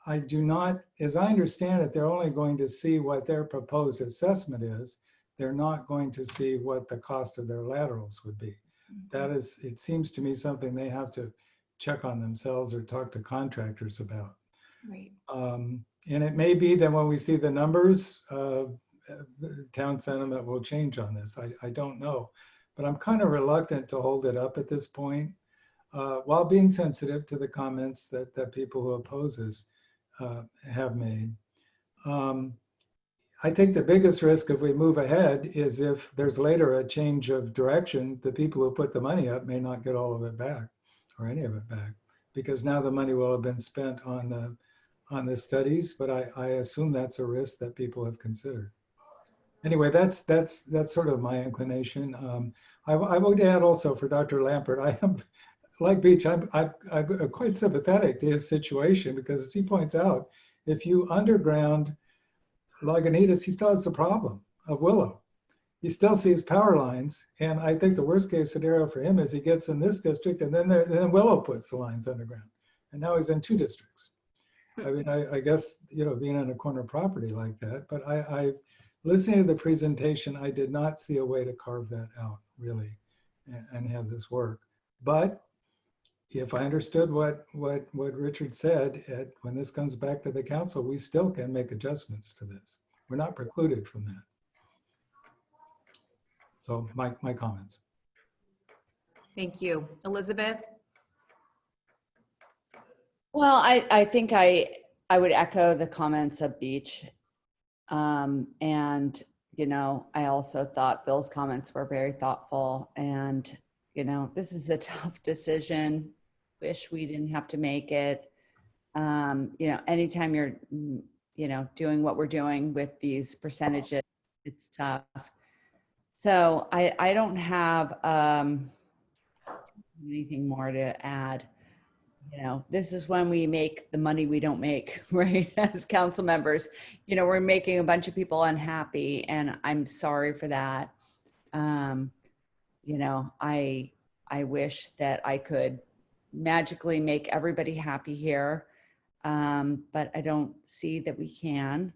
I do not, as I understand it, they're only going to see what their proposed assessment is. They're not going to see what the cost of their laterals would be. That is, it seems to me, something they have to check on themselves or talk to contractors about. Right. And it may be that when we see the numbers, town sentiment will change on this. I don't know, but I'm kind of reluctant to hold it up at this point, while being sensitive to the comments that people who oppose this have made. I think the biggest risk if we move ahead is if there's later a change of direction, the people who put the money up may not get all of it back or any of it back, because now the money will have been spent on the studies, but I assume that's a risk that people have considered. Anyway, that's sort of my inclination. I would add also for Dr. Lampert, I am, like Beach, I'm quite sympathetic to his situation, because as he points out, if you underground Lagunitas, he still has the problem of Willow. he still sees power lines. And I think the worst case scenario for him is he gets in this district and then Willow puts the lines underground. And now he's in 2 districts. I mean, I guess, you know, being on a corner property like that, but listening to the presentation, I did not see a way to carve that out really and have this work. But if I understood what Richard said, when this comes back to the council, we still can make adjustments to this. We're not precluded from that. So my comments. Thank you. Elizabeth? Well, I think I would echo the comments of Beach. And, you know, I also thought Bill's comments were very thoughtful. And, you know, this is a tough decision. Wish we didn't have to make it. You know, anytime you're, you know, doing what we're doing with these percentages, it's tough. So I don't have anything more to add. You know, this is when we make the money we don't make, right? As council members, you know, we're making a bunch of people unhappy, and I'm sorry for that. You know, I wish that I could magically make everybody happy here, but I don't see that we can.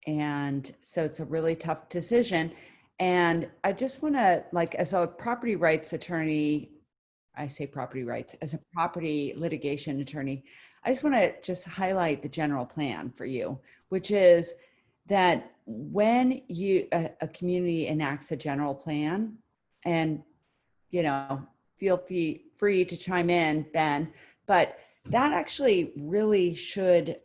And so it's a really tough decision. And I just want to, like, as a property rights attorney, I say property rights, as a property litigation attorney, I just want to just highlight the general plan for you, which is that when a community enacts a general plan, and, you know, feel free to chime in, Ben, but that actually really should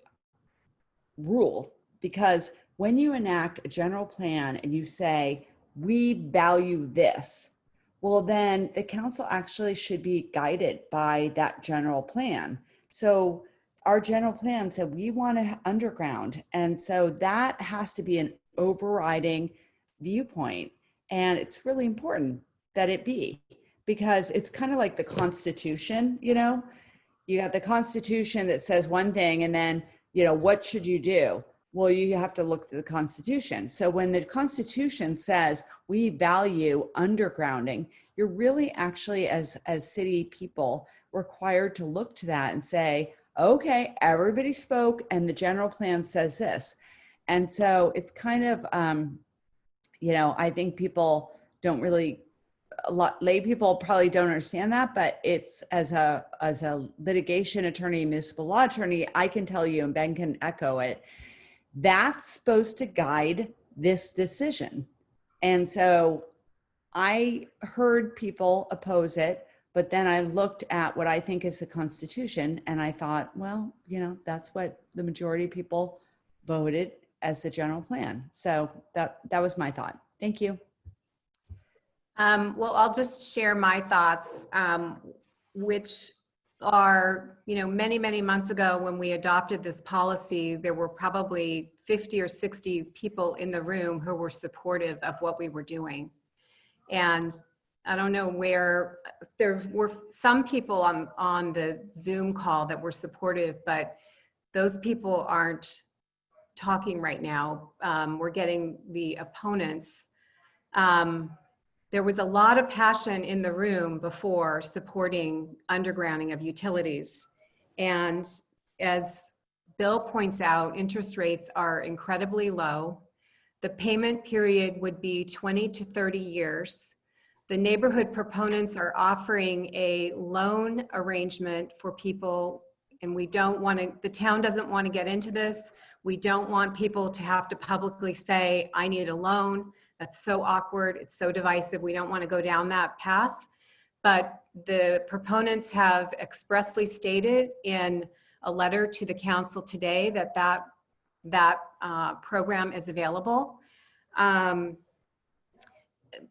rule, because when you enact a general plan and you say, we value this, well, then the council actually should be guided by that general plan. So our general plan said we want to underground. And so that has to be an overriding viewpoint. And it's really important that it be, because it's kind of like the Constitution, you know, you got the Constitution that says one thing, and then, you know, what should you do? Well, you have to look to the Constitution. So when the Constitution says we value undergrounding, you're really actually, as city people, required to look to that and say, okay, everybody spoke and the general plan says this. And so it's kind of, you know, I think people don't really, lay people probably don't understand that, but it's as a litigation attorney, municipal law attorney, I can tell you, and Ben can echo it, that's supposed to guide this decision. And so I heard people oppose it, but then I looked at what I think is the Constitution, and I thought, well, you know, that's what the majority of people voted as the general plan. So that was my thought. Thank you. Well, I'll just share my thoughts, which are, you know, many, many months ago when we adopted this policy, there were probably 50 or 60 people in the room who were supportive of what we were doing. And I don't know where, there were some people on the Zoom call that were supportive, but those people aren't talking right now. We're getting the opponents. There was a lot of passion in the room before supporting undergrounding of utilities. And as Bill points out, interest rates are incredibly low. The payment period would be 20 to 30 years. The neighborhood proponents are offering a loan arrangement for people, and we don't want to, the town doesn't want to get into this. We don't want people to have to publicly say, I need a loan. That's so awkward. It's so divisive. We don't want to go down that path. But the proponents have expressly stated in a letter to the council today that that program is available.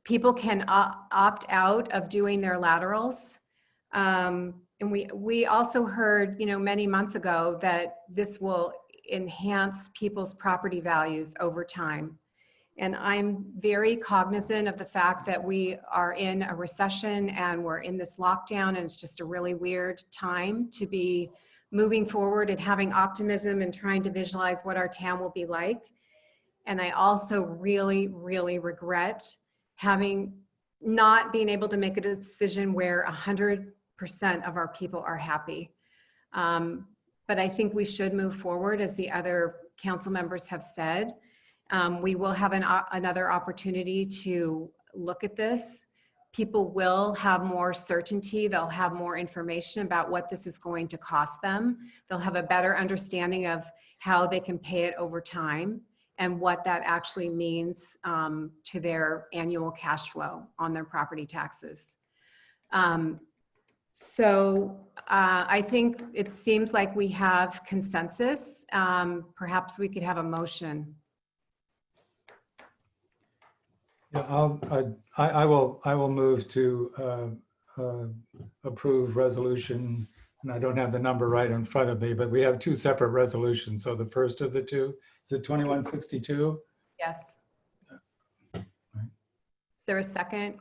People can opt out of doing their laterals. And we also heard, you know, many months ago that this will enhance people's property values over time. And I'm very cognizant of the fact that we are in a recession and we're in this lockdown, and it's just a really weird time to be moving forward and having optimism and trying to visualize what our town will be like. And I also really, really regret having not being able to make a decision where 100% of our people are happy. But I think we should move forward, as the other council members have said. We will have another opportunity to look at this. People will have more certainty. They'll have more information about what this is going to cost them. They'll have a better understanding of how they can pay it over time and what that actually means to their annual cash flow on their property taxes. So I think it seems like we have consensus. Perhaps we could have a motion. Yeah, I will move to approve resolution, and I don't have the number right in front of me, but we have two separate resolutions. So the first of the two, is it 2162? Yes. Is there a second?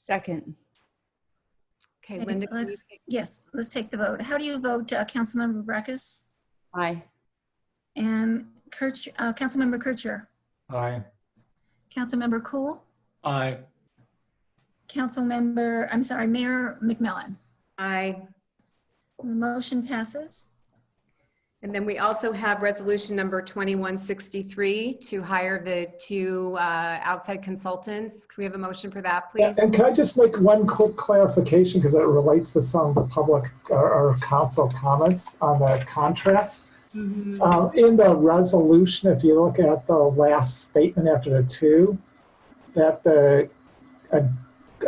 Second. Okay, Linda. Yes, let's take the vote. How do you vote, Councilmember Breckus? Aye. And Councilmember Kircher? Aye. Councilmember Cool? Aye. Mayor McMillan? Aye. The motion passes. And then we also have resolution number 2163 to hire the two outside consultants. Can we have a motion for that, please? And can I just make one quick clarification because it relates to some of the public or council comments on the contracts? Mm-hmm. In the resolution, if you look at the last statement after the two, that the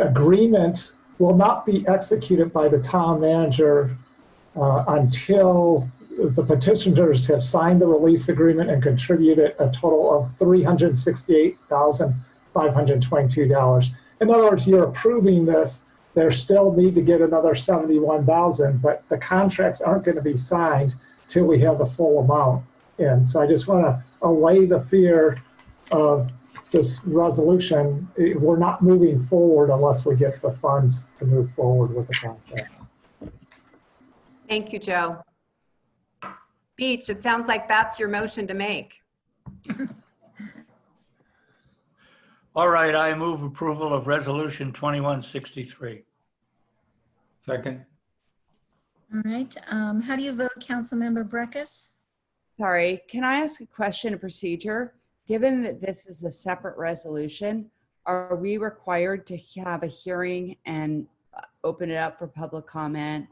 agreement will not be executed by the town manager until the petitioners have signed the release agreement and contributed a total of $368,522. In other words, you're approving this. They still need to get another $71,000, but the contracts aren't going to be signed till we have the full amount in. So I just want to allay the fear of this resolution. We're not moving forward unless we get the funds to move forward with the contract. Thank you, Joe. Beach, it sounds like that's your motion to make. All right, I move approval of resolution 2163. Second. All right. How do you vote, Councilmember Breckus? Sorry, can I ask a question of procedure? Given that this is a separate resolution, are we required to have a hearing and open it up for public comment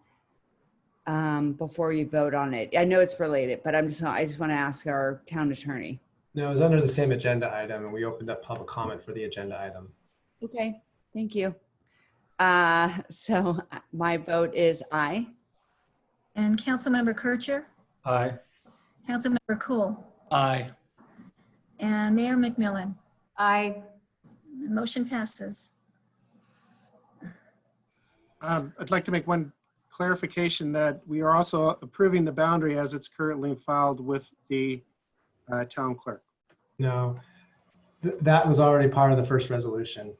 before you vote on it? I know it's related, but I just want to ask our town attorney. No, it was under the same agenda item, and we opened up public comment for the agenda item. Okay, thank you. So my vote is aye. And Councilmember Kircher? Aye. Councilmember Cool? Aye. And Mayor McMillan? Aye. The motion passes. I'd like to make one clarification that we are also approving the boundary as it's currently filed with the town clerk. No, that was already part of the first resolution.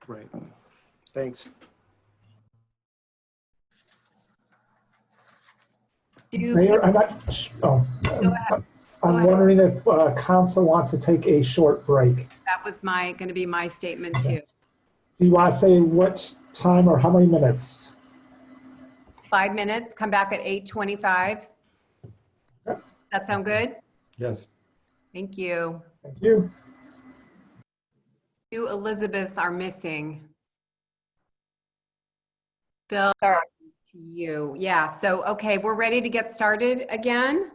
Right. Thanks. Mayor, I'm wondering if council wants to take a short break. That was going to be my statement too. Do you want to say what time or how many minutes? 5 minutes, come back at 8:25. That sound good? Yes. Thank you. Thank you. Two Elizabeths are missing. Bill, to you. Yeah, so, okay, we're ready to get started again.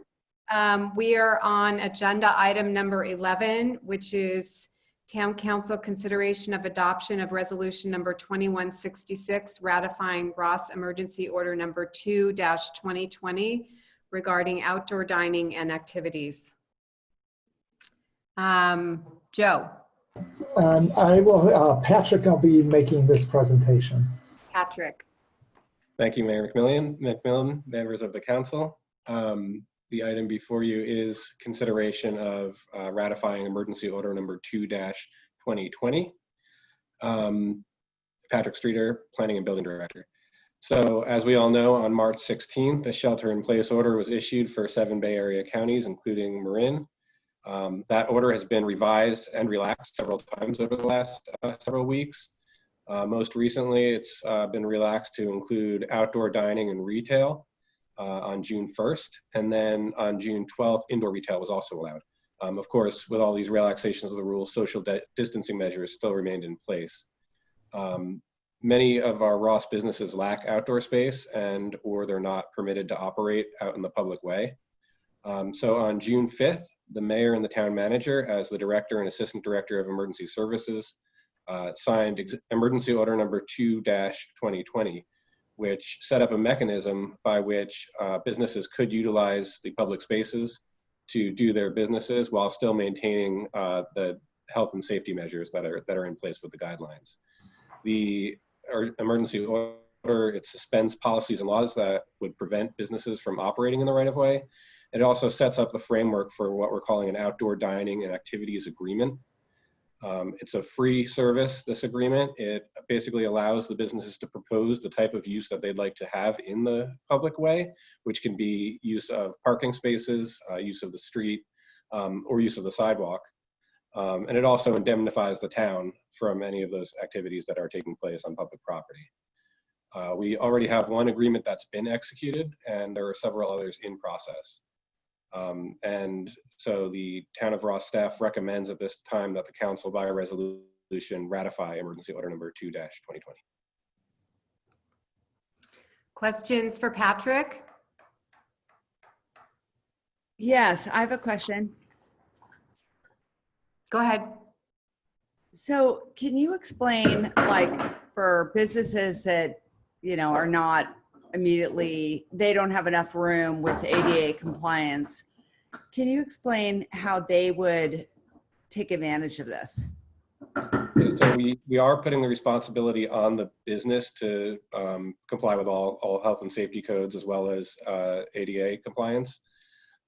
We are on agenda item number 11, which is Town Council consideration of adoption of resolution number 2166, ratifying Ross Emergency Order number 2-2020 regarding outdoor dining and activities. Joe. Patrick will be making this presentation. Patrick. Thank you, Mayor McMillan, members of the council. The item before you is consideration of ratifying emergency order number 2-2020. Patrick Streeter, Planning and Building Director. So as we all know, on March 16th, a shelter-in-place order was issued for 7 Bay Area counties, including Marin. That order has been revised and relaxed several times over the last several weeks. Most recently, it's been relaxed to include outdoor dining and retail on June 1st. And then on June 12th, indoor retail was also allowed. Of course, with all these relaxations of the rules, social distancing measures still remained in place. Many of our Ross businesses lack outdoor space and or they're not permitted to operate out in the public way. So on June 5th, the mayor and the town manager, as the director and assistant director of emergency services, signed emergency order number 2-2020, which set up a mechanism by which businesses could utilize the public spaces to do their businesses while still maintaining the health and safety measures that are in place with the guidelines. The emergency order, it suspends policies and laws that would prevent businesses from operating in the right of way. It also sets up the framework for what we're calling an outdoor dining and activities agreement. It's a free service, this agreement. It basically allows the businesses to propose the type of use that they'd like to have in the public way, which can be use of parking spaces, use of the street, or use of the sidewalk. And it also indemnifies the town from any of those activities that are taking place on public property. We already have one agreement that's been executed, and there are several others in process. And so the Town of Ross staff recommends at this time that the council by resolution ratify emergency order number 2-2020. Questions for Patrick? Yes, I have a question. Go ahead. So can you explain, like, for businesses that, you know, are not immediately, they don't have enough room with ADA compliance, can you explain how they would take advantage of this? So we are putting the responsibility on the business to comply with all health and safety codes as well as ADA compliance.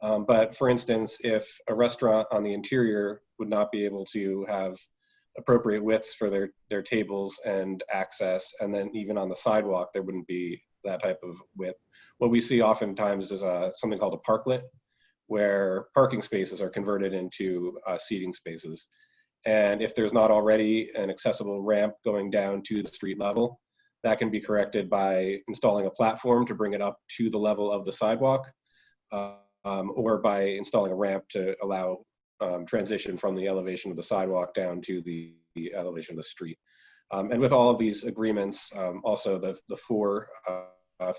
But for instance, if a restaurant on the interior would not be able to have appropriate widths for their tables and access, and then even on the sidewalk, there wouldn't be that type of width. What we see oftentimes is something called a parklet, where parking spaces are converted into seating spaces. And if there's not already an accessible ramp going down to the street level, that can be corrected by installing a platform to bring it up to the level of the sidewalk, or by installing a ramp to allow transition from the elevation of the sidewalk down to the elevation of the street. And with all of these agreements, also the 4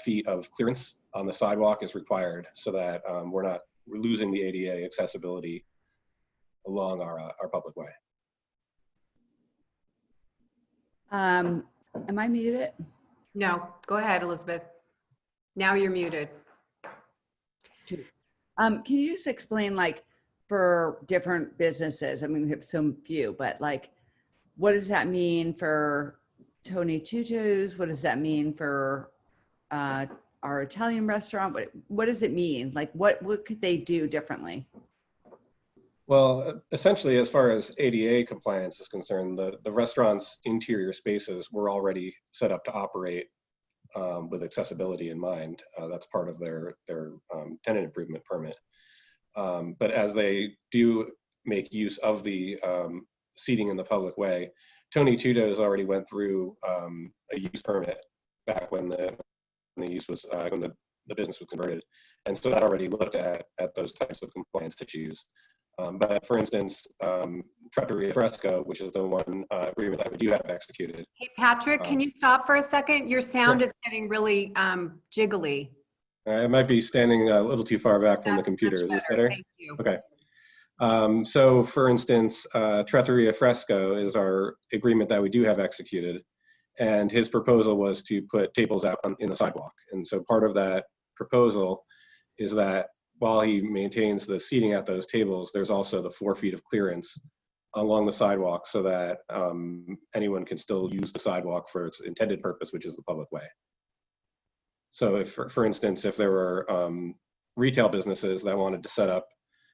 feet of clearance on the sidewalk is required so that we're losing the ADA accessibility along our public way. Am I muted? No, go ahead, Elizabeth. Now you're muted. Can you just explain, like, for different businesses? I mean, we have so few, but like, what does that mean for Tony Tutu's? What does that mean for our Italian restaurant? What does it mean? Like, what could they do differently? Well, essentially, as far as ADA compliance is concerned, the restaurant's interior spaces were already set up to operate with accessibility in mind. That's part of their tenant improvement permit. But as they do make use of the seating in the public way, Tony Tuto's already went through a use permit back when the use was when the business was converted, and so that already looked at those types of compliance issues. But for instance, Trattoria Fresco, which is the one agreement that we do have executed. Hey, Patrick, can you stop for a second? Your sound is getting really jiggly. I might be standing a little too far back from the computer. Is this better? Thank you. Okay. So for instance, Trattoria Fresco is our agreement that we do have executed. And his proposal was to put tables out in the sidewalk. And so part of that proposal is that while he maintains the seating at those tables, there's also the 4 feet of clearance along the sidewalk so that anyone can still use the sidewalk for its intended purpose, which is the public way. So if, for instance, if there were retail businesses that wanted to set up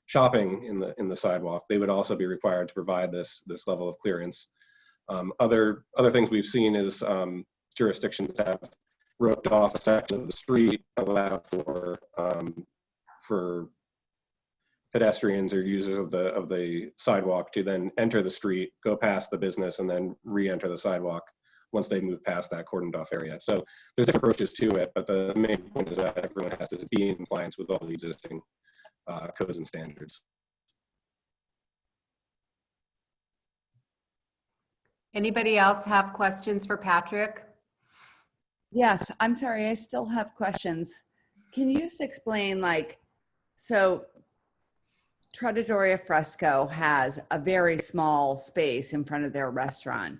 shopping in the sidewalk, they would also be required to provide this level of clearance. Other things we've seen is jurisdictions have roped off a section of the street, allowed for pedestrians or users of the sidewalk to then enter the street, go past the business, and then re-enter the sidewalk once they move past that cordoned off area. So there's different approaches to it, but the main point is that everyone has to be in compliance with all the existing codes and standards. Anybody else have questions for Patrick? Yes, I'm sorry, I still have questions. Can you just explain, like, so Trattoria Fresco has a very small space in front of their restaurant.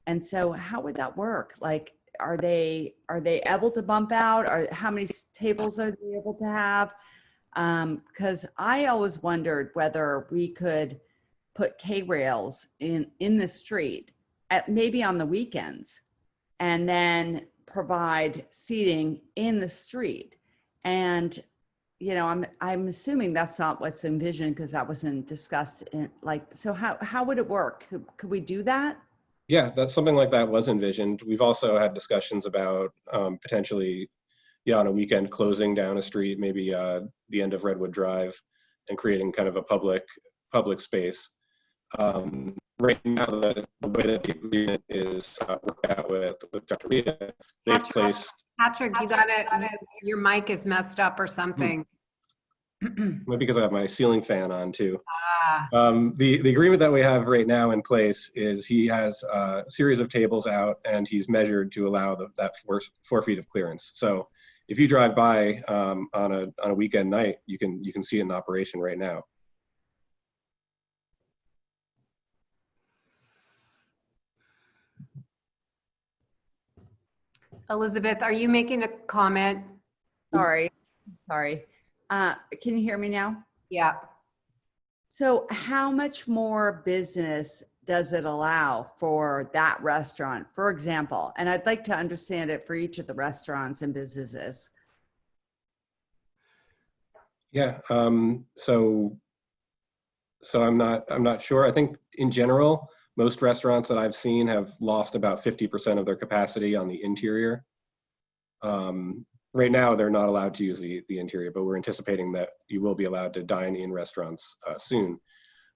And so how would that work? Like, are they able to bump out? Or how many tables are they able to have? Because I always wondered whether we could put K-rails in the street at maybe on the weekends and then provide seating in the street. And you know, I'm assuming that's not what's envisioned because that wasn't discussed in, like, so how would it work? Could we do that? Yeah, that's something like that was envisioned. We've also had discussions about potentially, yeah, on a weekend closing down a street, maybe the end of Redwood Drive, and creating kind of a public space. Right now, the way that the agreement is worked out with Dr. Rita, they've placed. Patrick, you gotta, your mic is messed up or something. Maybe because I have my ceiling fan on too. Ah. The agreement that we have right now in place is he has a series of tables out and he's measured to allow that 4 feet of clearance. So if you drive by on a weekend night, you can see it in operation right now. Elizabeth, are you making a comment? Sorry. Can you hear me now? Yeah. So how much more business does it allow for that restaurant, for example? And I'd like to understand it for each of the restaurants and businesses. Yeah. So I'm not sure. I think in general, most restaurants that I've seen have lost about 50% of their capacity on the interior. Right now, they're not allowed to use the interior, but we're anticipating that you will be allowed to dine in restaurants soon.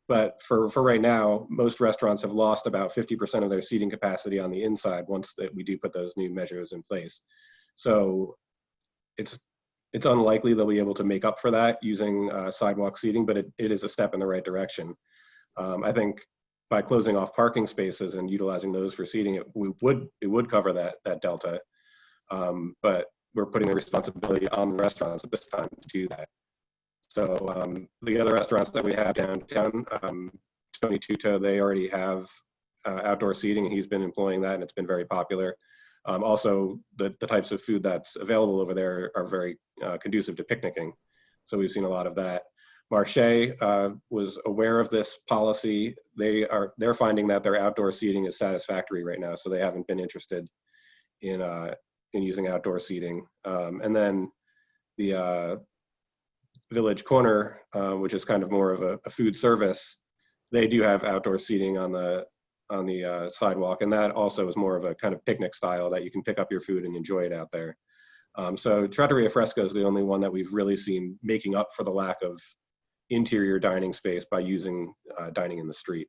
But for right now, most restaurants have lost about 50% of their seating capacity on the inside once we do put those new measures in place. So it's unlikely they'll be able to make up for that using sidewalk seating, but it is a step in the right direction. I think by closing off parking spaces and utilizing those for seating, it would cover that delta. But we're putting the responsibility on the restaurants at this time to do that. So the other restaurants that we have downtown, Tony Tuto, they already have outdoor seating, and he's been employing that, and it's been very popular. Also, the types of food that's available over there are very conducive to picnicking. So we've seen a lot of that. Marche was aware of this policy. They're finding that their outdoor seating is satisfactory right now, so they haven't been interested in using outdoor seating. And then the Village Corner, which is kind of more of a food service, they do have outdoor seating on the sidewalk, and that also is more of a kind of picnic style that you can pick up your food and enjoy it out there. So Trattoria Fresco is the only one that we've really seen making up for the lack of interior dining space by using dining in the street.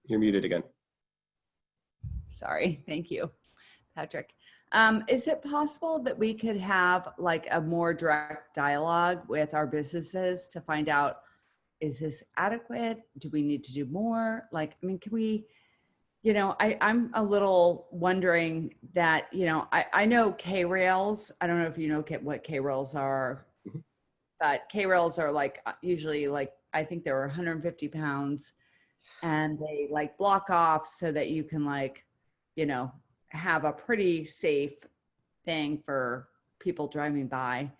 You're muted again. Sorry, thank you, Patrick. Is it possible that we could have like a more direct dialogue with our businesses to find out, is this adequate? Do we need to do more? Like, I mean, can we, you know, I'm a little wondering that, you know, I know K-rails. I don't know if you know what K-rails are, but K-rails are like usually like, I think they're 150 pounds and they like block off so that you can like, you know, have a pretty safe thing for people driving by.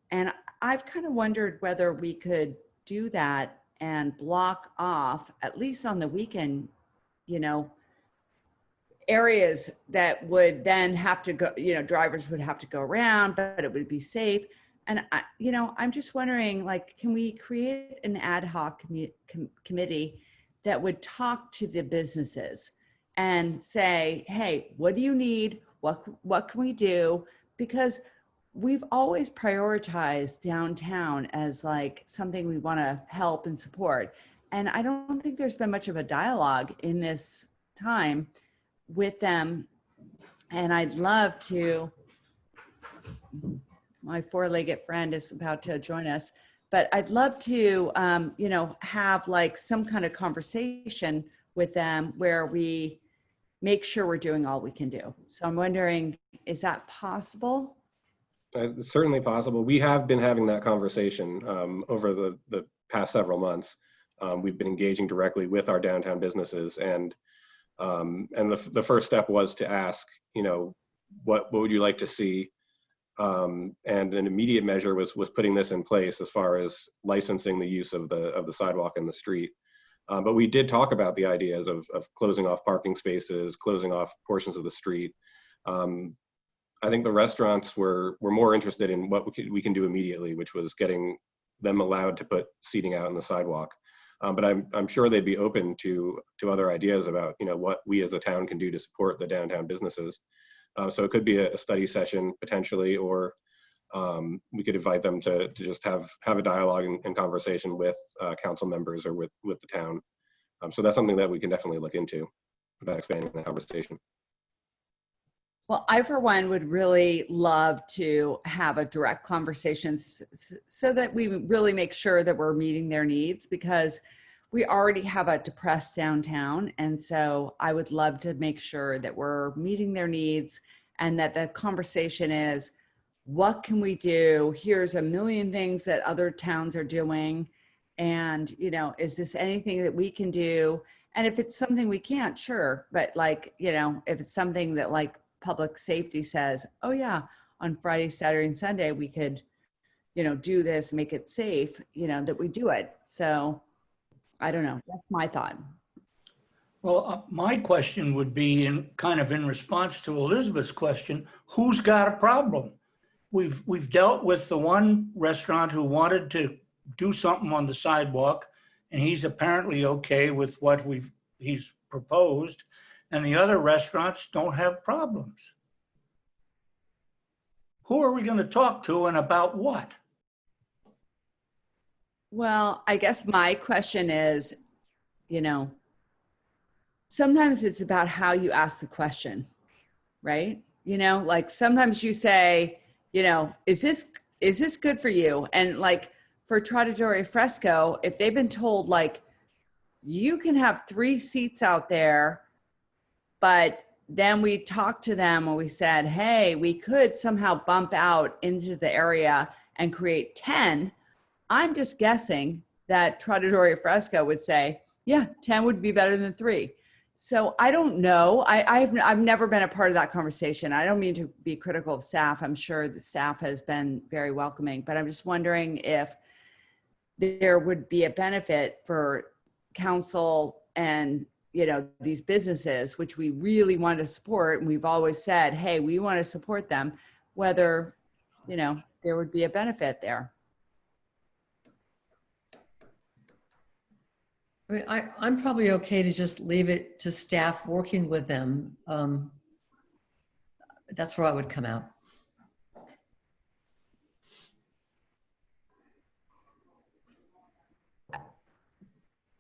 And I've kind of wondered whether we could do that and block off, at least on the weekend, you know, areas that would then have to go, you know, drivers would have to go around, but it would be safe. And you know, I'm just wondering, like, can we create an ad hoc committee that would talk to the businesses and say, hey, what do you need? What can we do? Because we've always prioritized downtown as like something we want to help and support. And I don't think there's been much of a dialogue in this time with them. And I'd love to, my four-legged friend is about to join us, but I'd love to, you know, have like some kind of conversation with them where we make sure we're doing all we can do. So I'm wondering, is that possible? It's certainly possible. We have been having that conversation over the past several months. We've been engaging directly with our downtown businesses, and the first step was to ask, you know, what would you like to see? And an immediate measure was putting this in place as far as licensing the use of the sidewalk and the street. But we did talk about the ideas of closing off parking spaces, closing off portions of the street. I think the restaurants were more interested in what we can do immediately, which was getting them allowed to put seating out on the sidewalk. But I'm sure they'd be open to other ideas about, you know, what we as a town can do to support the downtown businesses. So it could be a study session potentially, or we could invite them to just have a dialogue and conversation with council members or with the town. So that's something that we can definitely look into about expanding the conversation. Well, I, for one, would really love to have a direct conversation so that we really make sure that we're meeting their needs, because we already have a depressed downtown. And so I would love to make sure that we're meeting their needs and that the conversation is, what can we do? Here's a million things that other towns are doing. And, you know, is this anything that we can do? And if it's something we can't, sure. But like, you know, if it's something that like public safety says, oh yeah, on Friday, Saturday, and Sunday, we could, you know, do this, make it safe, you know, that we do it. So I don't know, that's my thought. Well, my question would be in response to Elizabeth's question, who's got a problem? We've dealt with the one restaurant who wanted to do something on the sidewalk, and he's apparently okay with what he's proposed. And the other restaurants don't have problems. Who are we going to talk to and about what? Well, I guess my question is, you know, sometimes it's about how you ask the question, right? You know, like sometimes you say, you know, is this good for you? And like for Trattoria Fresco, if they've been told like, you can have 3 seats out there, but then we talked to them and we said, hey, we could somehow bump out into the area and create 10. I'm just guessing that Trattoria Fresco would say, yeah, 10 would be better than 3. So I don't know. I've never been a part of that conversation. I don't mean to be critical of staff. I'm sure the staff has been very welcoming, but I'm just wondering if there would be a benefit for council and, you know, these businesses, which we really want to support. And we've always said, hey, we want to support them, whether, you know, there would be a benefit there. I mean, I'm probably okay to just leave it to staff working with them. That's where I would come out.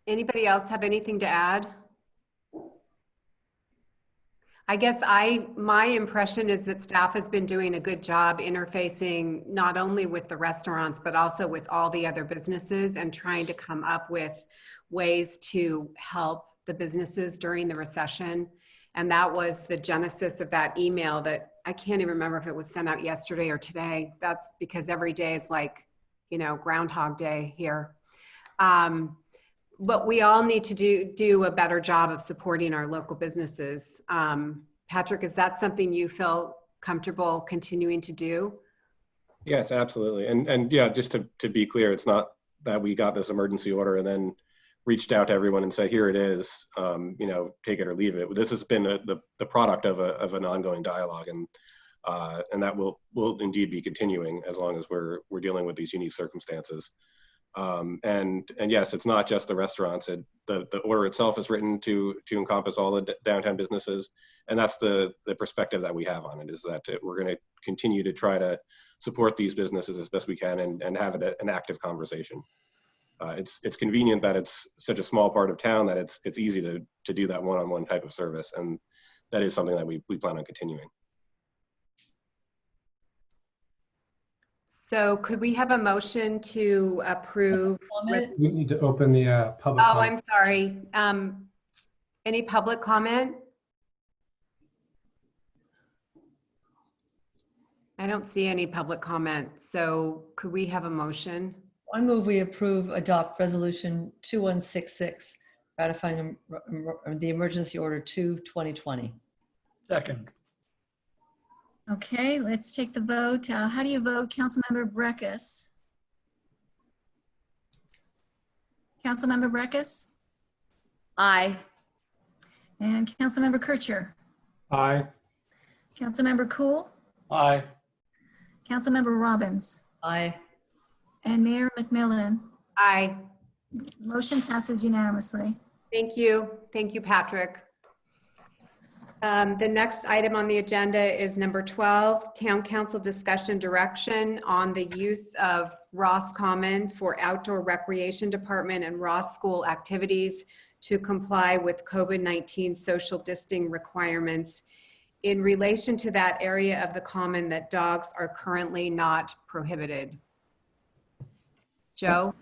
Anybody else have anything to add? I guess my impression is that staff has been doing a good job interfacing not only with the restaurants, but also with all the other businesses and trying to come up with ways to help the businesses during the recession. And that was the genesis of that email that I can't even remember if it was sent out yesterday or today. That's because every day is like, you know, Groundhog Day here. But we all need to do a better job of supporting our local businesses. Patrick, is that something you feel comfortable continuing to do? Yes, absolutely. And yeah, just to be clear, it's not that we got this emergency order and then reached out to everyone and said, here it is, you know, take it or leave it. This has been the product of an ongoing dialogue, and that will indeed be continuing as long as we're dealing with these unique circumstances. And yes, it's not just the restaurants. The order itself is written to encompass all the downtown businesses, and that's the perspective that we have on it, is that we're going to continue to try to support these businesses as best we can and have an active conversation. It's convenient that it's such a small part of town that it's easy to do that one-on-one type of service, and that is something that we plan on continuing. So could we have a motion to approve? We need to open the public. Oh, comment. I'm sorry. Any public comment? I don't see any public comment. So could we have a motion? I move we adopt resolution 2166, ratifying the emergency order 2/2020. Second. Okay, let's take the vote. How do you vote, Councilmember Breckus? Councilmember Breckus? Aye. And Councilmember Kircher? Aye. Councilmember Cool? Aye. Councilmember Robbins? Aye. And Mayor McMillan? Aye. Motion passes unanimously. Thank you. Thank you, Patrick. The next item on the agenda is number 12, Town Council discussion direction on the use of Ross Common for outdoor recreation department and Ross school activities to comply with COVID-19 social distancing requirements in relation to that area of the common that dogs are currently not prohibited. Joe?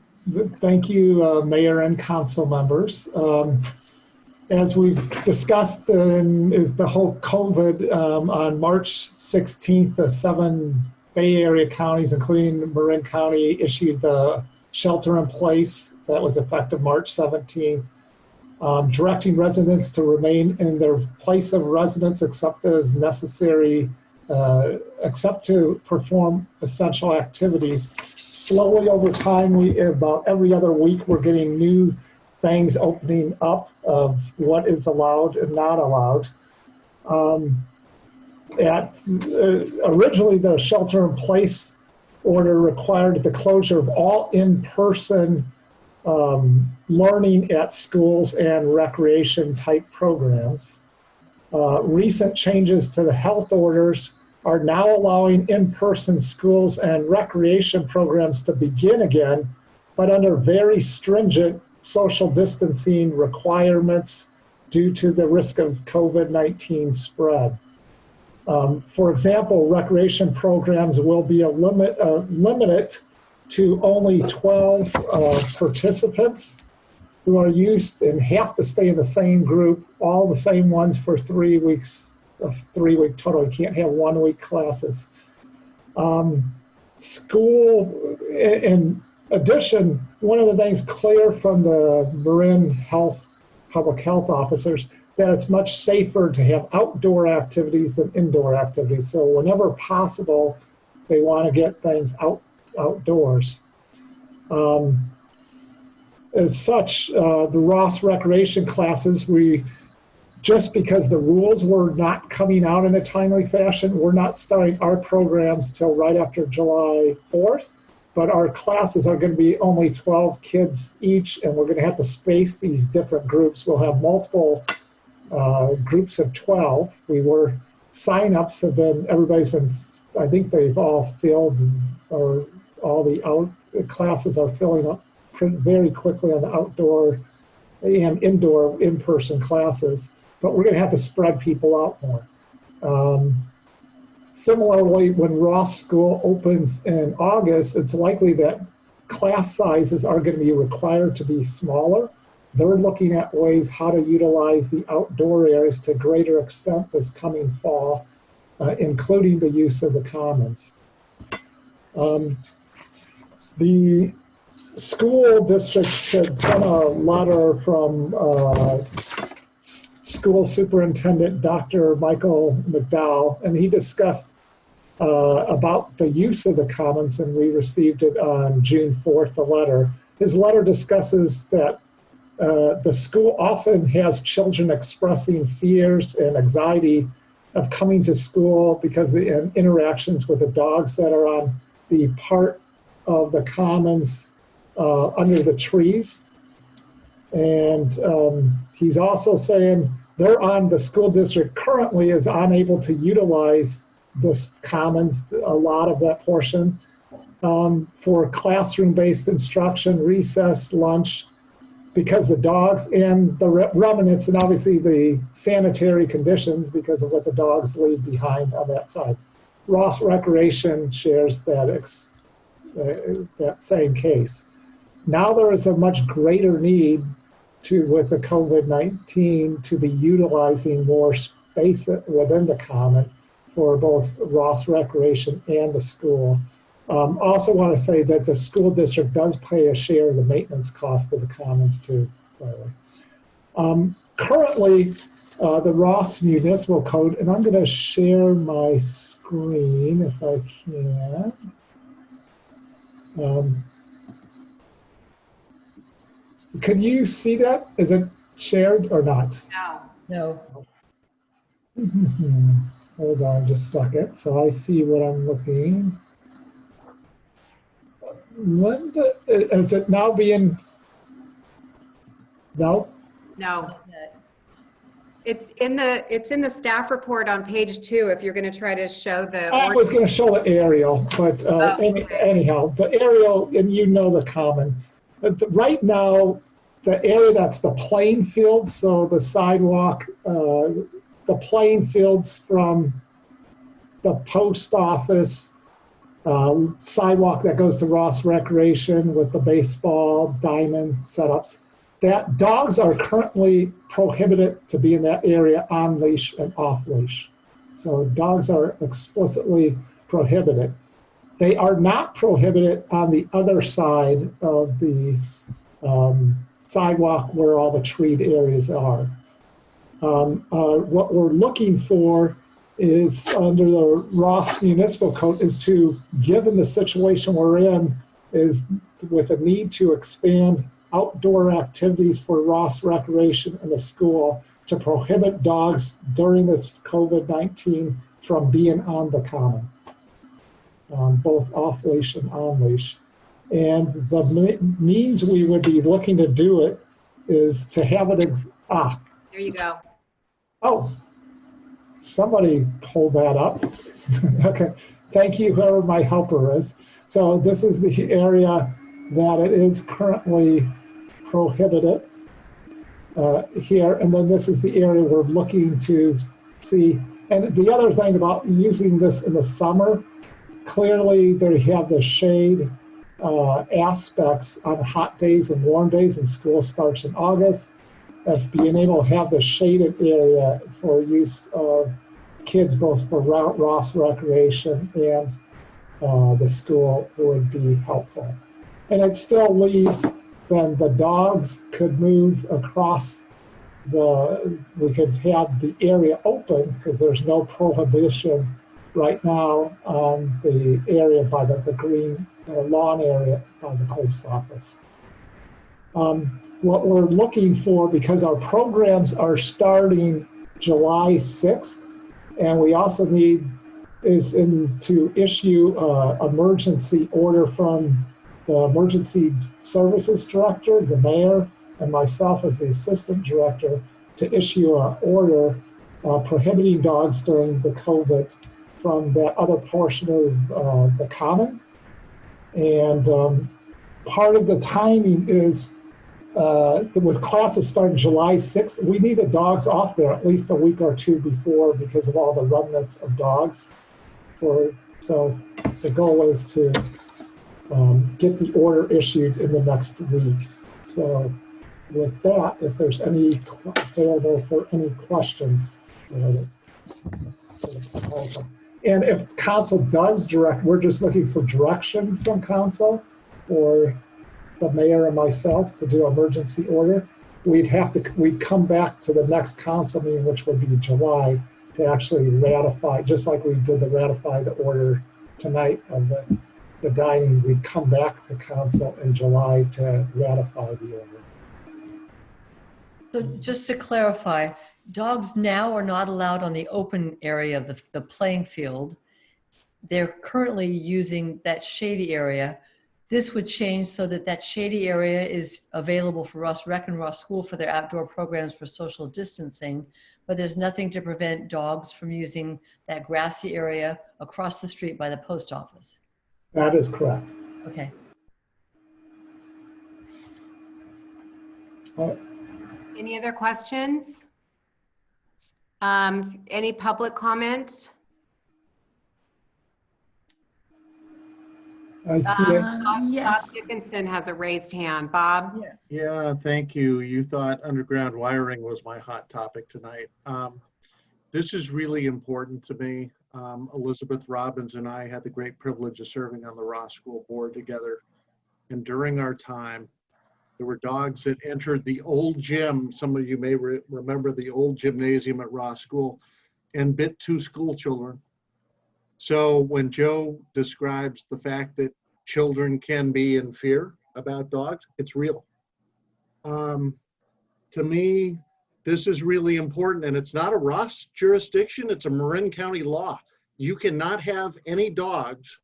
Thank you, Mayor and council members. As we've discussed is the whole COVID, on March 16th, the 7 Bay Area counties, including Marin County, issued the shelter in place that was effective March 17th, directing residents to remain in their place of residence except as necessary, except to perform essential activities. Slowly over time, about every other week, we're getting new things opening up of what is allowed and not allowed. Originally, the shelter-in-place order required the closure of all in-person learning at schools and recreation-type programs. Recent changes to the health orders are now allowing in-person schools and recreation programs to begin again, but under very stringent social distancing requirements due to the risk of COVID-19 spread. For example, recreation programs will be limited to only 12 participants who are used and have to stay in the same group, all the same ones for 3 weeks, a 3-week total. You can't have 1-week classes. School, in addition, one of the things clear from the Marin public health officers, that it's much safer to have outdoor activities than indoor activities. So whenever possible, they want to get things outdoors. As such, the Ross recreation classes, just because the rules were not coming out in a timely fashion, we're not starting our programs till right after July 4th, but our classes are going to be only 12 kids each, and we're going to have to space these different groups. We'll have multiple groups of 12. Sign-ups have been, everybody's been, I think they've all filled, or all the classes are filling up very quickly on the outdoor and indoor in-person classes, but we're going to have to spread people out more. Similarly, when Ross School opens in August, it's likely that class sizes are going to be required to be smaller. They're looking at ways how to utilize the outdoor areas to a greater extent this coming fall, including the use of the commons. The school district had sent a letter from school superintendent Dr. Michael McDowell, and he discussed about the use of the commons, and we received it on June 4th, the letter. His letter discusses that the school often has children expressing fears and anxiety of coming to school because of the interactions with the dogs that are on the part of the commons under the trees. And he's also saying the school district currently is unable to utilize this commons, a lot of that portion, for classroom-based instruction, recess, lunch, because the dogs and the remnants, and obviously the sanitary conditions because of what the dogs leave behind on that side. Ross Recreation shares that, that same case. Now there is a much greater need with the COVID-19 to be utilizing more space within the common for both Ross Recreation and the school. Also want to say that the school district does pay a share of the maintenance cost of the commons too, by the way. Currently, the Ross Municipal Code, and I'm going to share my screen if I can. Can you see that? Is it shared or not? No. No. Hold on just a second. So I see what I'm looking. Linda, is it now being? No. No. It's in the staff report on page 2. If you're going to try to show the. I was going to show the aerial, but anyhow, the aerial, and you know the common. But right now, the area that's the playing field, so the sidewalk, the playing fields from the post office, sidewalk that goes to Ross Recreation with the baseball diamond setups, that dogs are currently prohibited to be in that area on leash and off leash. So dogs are explicitly prohibited. They are not prohibited on the other side of the sidewalk where all the treed areas are. What we're looking for is under the Ross Municipal Code is to, given the situation we're in, is with a need to expand outdoor activities for Ross Recreation and the school to prohibit dogs during this COVID-19 from being on the common. Both off leash and on leash. And the means we would be looking to do it is to have it, There you go. Oh, somebody pulled that up. Okay, thank you, whoever my helper is. So this is the area that it is currently prohibited here. And then this is the area we're looking to see. And the other thing about using this in the summer, clearly they have the shade aspects on hot days and warm days, and school starts in August. Of being able to have the shaded area for use of kids, both for Ross Recreation and the school, would be helpful. And it still leaves, then the dogs could move across we could have the area open because there's no prohibition right now on the area by the green lawn area by the post office. What we're looking for, because our programs are starting July 6th, and we also need to issue emergency order from the emergency services director, the mayor, and myself as the assistant director to issue an order prohibiting dogs during the COVID from that other portion of the common. And part of the timing is with classes starting July 6th, we need the dogs off there at least a week or two before because of all the remnants of dogs. So the goal is to get the order issued in the next week. So with that, if there's any available for any questions. And if council does direct, we're just looking for direction from council or the mayor and myself to do emergency order. We'd come back to the next council meeting, which would be July, to actually ratify, just like we did ratify the order tonight of the dining. We'd come back to council in July to ratify the order. So just to clarify, dogs now are not allowed on the open area of the playing field. They're currently using that shady area This would change so that that shady area is available for Ross Rec and Ross School for their outdoor programs for social distancing, but there's nothing to prevent dogs from using that grassy area across the street by the post office. That is correct. Okay. Any other questions? Any public comment? I see it. Bob Yes. Dickinson has a raised hand. Bob? Yes. Yeah, thank you. You thought underground wiring was my hot topic tonight. This is really important to me. Elizabeth Robbins and I had the great privilege of serving on the Ross School board together. And during our time, there were dogs that entered the old gym. Some of you may remember the old gymnasium at Ross School, and bit 2 school children. So when Joe describes the fact that children can be in fear about dogs, it's real. To me, this is really important, and it's not a Ross jurisdiction, it's a Marin County law. You cannot have any dogs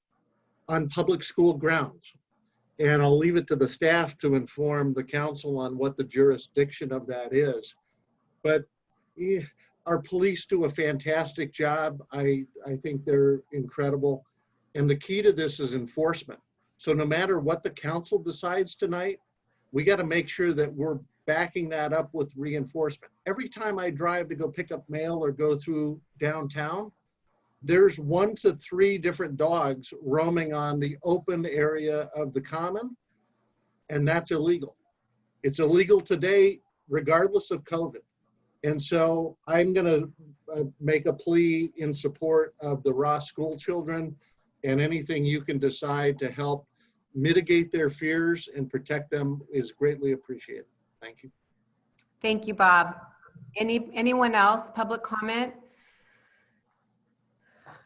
on public school grounds. And I'll leave it to the staff to inform the council on what the jurisdiction of that is. But our police do a fantastic job. I think they're incredible. And the key to this is enforcement. So no matter what the council decides tonight, we got to make sure that we're backing that up with reinforcement. Every time I drive to go pick up mail or go through downtown, there's 1 to 3 different dogs roaming on the open area of the common, and that's illegal. It's illegal today, regardless of COVID. And so I'm going to make a plea in support of the Ross School children, and anything you can decide to help mitigate their fears and protect them is greatly appreciated. Thank you. Thank you, Bob. Anyone else, public comment?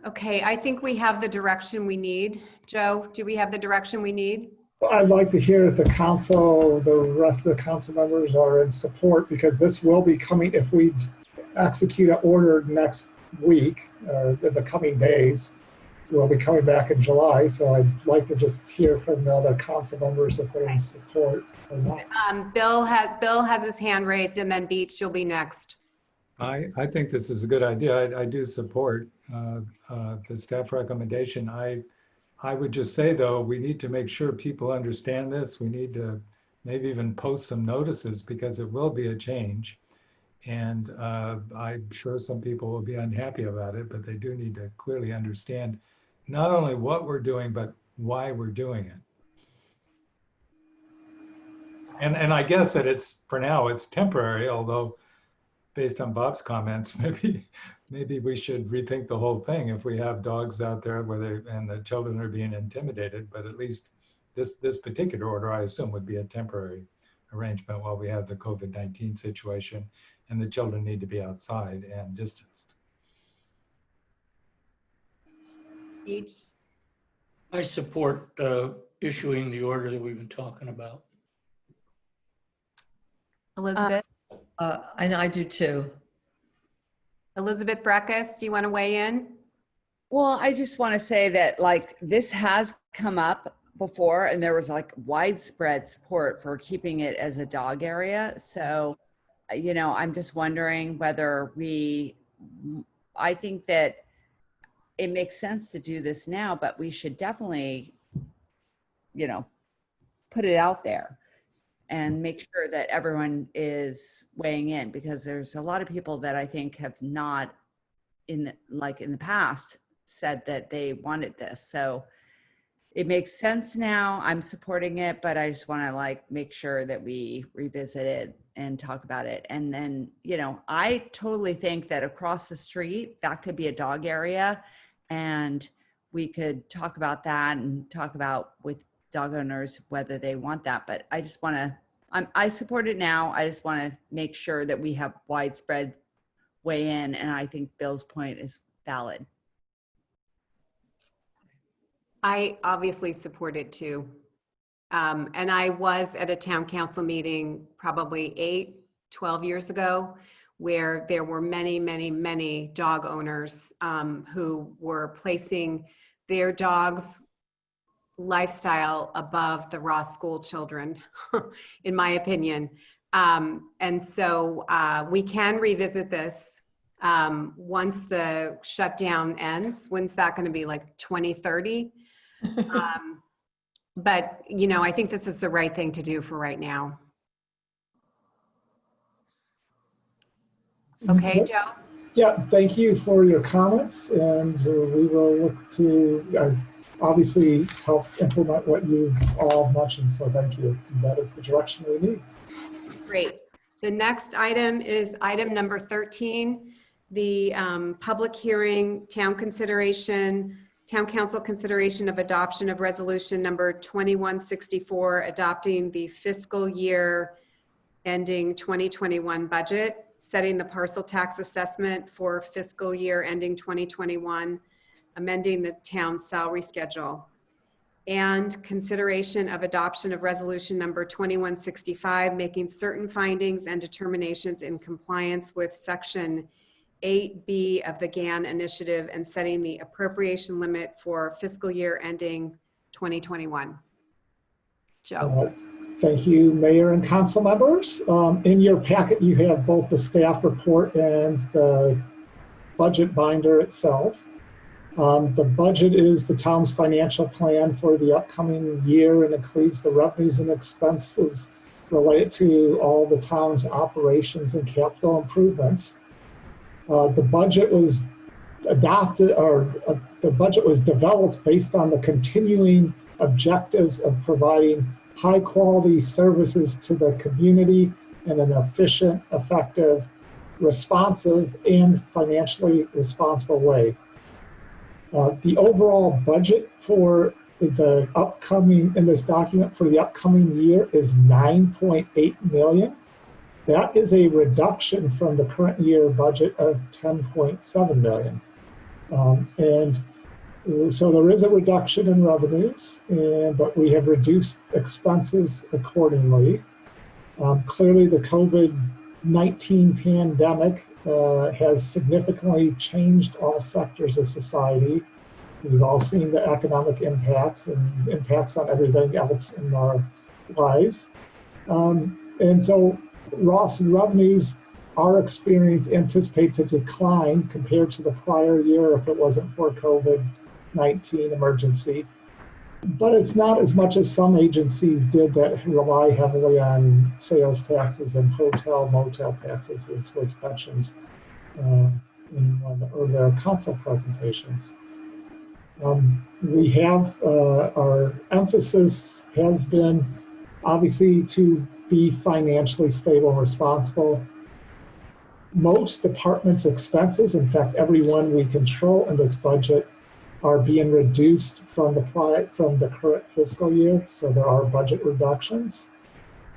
Okay, I think we have the direction we need. Joe, do we have the direction we need? I'd like to hear if the council, the rest of the council members are in support, because this will be coming, if we execute an order next week, in the coming days, we'll be coming back in July. So I'd like to just hear from the other council members if they're in support or not. Bill has his hand raised, and then Beach, you'll be next. I think this is a good idea. I do support the staff recommendation. I would just say, though, we need to make sure people understand this. We need to maybe even post some notices, because it will be a change. And I'm sure some people will be unhappy about it, but they do need to clearly understand not only what we're doing, but why we're doing it. And I guess that it's, for now, it's temporary, although based on Bob's comments, maybe we should rethink the whole thing if we have dogs out there and the children are being intimidated. But at least this particular order, I assume, would be a temporary arrangement while we have the COVID-19 situation, and the children need to be outside and distanced. Beach? I support issuing the order that we've been talking about. Elizabeth? I do too. Elizabeth Breckus, do you want to weigh in? Well, I just want to say that, like, this has come up before, and there was like widespread support for keeping it as a dog area. So, you know, I'm just wondering whether I think that it makes sense to do this now, but we should definitely, you know, put it out there and make sure that everyone is weighing in, because there's a lot of people that I think have not in the past said that they wanted this. So it makes sense now. I'm supporting it, but I just want to make sure that we revisit it and talk about it. And then, you know, I totally think that across the street, that could be a dog area, and we could talk about that and talk about with dog owners whether they want that. But I just want to, I support it now. I just want to make sure that we have widespread weigh in, and I think Bill's point is valid. I obviously support it too. And I was at a town council meeting probably 12 years ago, where there were many, many, many dog owners who were placing their dogs lifestyle above the Ross School children, in my opinion. And so we can revisit this once the shutdown ends. When's that going to be, like 2030? But, you know, I think this is the right thing to do for right now. Okay, Joe? Yeah, thank you for your comments, and we will look to obviously help implement what you all mentioned, so thank you. That is the direction we need. Great. The next item is item number 13, the public hearing, town council consideration of adoption of resolution number 2164, adopting the fiscal year ending 2021 budget, setting the parcel tax assessment for fiscal year ending 2021, amending the town salary schedule, and consideration of adoption of resolution number 2165, making certain findings and determinations in compliance with section 8B of the GAN initiative and setting the appropriation limit for fiscal year ending 2021. Joe. Thank you, Mayor and council members. In your packet, you have both the staff report and the budget binder itself. The budget is the town's financial plan for the upcoming year and includes the revenues and expenses related to all the town's operations and capital improvements. The budget was adopted, or the budget was developed based on the continuing objectives of providing high quality services to the community in an efficient, effective, responsive, and financially responsible way. The overall budget for the upcoming, in this document for the upcoming year is $9.8 million. That is a reduction from the current year budget of $10.7 million. So there is a reduction in revenues, but we have reduced expenses accordingly. Clearly, the COVID-19 pandemic has significantly changed all sectors of society. We've all seen the economic impacts and impacts on everything else in our lives. And so Ross revenues are anticipated to decline compared to the prior year if it wasn't for COVID-19 emergency. But it's not as much as some agencies did that rely heavily on sales taxes and hotel motel taxes, as was mentioned in one of the earlier council presentations. We have, our emphasis has been obviously to be financially stable and responsible. Most departments' expenses, in fact, everyone we control in this budget, are being reduced from the current fiscal year, so there are budget reductions.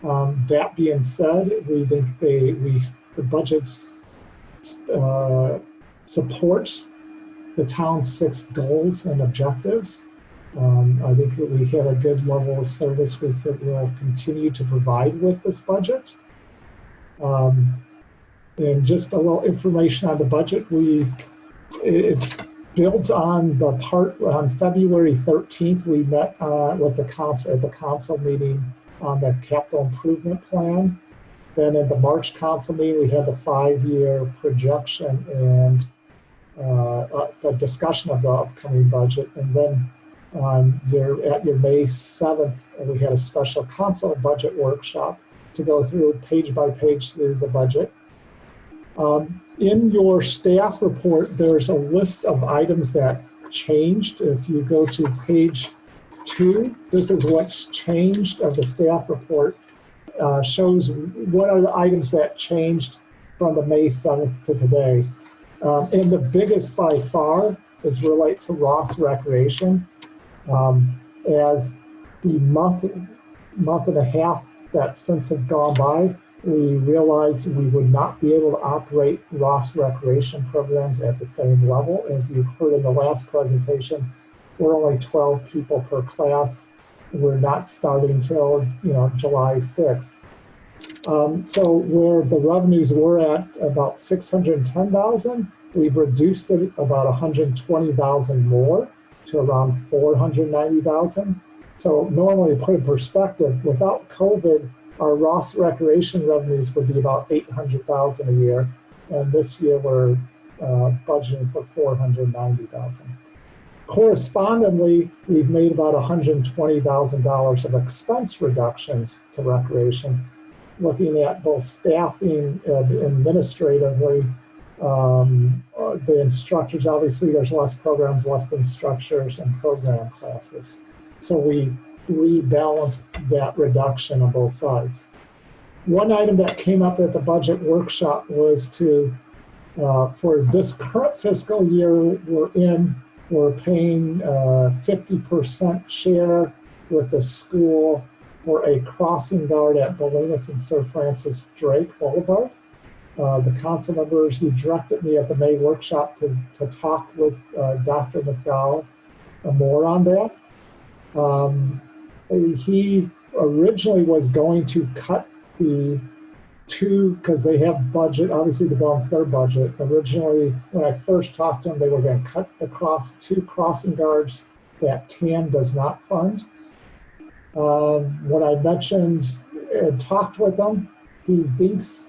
That being said, we think the budget supports the town's 6 goals and objectives. I think that we have a good level of service we will continue to provide with this budget. And just a little information on the budget, it builds on the part on February 13th, we met with the council at the council meeting on the capital improvement plan. Then at the March council meeting, we had the 5-year projection and the discussion of the upcoming budget. And then at your May 7th, we had a special council budget workshop to go through page by page through the budget. In your staff report, there's a list of items that changed. If you go to page 2, this is what's changed of the staff report. Shows what are the items that changed from the May 7th to today. And the biggest by far is relate to Ross Recreation. As the month and a half that since have gone by, we realized we would not be able to operate Ross Recreation programs at the same level. As you heard in the last presentation, we're only 12 people per class. We're not starting till July 6th. So where the revenues were at about $610,000, we've reduced it about $120,000 more to around $490,000. So normally, to put in perspective, without COVID, our Ross recreation revenues would be about $800,000 a year, and this year we're budgeting for $490,000. Correspondingly, we've made about $120,000 of expense reductions to recreation, looking at both staffing and administratively. The instructors, obviously, there's less programs, less instructors, and program classes. So we rebalanced that reduction on both sides. One item that came up at the budget workshop was to, for this current fiscal year we're paying 50% share with the school for a crossing guard at Bolinas and Sir Francis Drake Boulevard. The council members who directed me at the May workshop to talk with Dr. McDowell more on that. He originally was going to cut the two, because they have budget, obviously, to balance their budget. Originally, when I first talked to them, they were going to cut across two crossing guards that TAN does not fund. When I mentioned and talked with him, he thinks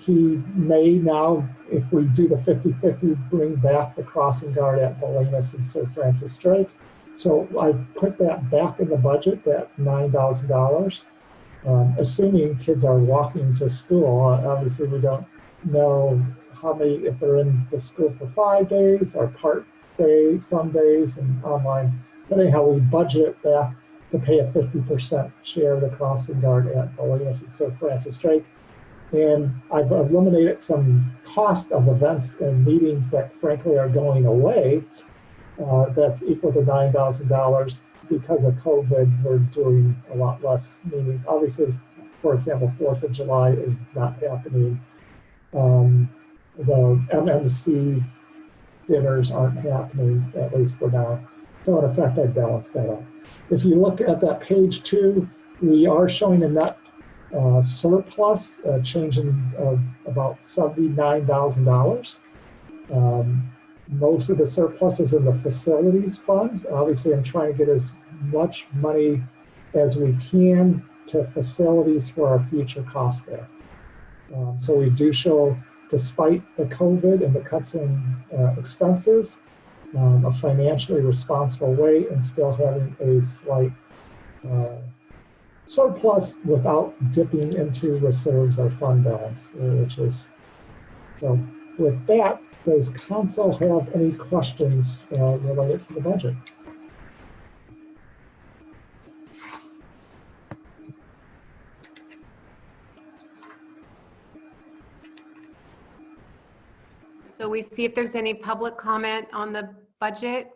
he may now, if we do the 50-50, bring back the crossing guard at Bolinas and Sir Francis Drake. So I put that back in the budget, that $9,000, assuming kids are walking to school. Obviously, we don't know how many, if they're in the school for 5 days or part day, some days, and online. But anyhow, we budget it back to pay a 50% share of the crossing guard at Bolinas and Sir Francis Drake. And I've eliminated some cost of events and meetings that frankly are going away. That's equal to $9,000. Because of COVID, we're doing a lot less meetings. Obviously, for example, 4th of July is not happening. The MMC dinners aren't happening, at least for now. So in effect, I balanced that out. If you look at that page 2, we are showing a net surplus, changing of about $79,000. Most of the surplus is in the facilities fund. Obviously, I'm trying to get as much money as we can to facilities for our future costs there. So we do show, despite the COVID and the cuts in expenses, a financially responsible way and still having a slight surplus without dipping into reserves or fund balance, which is, so with that, does council have any questions related to the budget? So we see if there's any public comment on the budget.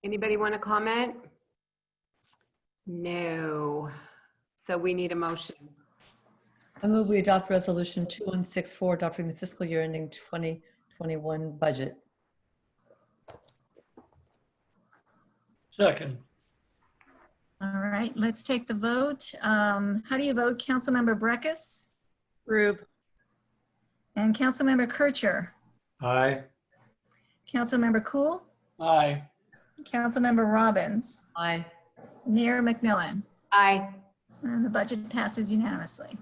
Anybody want to comment? No. So we need a motion. I move we adopt resolution 2164, adopting the fiscal year ending 2021 budget. Second. All right, let's take the vote. How do you vote? Councilmember Breckus? Approve. And Councilmember Kircher? Aye. Councilmember Cool? Aye. Councilmember Robbins? Aye. Mayor McMillan? Aye. And the budget passes unanimously.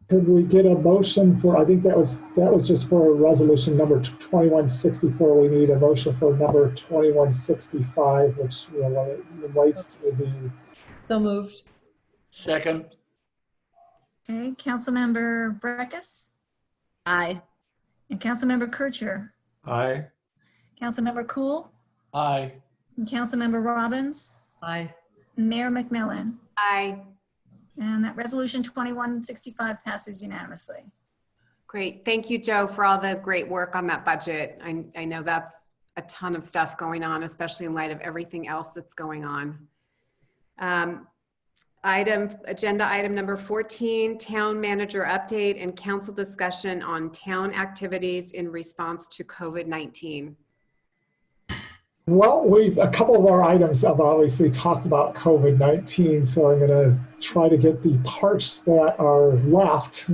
Could we get a motion for, I think that was just for resolution number 2164. We need a motion for number 2165, which relates to the. So moved. Second. Okay, Councilmember Breckus? Aye. And Councilmember Kircher? Aye. Councilmember Cool? Aye. And Councilmember Robbins? Aye. Mayor McMillan? Aye. And that resolution 2165 passes unanimously. Great. Thank you, Joe, for all the great work on that budget. I know that's a ton of stuff going on, especially in light of everything else that's going on. Agenda item number 14, town manager update and council discussion on town activities in response to COVID-19. Well, a couple of our items have obviously talked about COVID-19, so I'm going to try to get the parts that are left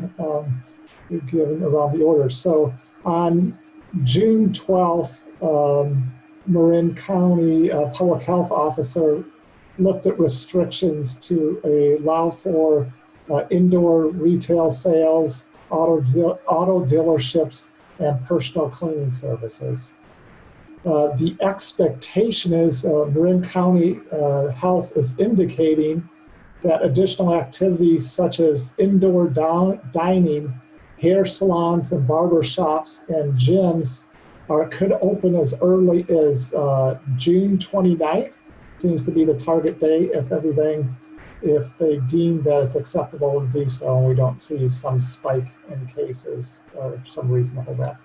given around the order. So on June 12th, Marin County public health officer looked at restrictions to allow for indoor retail sales, auto dealerships, and personal cleaning services. The expectation is Marin County Health is indicating that additional activities such as indoor dining, hair salons and barber shops and gyms could open as early as June 29th. Seems to be the target date if they deem that it's acceptable to do so and we don't see some spike in cases or some reason to hold back.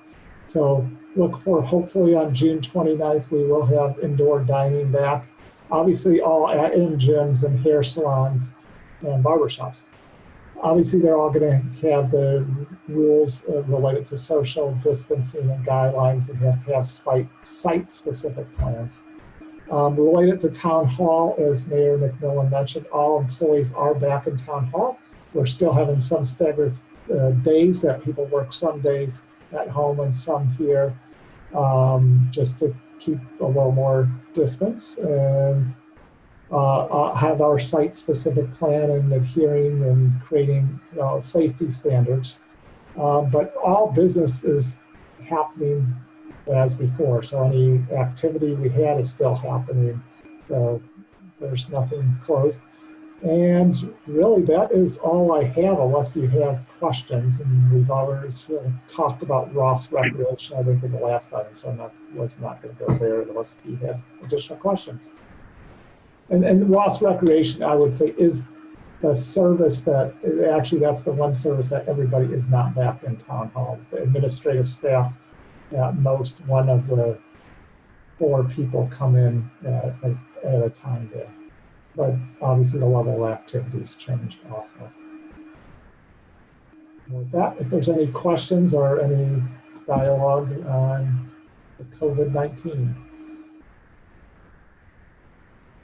So look for hopefully on June 29th, we will have indoor dining back. Obviously all in gyms and hair salons and barbershops. Obviously they're all gonna have the rules related to social distancing and guidelines and have to have site-specific plans. Related to town hall, as Mayor McMillan mentioned, all employees are back in town hall. We're still having some staggered days that people work some days at home and some here, just to keep a little more distance and have our site-specific plan and adhering and creating safety standards. But all business is happening as before. So any activity we had is still happening. So there's nothing closed. And really that is all I have unless you have questions. And we've already sort of talked about Ross Recreation, I think, in the last item. So I was not going to go there unless you have additional questions. And Ross Recreation, I would say, is the service that, actually that's the one service that everybody is not back in town hall. The administrative staff, at most one of the 4 people come in at a time there. But obviously the level of activities changed also. With that, if there's any questions or any dialogue on the COVID-19.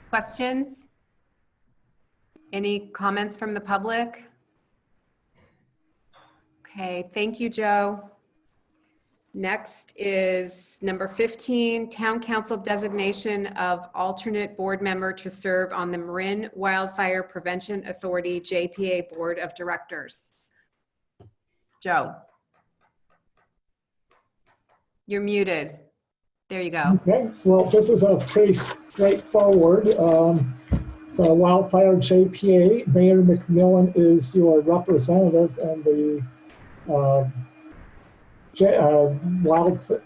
Questions? Any comments from the public? Okay, thank you, Joe. Next is number 15, Town Council designation of alternate board member to serve on the Marin Wildfire Prevention Authority JPA Board of Directors. Joe. You're muted. There you go. Okay, well, this is a pretty straightforward. The Wildfire JPA, Mayor McMillan is your representative, and the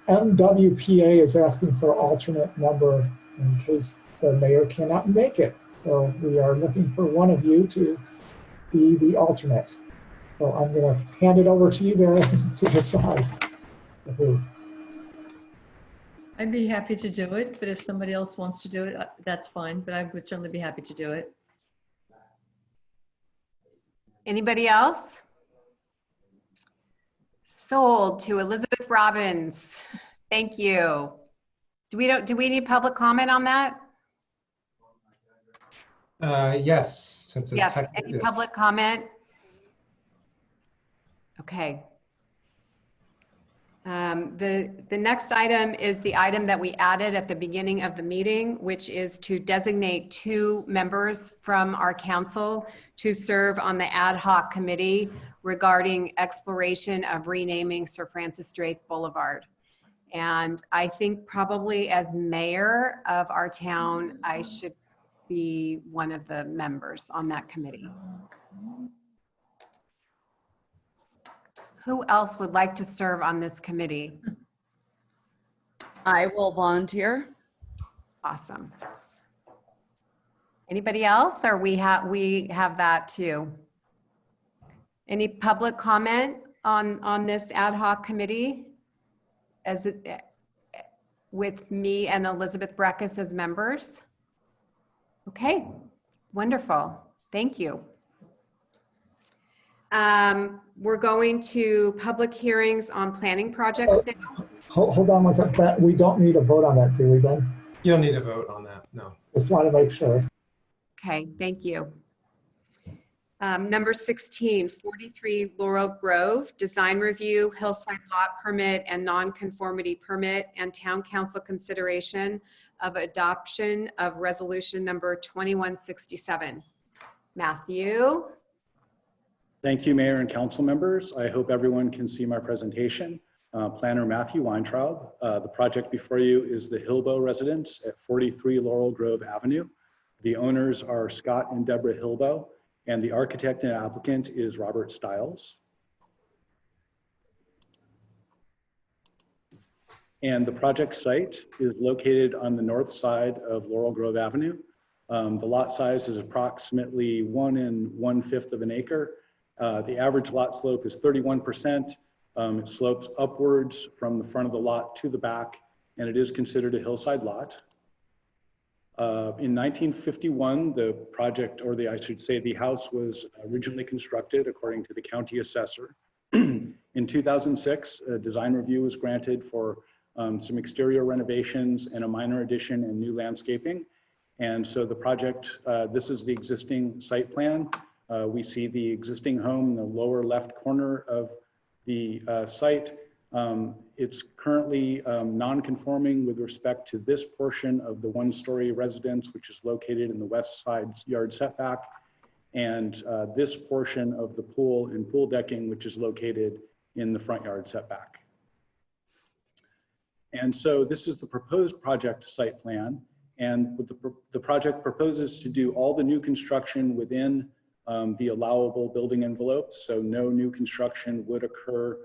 MWPA is asking for alternate member in case the mayor cannot make it. So we are looking for one of you to be the alternate. So I'm going to hand it over to you there to decide who. I'd be happy to do it, but if somebody else wants to do it, that's fine, but I would certainly be happy to do it. Anybody else? Sold to Elizabeth Robbins. Thank you. Do we need public comment on that? Yes, since yes. Any public comment? Okay. The next item is the item that we added at the beginning of the meeting, which is to designate 2 members from our council to serve on the ad hoc committee regarding exploration of renaming Sir Francis Drake Boulevard. And I think probably as mayor of our town, I should be one of the members on that committee. Who else would like to serve on this committee? I will volunteer. Awesome. Anybody else, or we have that too? Any public comment on this ad hoc committee as it, with me and Elizabeth Breckus as members? Okay, wonderful. Thank you. We're going to public hearings on planning projects now. Hold on one second. We don't need a vote on that, do we, Ben? You don't need a vote on that, no. Just want to make sure. Okay, thank you. Number 16, 43 Laurel Grove, design review, hillside lot permit and nonconformity permit, and town council consideration of adoption of resolution number 2167. Matthew? Thank you, Mayor and council members. I hope everyone can see my presentation. Planner Matthew Weintraub. The project before you is the Hilbo residence at 43 Laurel Grove Avenue. The owners are Scott and Deborah Hilbo, and the architect and applicant is Robert Stiles. And the project site is located on the north side of Laurel Grove Avenue. The lot size is approximately 1 1/5 of an acre. The average lot slope is 31%. It slopes upwards from the front of the lot to the back, and it is considered a hillside lot. In 1951, the project, or I should say the house, was originally constructed according to the county assessor. In 2006, a design review was granted for some exterior renovations and a minor addition and new landscaping. And so the project, this is the existing site plan. We see the existing home in the lower left corner of the site. It's currently non-conforming with respect to this portion of the one-story residence, which is located in the west side yard setback, and this portion of the pool and pool decking, which is located in the front yard setback. And so this is the proposed project site plan, and with the project proposes to do all the new construction within the allowable building envelopes, so no new construction would occur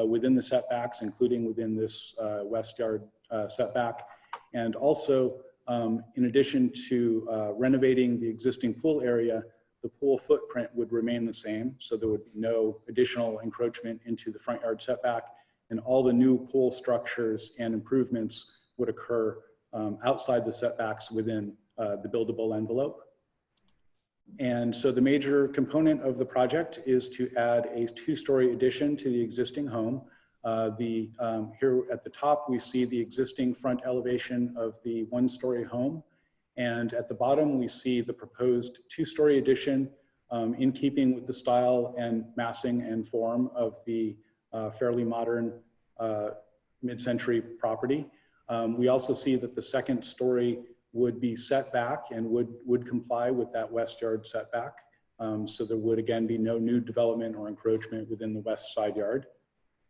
within the setbacks, including within this west yard setback. And also, in addition to renovating the existing pool area, the pool footprint would remain the same. So there would be no additional encroachment into the front yard setback, and all the new pool structures and improvements would occur outside the setbacks within the buildable envelope. And so the major component of the project is to add a 2-story addition to the existing home. Here at the top, we see the existing front elevation of the 1-story home. And at the bottom, we see the proposed 2-story addition in keeping with the style and massing and form of the fairly modern mid-century property. We also see that the 2nd story would be set back and would comply with that west yard setback. So there would again be no new development or encroachment within the west side yard.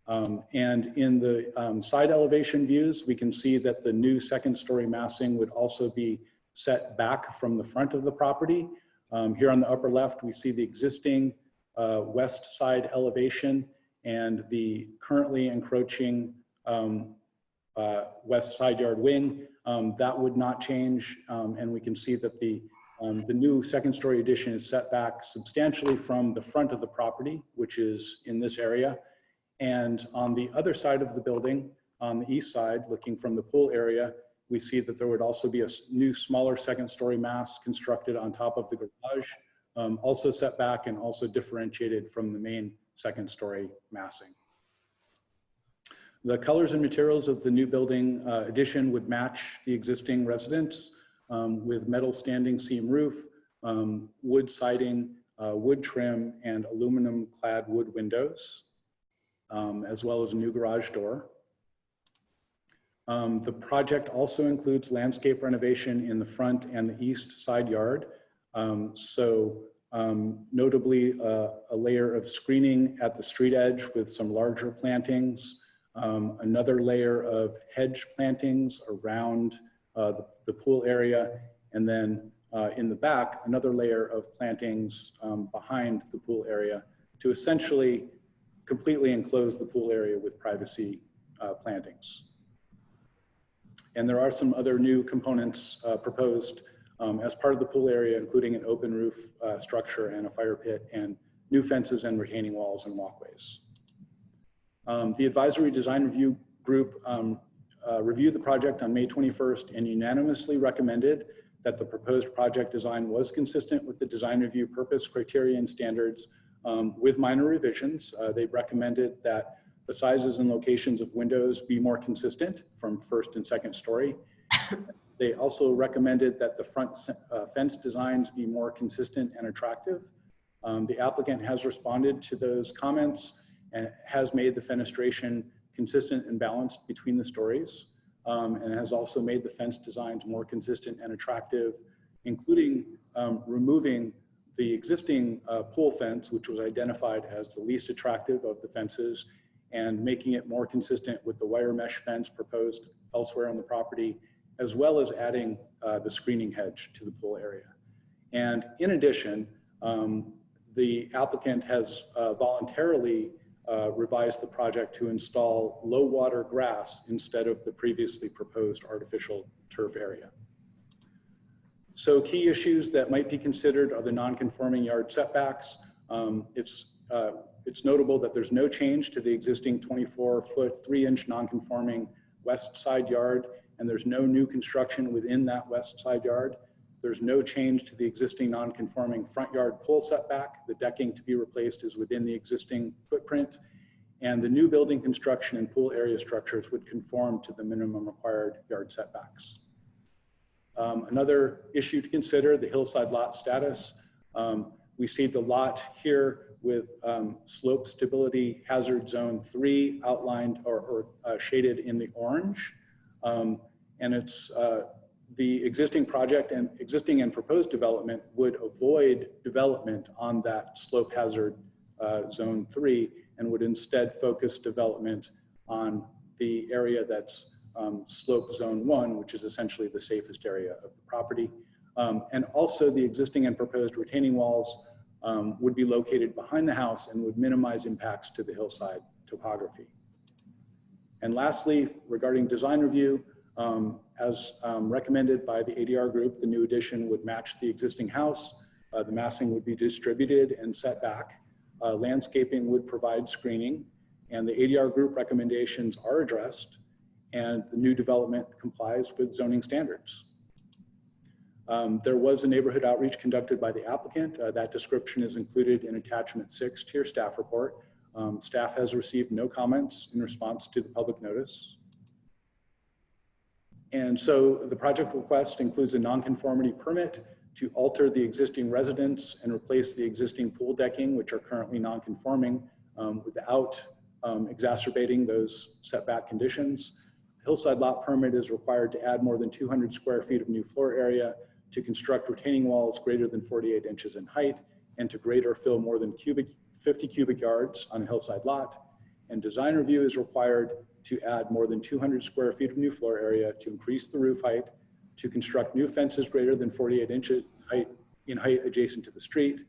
And in the side elevation views, we can see that the new 2nd story massing would also be set back from the front of the property. Here on the upper left, we see the existing west side elevation and the currently encroaching west side yard wing. That would not change, and we can see that the new 2nd story addition is set back substantially from the front of the property, which is in this area. And on the other side of the building, on the east side, looking from the pool area, we see that there would also be a new smaller 2nd story mass constructed on top of the garage, also set back and also differentiated from the main 2nd story massing. The colors and materials of the new building addition would match the existing residence with metal standing seam roof, wood siding, wood trim, and aluminum clad wood windows, as well as a new garage door. The project also includes landscape renovation in the front and the east side yard. Notably a layer of screening at the street edge with some larger plantings, another layer of hedge plantings around the pool area, and then in the back, another layer of plantings behind the pool area to essentially completely enclose the pool area with privacy plantings. And there are some other new components proposed as part of the pool area, including an open roof structure and a fire pit, and new fences and retaining walls and walkways. The advisory design review group reviewed the project on May 21st and unanimously recommended that the proposed project design was consistent with the design review purpose, criteria, and standards with minor revisions. They recommended that the sizes and locations of windows be more consistent from 1st and 2nd story. They also recommended that the front fence designs be more consistent and attractive. The applicant has responded to those comments and has made the fenestration consistent and balanced between the stories, and has also made the fence designs more consistent and attractive, including removing the existing pool fence, which was identified as the least attractive of the fences, and making it more consistent with the wire mesh fence proposed elsewhere on the property, as well as adding the screening hedge to the pool area. And in addition, the applicant has voluntarily revised the project to install low water grass instead of the previously proposed artificial turf area. So key issues that might be considered are the non-conforming yard setbacks. It's notable that there's no change to the existing 24-foot, 3-inch non-conforming west side yard, and there's no new construction within that west side yard. There's no change to the existing non-conforming front yard pool setback. The decking to be replaced is within the existing footprint, and the new building construction and pool area structures would conform to the minimum required yard setbacks. Another issue to consider, the hillside lot status. We see the lot here with slope stability hazard zone 3 outlined or shaded in the orange. And it's the existing project and existing and proposed development would avoid development on that slope hazard zone 3 and would instead focus development on the area that's slope zone 1, which is essentially the safest area of the property. And also the existing and proposed retaining walls would be located behind the house and would minimize impacts to the hillside topography. And lastly, regarding design review, as recommended by the ADR group, the new addition would match the existing house. The massing would be distributed and set back. Landscaping would provide screening, and the ADR group recommendations are addressed, and the new development complies with zoning standards. There was a neighborhood outreach conducted by the applicant. That description is included in attachment 6 to your staff report. Staff has received no comments in response to the public notice. And so the project request includes a nonconformity permit to alter the existing residence and replace the existing pool decking, which are currently nonconforming, without exacerbating those setback conditions. Hillside lot permit is required to add more than 200 square feet of new floor area, to construct retaining walls greater than 48 inches in height, and to grade or fill more than 50 cubic yards on a hillside lot. And design review is required to add more than 200 square feet of new floor area, to increase the roof height, to construct new fences greater than 48 inches in height adjacent to the street,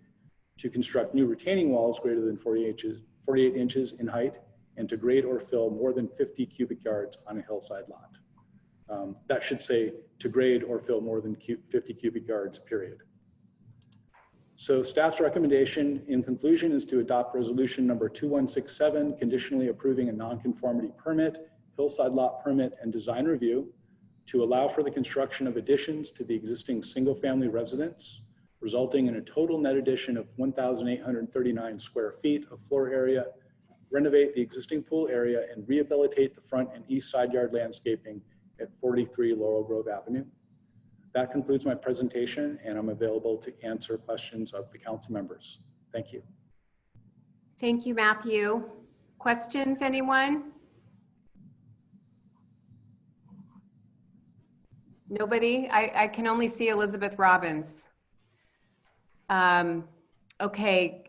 to construct new retaining walls greater than 48 inches in height, and to grade or fill more than 50 cubic yards on a hillside lot. That should say to grade or fill more than 50 cubic yards, period. So staff's recommendation in conclusion is to adopt resolution number 2167, conditionally approving a nonconformity permit, hillside lot permit, and design review to allow for the construction of additions to the existing single-family residence, resulting in a total net addition of 1,839 square feet of floor area, renovate the existing pool area, and rehabilitate the front and east side yard landscaping at 43 Laurel Grove Avenue. That concludes my presentation, and I'm available to answer questions of the council members. Thank you. Thank you, Matthew. Questions, anyone? Nobody? I can only see Elizabeth Robbins. Okay.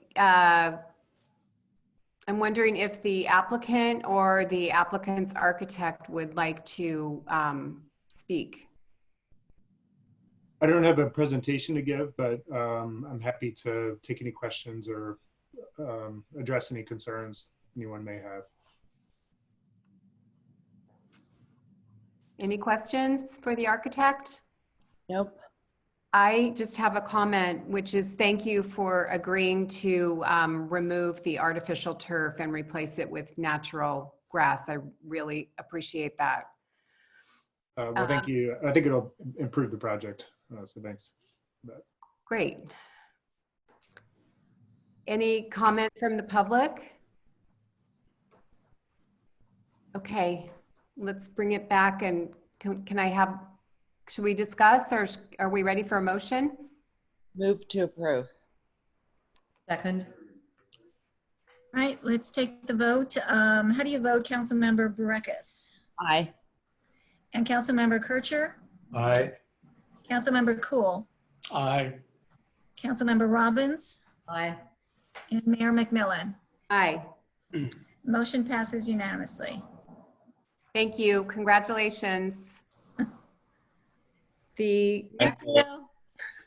I'm wondering if the applicant or the applicant's architect would like to speak. I don't have a presentation to give, but I'm happy to take any questions or address any concerns anyone may have. Any questions for the architect? Nope. I just have a comment, which is thank you for agreeing to remove the artificial turf and replace it with natural grass. I really appreciate that. Well, thank you. I think it'll improve the project, so thanks. Great. Any comment from the public? Okay, let's bring it back, and can I have, should we discuss, or are we ready for a motion? Move to approve. Second. All right, let's take the vote. How do you vote, Councilmember Barakas? Aye. And Councilmember Kircher? Aye. Councilmember Cool? Aye. Councilmember Robbins? Aye. And Mayor McMillan? Aye. Motion passes unanimously. Thank you. Congratulations. The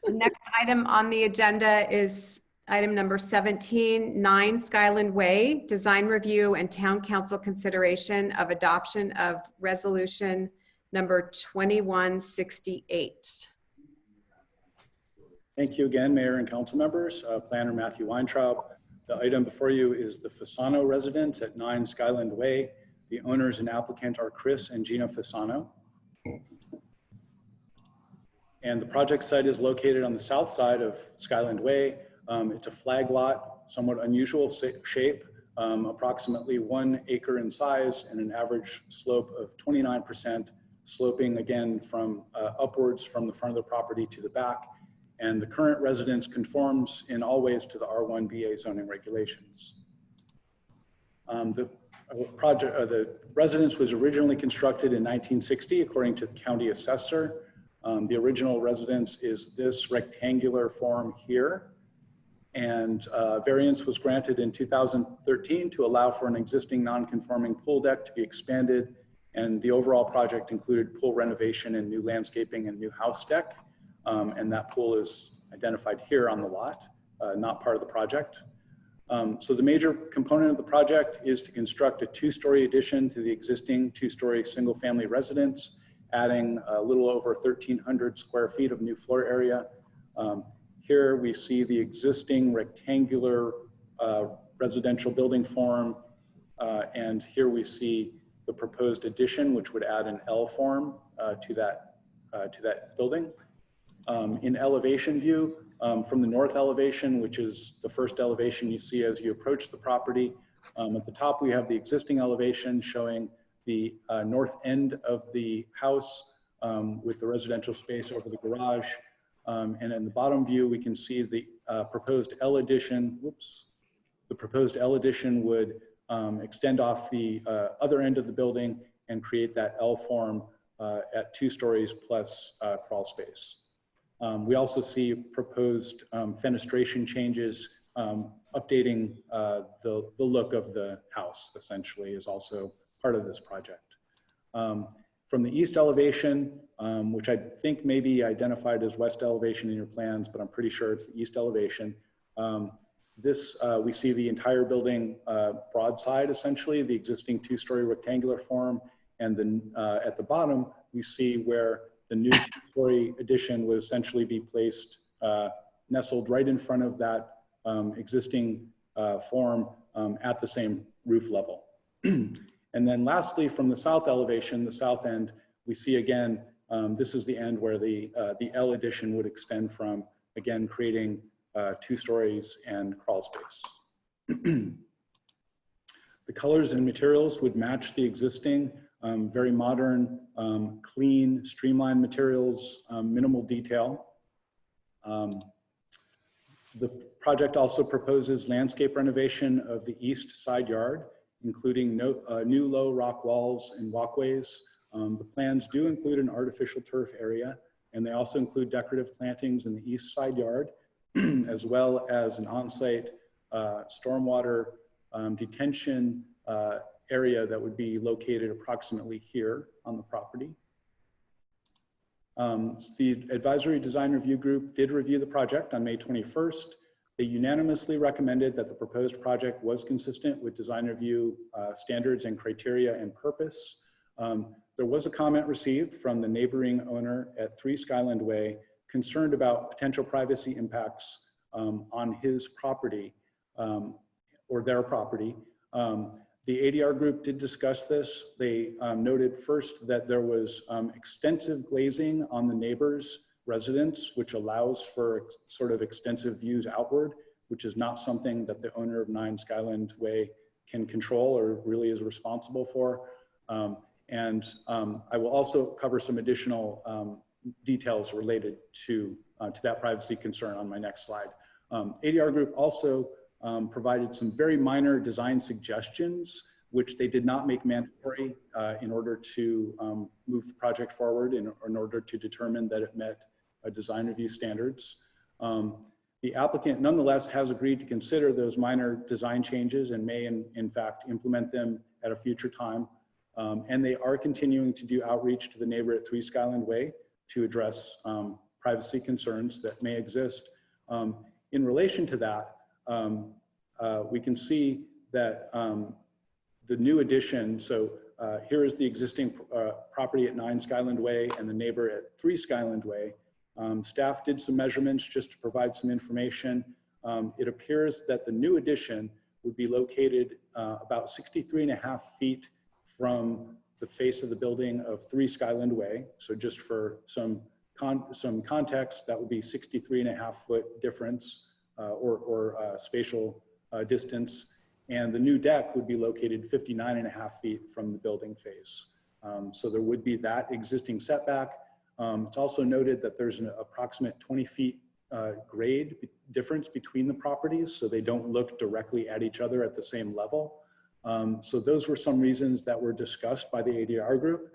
next item on the agenda is item number 17, 9 Skyland Way, design review and town council consideration of adoption of resolution number 2168. Thank you again, Mayor and council members. Planner Matthew Weintraub. The item before you is the Fasano residence at 9 Skyland Way. The owners and applicant are Chris and Gina Fasano. And the project site is located on the south side of Skyland Way. It's a flag lot, somewhat unusual shape, approximately 1 acre in size and an average slope of 29%, sloping again from upwards from the front of the property to the back. And the current residence conforms in all ways to the R1BA zoning regulations. The residence was originally constructed in 1960, according to the county assessor. The original residence is this rectangular form here. And variance was granted in 2013 to allow for an existing non-conforming pool deck to be expanded. And the overall project included pool renovation and new landscaping and new house deck. And that pool is identified here on the lot, not part of the project. So the major component of the project is to construct a 2-story addition to the existing 2-story single-family residence, adding a little over 1,300 square feet of new floor area. Here we see the existing rectangular residential building form, and here we see the proposed addition, which would add an L form to that building. In elevation view, from the north elevation, which is the first elevation you see as you approach the property, at the top we have the existing elevation showing the north end of the house with the residential space over the garage. And in the bottom view, we can see the proposed L addition. Whoops. The proposed L addition would extend off the other end of the building and create that L form at 2 stories plus crawl space. We also see proposed fenestration changes, updating the look of the house, essentially, is also part of this project. From the east elevation, which I think may be identified as west elevation in your plans, but I'm pretty sure it's the east elevation. We see the entire building broadside, essentially, the existing 2-story rectangular form. And then at the bottom, we see where the new 2-story addition would essentially be placed, nestled right in front of that existing form at the same roof level. And then lastly, from the south elevation, the south end, we see again, this is the end where the L addition would extend from, again, creating 2 stories and crawl space. The colors and materials would match the existing, very modern, clean, streamlined materials, minimal detail. The project also proposes landscape renovation of the east side yard, including new low rock walls and walkways. The plans do include an artificial turf area, and they also include decorative plantings in the east side yard, as well as an on-site stormwater detention area that would be located approximately here on the property. The Advisory Design Review Group did review the project on May 21st. They unanimously recommended that the proposed project was consistent with design review standards and criteria and purpose. There was a comment received from the neighboring owner at 3 Skyland Way concerned about potential privacy impacts on his property or their property. The ADR group did discuss this. They noted first that there was extensive glazing on the neighbor's residence, which allows for sort of extensive views outward, which is not something that the owner of 9 Skyland Way can control or really is responsible for. I will also cover some additional details related to that privacy concern on my next slide. ADR Group also provided some very minor design suggestions, which they did not make mandatory in order to move the project forward, in order to determine that it met design review standards. The applicant nonetheless has agreed to consider those minor design changes and may in fact implement them at a future time. And they are continuing to do outreach to the neighbor at 3 Skyland Way to address privacy concerns that may exist. In relation to that, we can see that the new addition, so here is the existing property at 9 Skyland Way and the neighbor at 3 Skyland Way. Staff did some measurements just to provide some information. It appears that the new addition would be located about 63.5 feet from the face of the building of 3 Skyland Way. So just for some context, that would be 63.5 foot difference or spatial distance. And the new deck would be located 59.5 feet from the building face. So there would be that existing setback. It's also noted that there's an approximate 20 feet grade difference between the properties, so they don't look directly at each other at the same level. So those were some reasons that were discussed by the ADR Group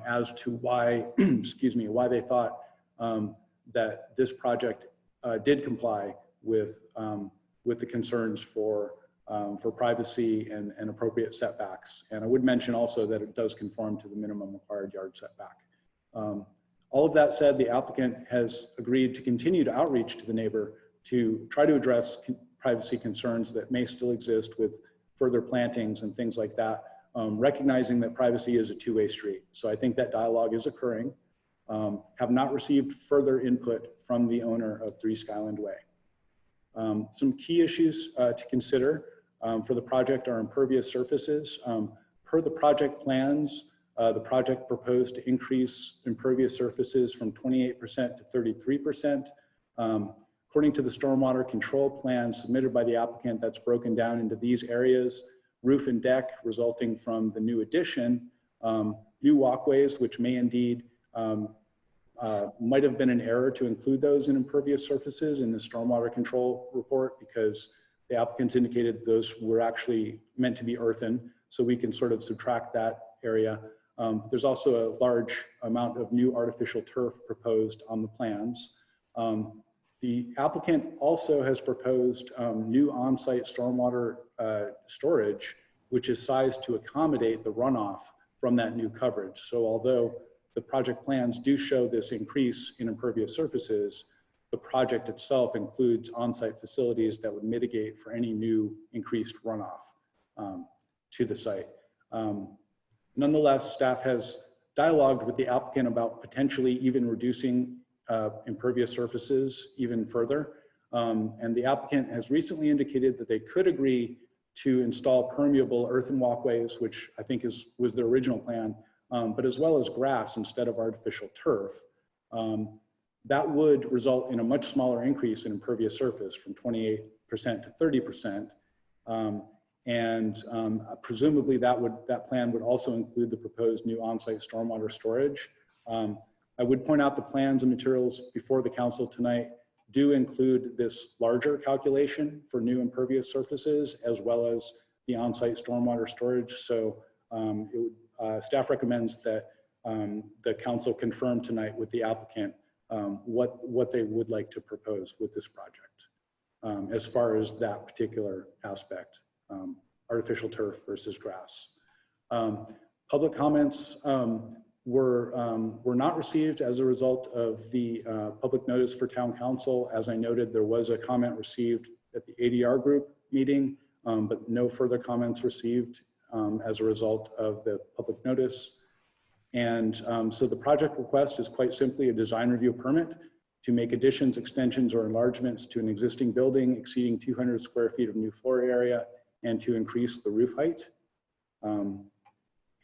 as to why, excuse me, why they thought that this project did comply with the concerns for privacy and appropriate setbacks. And I would mention also that it does conform to the minimum required yard setback. All of that said, the applicant has agreed to continue to outreach to the neighbor to try to address privacy concerns that may still exist with further plantings and things like that, recognizing that privacy is a two-way street. So I think that dialogue is occurring. Have not received further input from the owner of 3 Skyland Way. Some key issues to consider for the project are impervious surfaces. Per the project plans, the project proposed to increase impervious surfaces from 28% to 33%. According to the stormwater control plan submitted by the applicant, that's broken down into these areas: roof and deck resulting from the new addition, new walkways, which may indeed might have been an error to include those in impervious surfaces in the stormwater control report, because the applicants indicated those were actually meant to be earthen. So we can sort of subtract that area. There's also a large amount of new artificial turf proposed on the plans. The applicant also has proposed new on-site stormwater storage, which is sized to accommodate the runoff from that new coverage. So although the project plans do show this increase in impervious surfaces, the project itself includes on-site facilities that would mitigate for any new increased runoff to the site. Nonetheless, staff has dialogued with the applicant about potentially even reducing impervious surfaces even further. And the applicant has recently indicated that they could agree to install permeable earthen walkways, which I think was the original plan, but as well as grass instead of artificial turf. That would result in a much smaller increase in impervious surface from 28% to 30%. Presumably that plan would also include the proposed new on-site stormwater storage. I would point out the plans and materials before the council tonight do include this larger calculation for new impervious surfaces, as well as the on-site stormwater storage. So staff recommends that the council confirm tonight with the applicant what they would like to propose with this project as far as that particular aspect, artificial turf versus grass. Public comments were not received as a result of the public notice for town council. As I noted, there was a comment received at the ADR Group meeting, but no further comments received as a result of the public notice. And so the project request is quite simply a design review permit to make additions, extensions, or enlargements to an existing building exceeding 200 square feet of new floor area and to increase the roof height.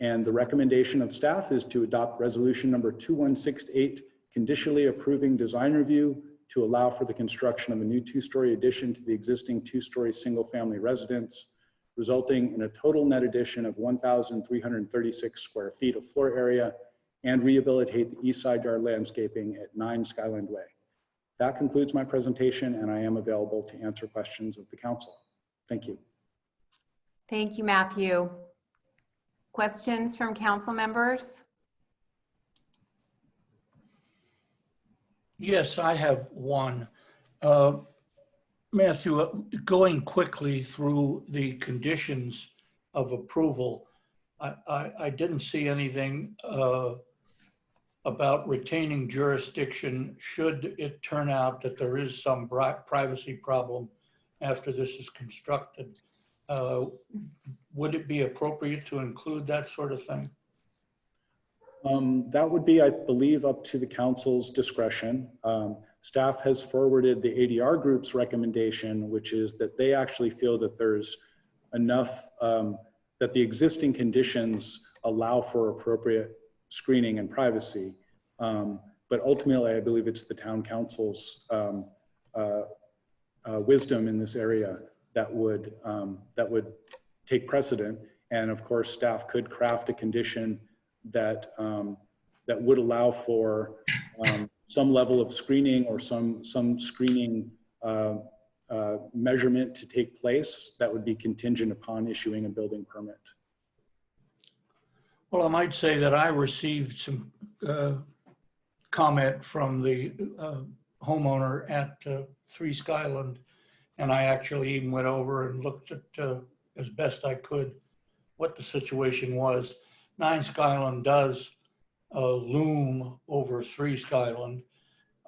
And the recommendation of staff is to adopt resolution number 2168, conditionally approving design review to allow for the construction of a new 2-story addition to the existing 2-story single-family residence, resulting in a total net addition of 1,336 square feet of floor area, and rehabilitate the east side yard landscaping at 9 Skyland Way. That concludes my presentation, and I am available to answer questions of the council. Thank you. Thank you, Matthew. Questions from council members? Yes, I have one. Matthew, going quickly through the conditions of approval, I didn't see anything about retaining jurisdiction should it turn out that there is some privacy problem after this is constructed. Would it be appropriate to include that sort of thing? That would be, I believe, up to the council's discretion. Staff has forwarded the ADR group's recommendation, which is that they actually feel that there's enough, that the existing conditions allow for appropriate screening and privacy. But ultimately, I believe it's the town council's wisdom in this area that would take precedent. And of course, staff could craft a condition that that would allow for some level of screening or some screening measurement to take place that would be contingent upon issuing a building permit. Well, I might say that I received some comment from the homeowner at 3 Skyland, and I actually even went over and looked at as best I could what the situation was. 9 Skyland does loom over 3 Skyland.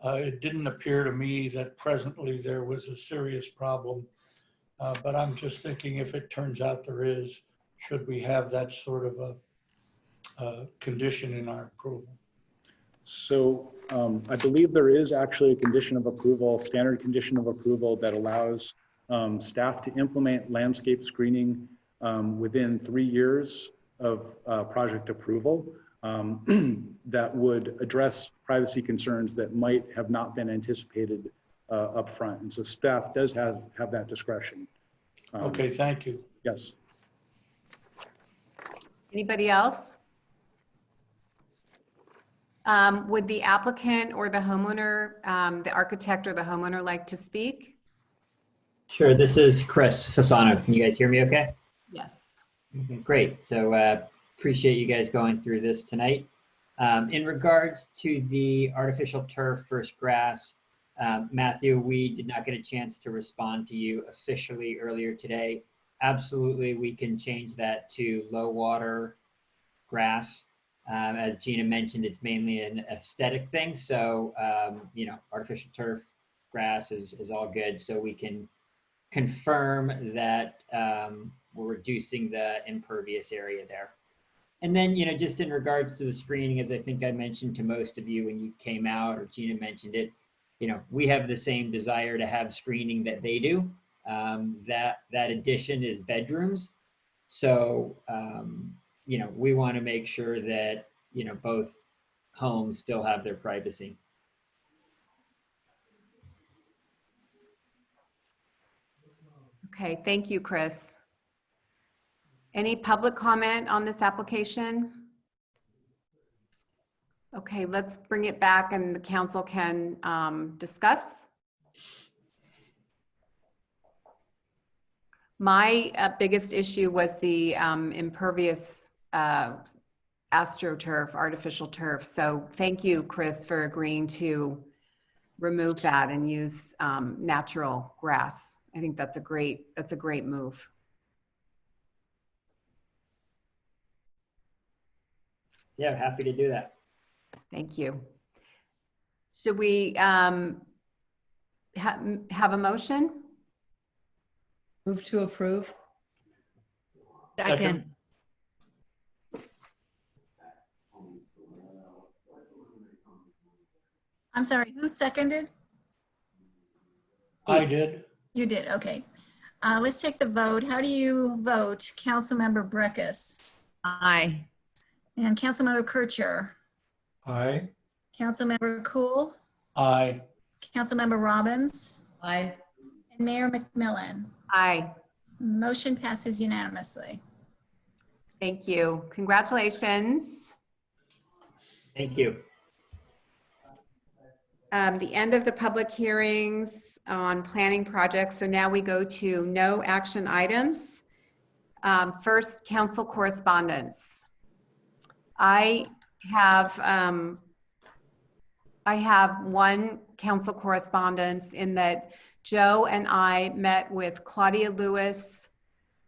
It didn't appear to me that presently there was a serious problem, but I'm just thinking if it turns out there is, should we have that sort of a condition in our approval? So I believe there is actually a condition of approval, standard condition of approval that allows staff to implement landscape screening within 3 years of project approval that would address privacy concerns that might have not been anticipated up front. And so staff does have that discretion. Okay, thank you. Yes. Anybody else? Would the applicant or the homeowner, the architect or the homeowner like to speak? Sure, this is Chris Fasano. Can you guys hear me okay? Yes. Okay, great. So appreciate you guys going through this tonight. In regards to the artificial turf versus grass, Matthew, we did not get a chance to respond to you officially earlier today. Absolutely, we can change that to low water grass. As Gina mentioned, it's mainly an aesthetic thing. So, you know, artificial turf grass is all good. So we can confirm that we're reducing the impervious area there. And then, you know, just in regards to the screening, as I think I mentioned to most of you when you came out, or Gina mentioned it, you know, we have the same desire to have screening that they do. That addition is bedrooms. So, you know, we want to make sure that, you know, both homes still have their privacy. Okay, thank you, Chris. Any public comment on this application? Okay, let's bring it back and the council can discuss. My biggest issue was the impervious AstroTurf, artificial turf. So thank you, Chris, for agreeing to remove that and use natural grass. I think that's a great move. Yeah, happy to do that. Thank you. Should we have a motion? Move to approve. Second. I'm sorry, who seconded? I did. You did, okay. Let's take the vote. How do you vote? Councilmember Breckus? Aye. And Councilmember Kircher? Aye. Councilmember Cool? Aye. Councilmember Robbins? Aye. And Mayor McMillan? Aye. Motion passes unanimously. Thank you. Congratulations. Thank you. the end of the public hearings on planning projects. So now we go to no action items. First, council correspondence. I have one council correspondence in that Joe and I met with Claudia Lewis,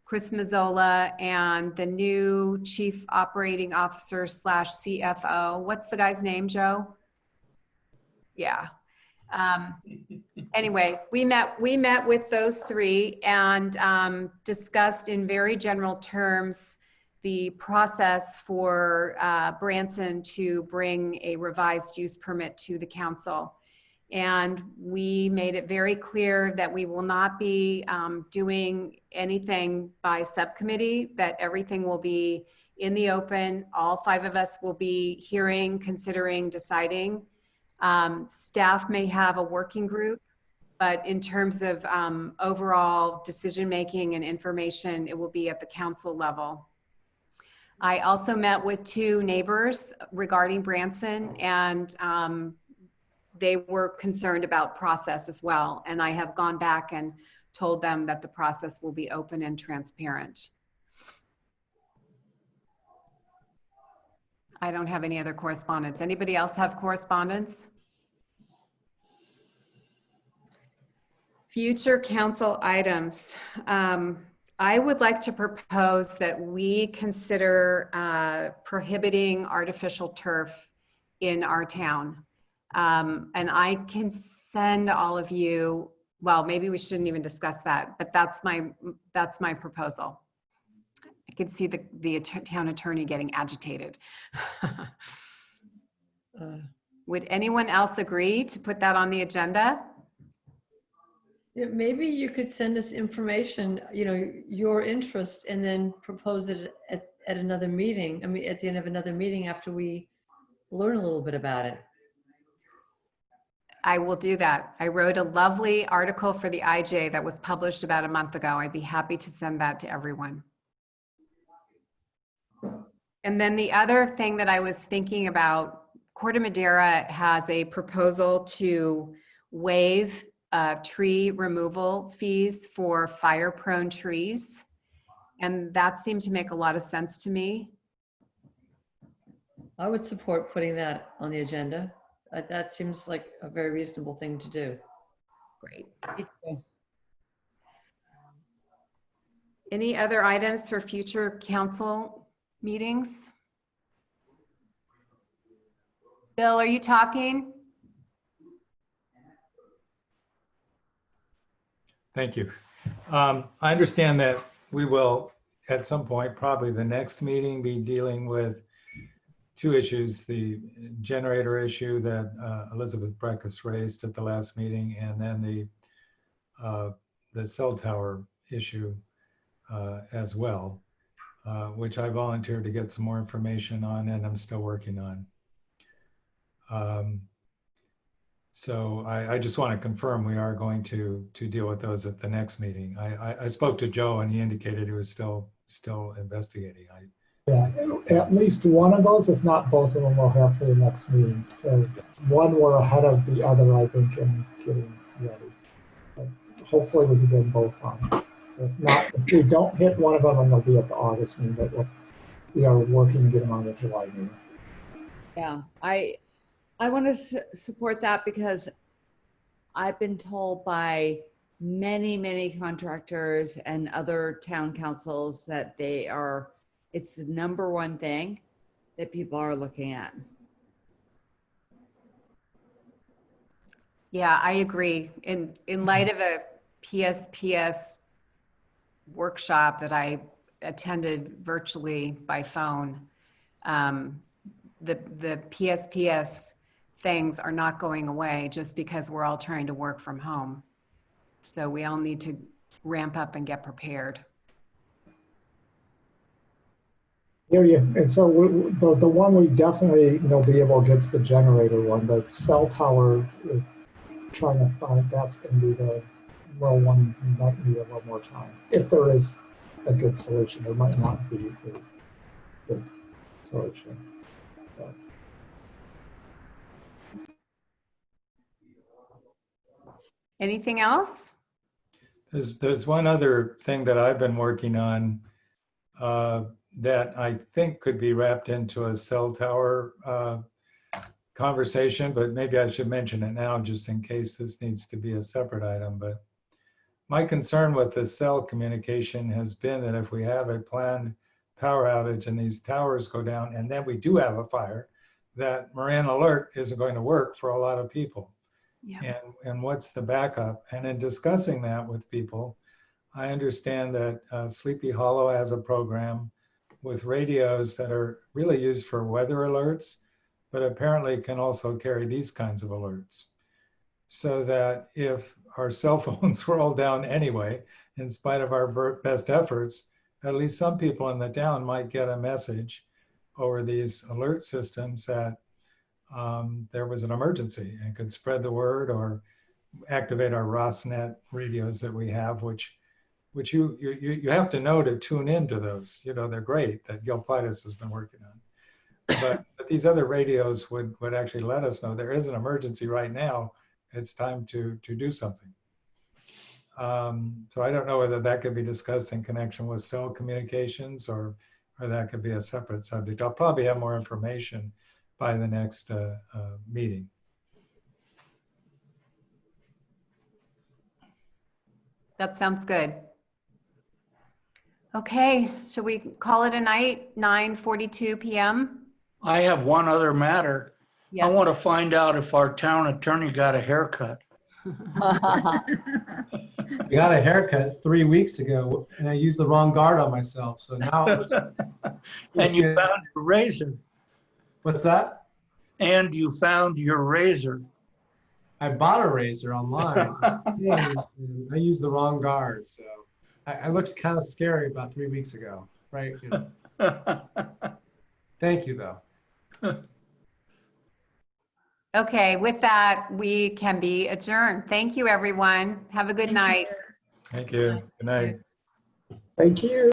Chris Mazzola, and the new Chief Operating Officer / CFO. What's the guy's name, Joe? Yeah. Anyway, we met with those three and discussed in very general terms the process for Branson to bring a revised use permit to the council. And we made it very clear that we will not be doing anything by subcommittee, that everything will be in the open. All 5 of us will be hearing, considering, deciding. Staff may have a working group, but in terms of overall decision-making and information, it will be at the council level. I also met with 2 neighbors regarding Branson, and they were concerned about process as well. And I have gone back and told them that the process will be open and transparent. I don't have any other correspondence. Anybody else have correspondence? Future council items. I would like to propose that we consider prohibiting artificial turf in our town. And I can send all of you, well, maybe we shouldn't even discuss that, but that's my proposal. I can see the town attorney getting agitated. Would anyone else agree to put that on the agenda? Yeah, maybe you could send us information, your interest, and then propose it at another meeting. I mean, at the end of another meeting after we learn a little bit about it. I will do that. I wrote a lovely article for the IJ that was published about a month ago. I'd be happy to send that to everyone. And then the other thing that I was thinking about, Corte Madera has a proposal to waive tree removal fees for fire-prone trees. And that seemed to make a lot of sense to me. I would support putting that on the agenda. That seems like a very reasonable thing to do. Great. Any other items for future council meetings? Bill, are you talking? Thank you. I understand that we will, at some point, probably the next meeting, be dealing with 2 issues, the generator issue that Elizabeth Breckus raised at the last meeting, and then the cell tower issue as well, which I volunteered to get some more information on, and I'm still working on. So I just want to confirm we are going to deal with those at the next meeting. I spoke to Joe and he indicated he was still investigating. Yeah, at least one of those, if not both of them, we'll have for the next meeting. So one we're ahead of the other, I think, in getting ready. But hopefully we can get them both on. If not, if we don't hit one of them, then they'll be at the August meeting, but we are working to get them on the July meeting. Yeah, I want to support that because I've been told by many contractors and other town councils that it's the #1 thing that people are looking at. Yeah, I agree. In light of a PSPS workshop that I attended virtually by phone, the PSPS things are not going away just because we're all trying to work from home. So we all need to ramp up and get prepared. Yeah, and so the one we definitely be able to get is the generator one. The cell tower, trying to find, that's going to be the real one. Might need a little more time if there is a good solution. There might not be a good solution. Anything else? There's one other thing that I've been working on that I think could be wrapped into a cell tower conversation, but maybe I should mention it now just in case this needs to be a separate item. But my concern with the cell communication has been that if we have a planned power outage and these towers go down and then we do have a fire, that Marin Alert isn't going to work for a lot of people. Yeah. And what's the backup? And in discussing that with people, I understand that Sleepy Hollow has a program with radios that are really used for weather alerts, but apparently can also carry these kinds of alerts. So that if our cell phones were all down anyway, in spite of our best efforts, at least some people in the town might get a message over these alert systems that there was an emergency and could spread the word or activate our Rosnet radios that we have, which you have to know to tune into those. You know, they're great, that Gil Fidus has been working on. But these other radios would actually let us know there is an emergency right now. It's time to do something. So I don't know whether that could be discussed in connection with cell communications or that could be a separate subject. I'll probably have more information by the next meeting. That sounds good. Okay, shall we call it a night, 9:42 p.m.? I have one other matter. Yes. I want to find out if our town attorney got a haircut. I got a haircut 3 weeks ago and I used the wrong guard on myself. So now. And you found your razor. What's that? And you found your razor. I bought a razor online. Yeah, and I used the wrong guard. So I looked kind of scary about 3 weeks ago. Right. You know. Thank you, though. Okay, with that, we can be adjourned. Thank you, everyone. Have a good night. Thank you. Good night. Thank you.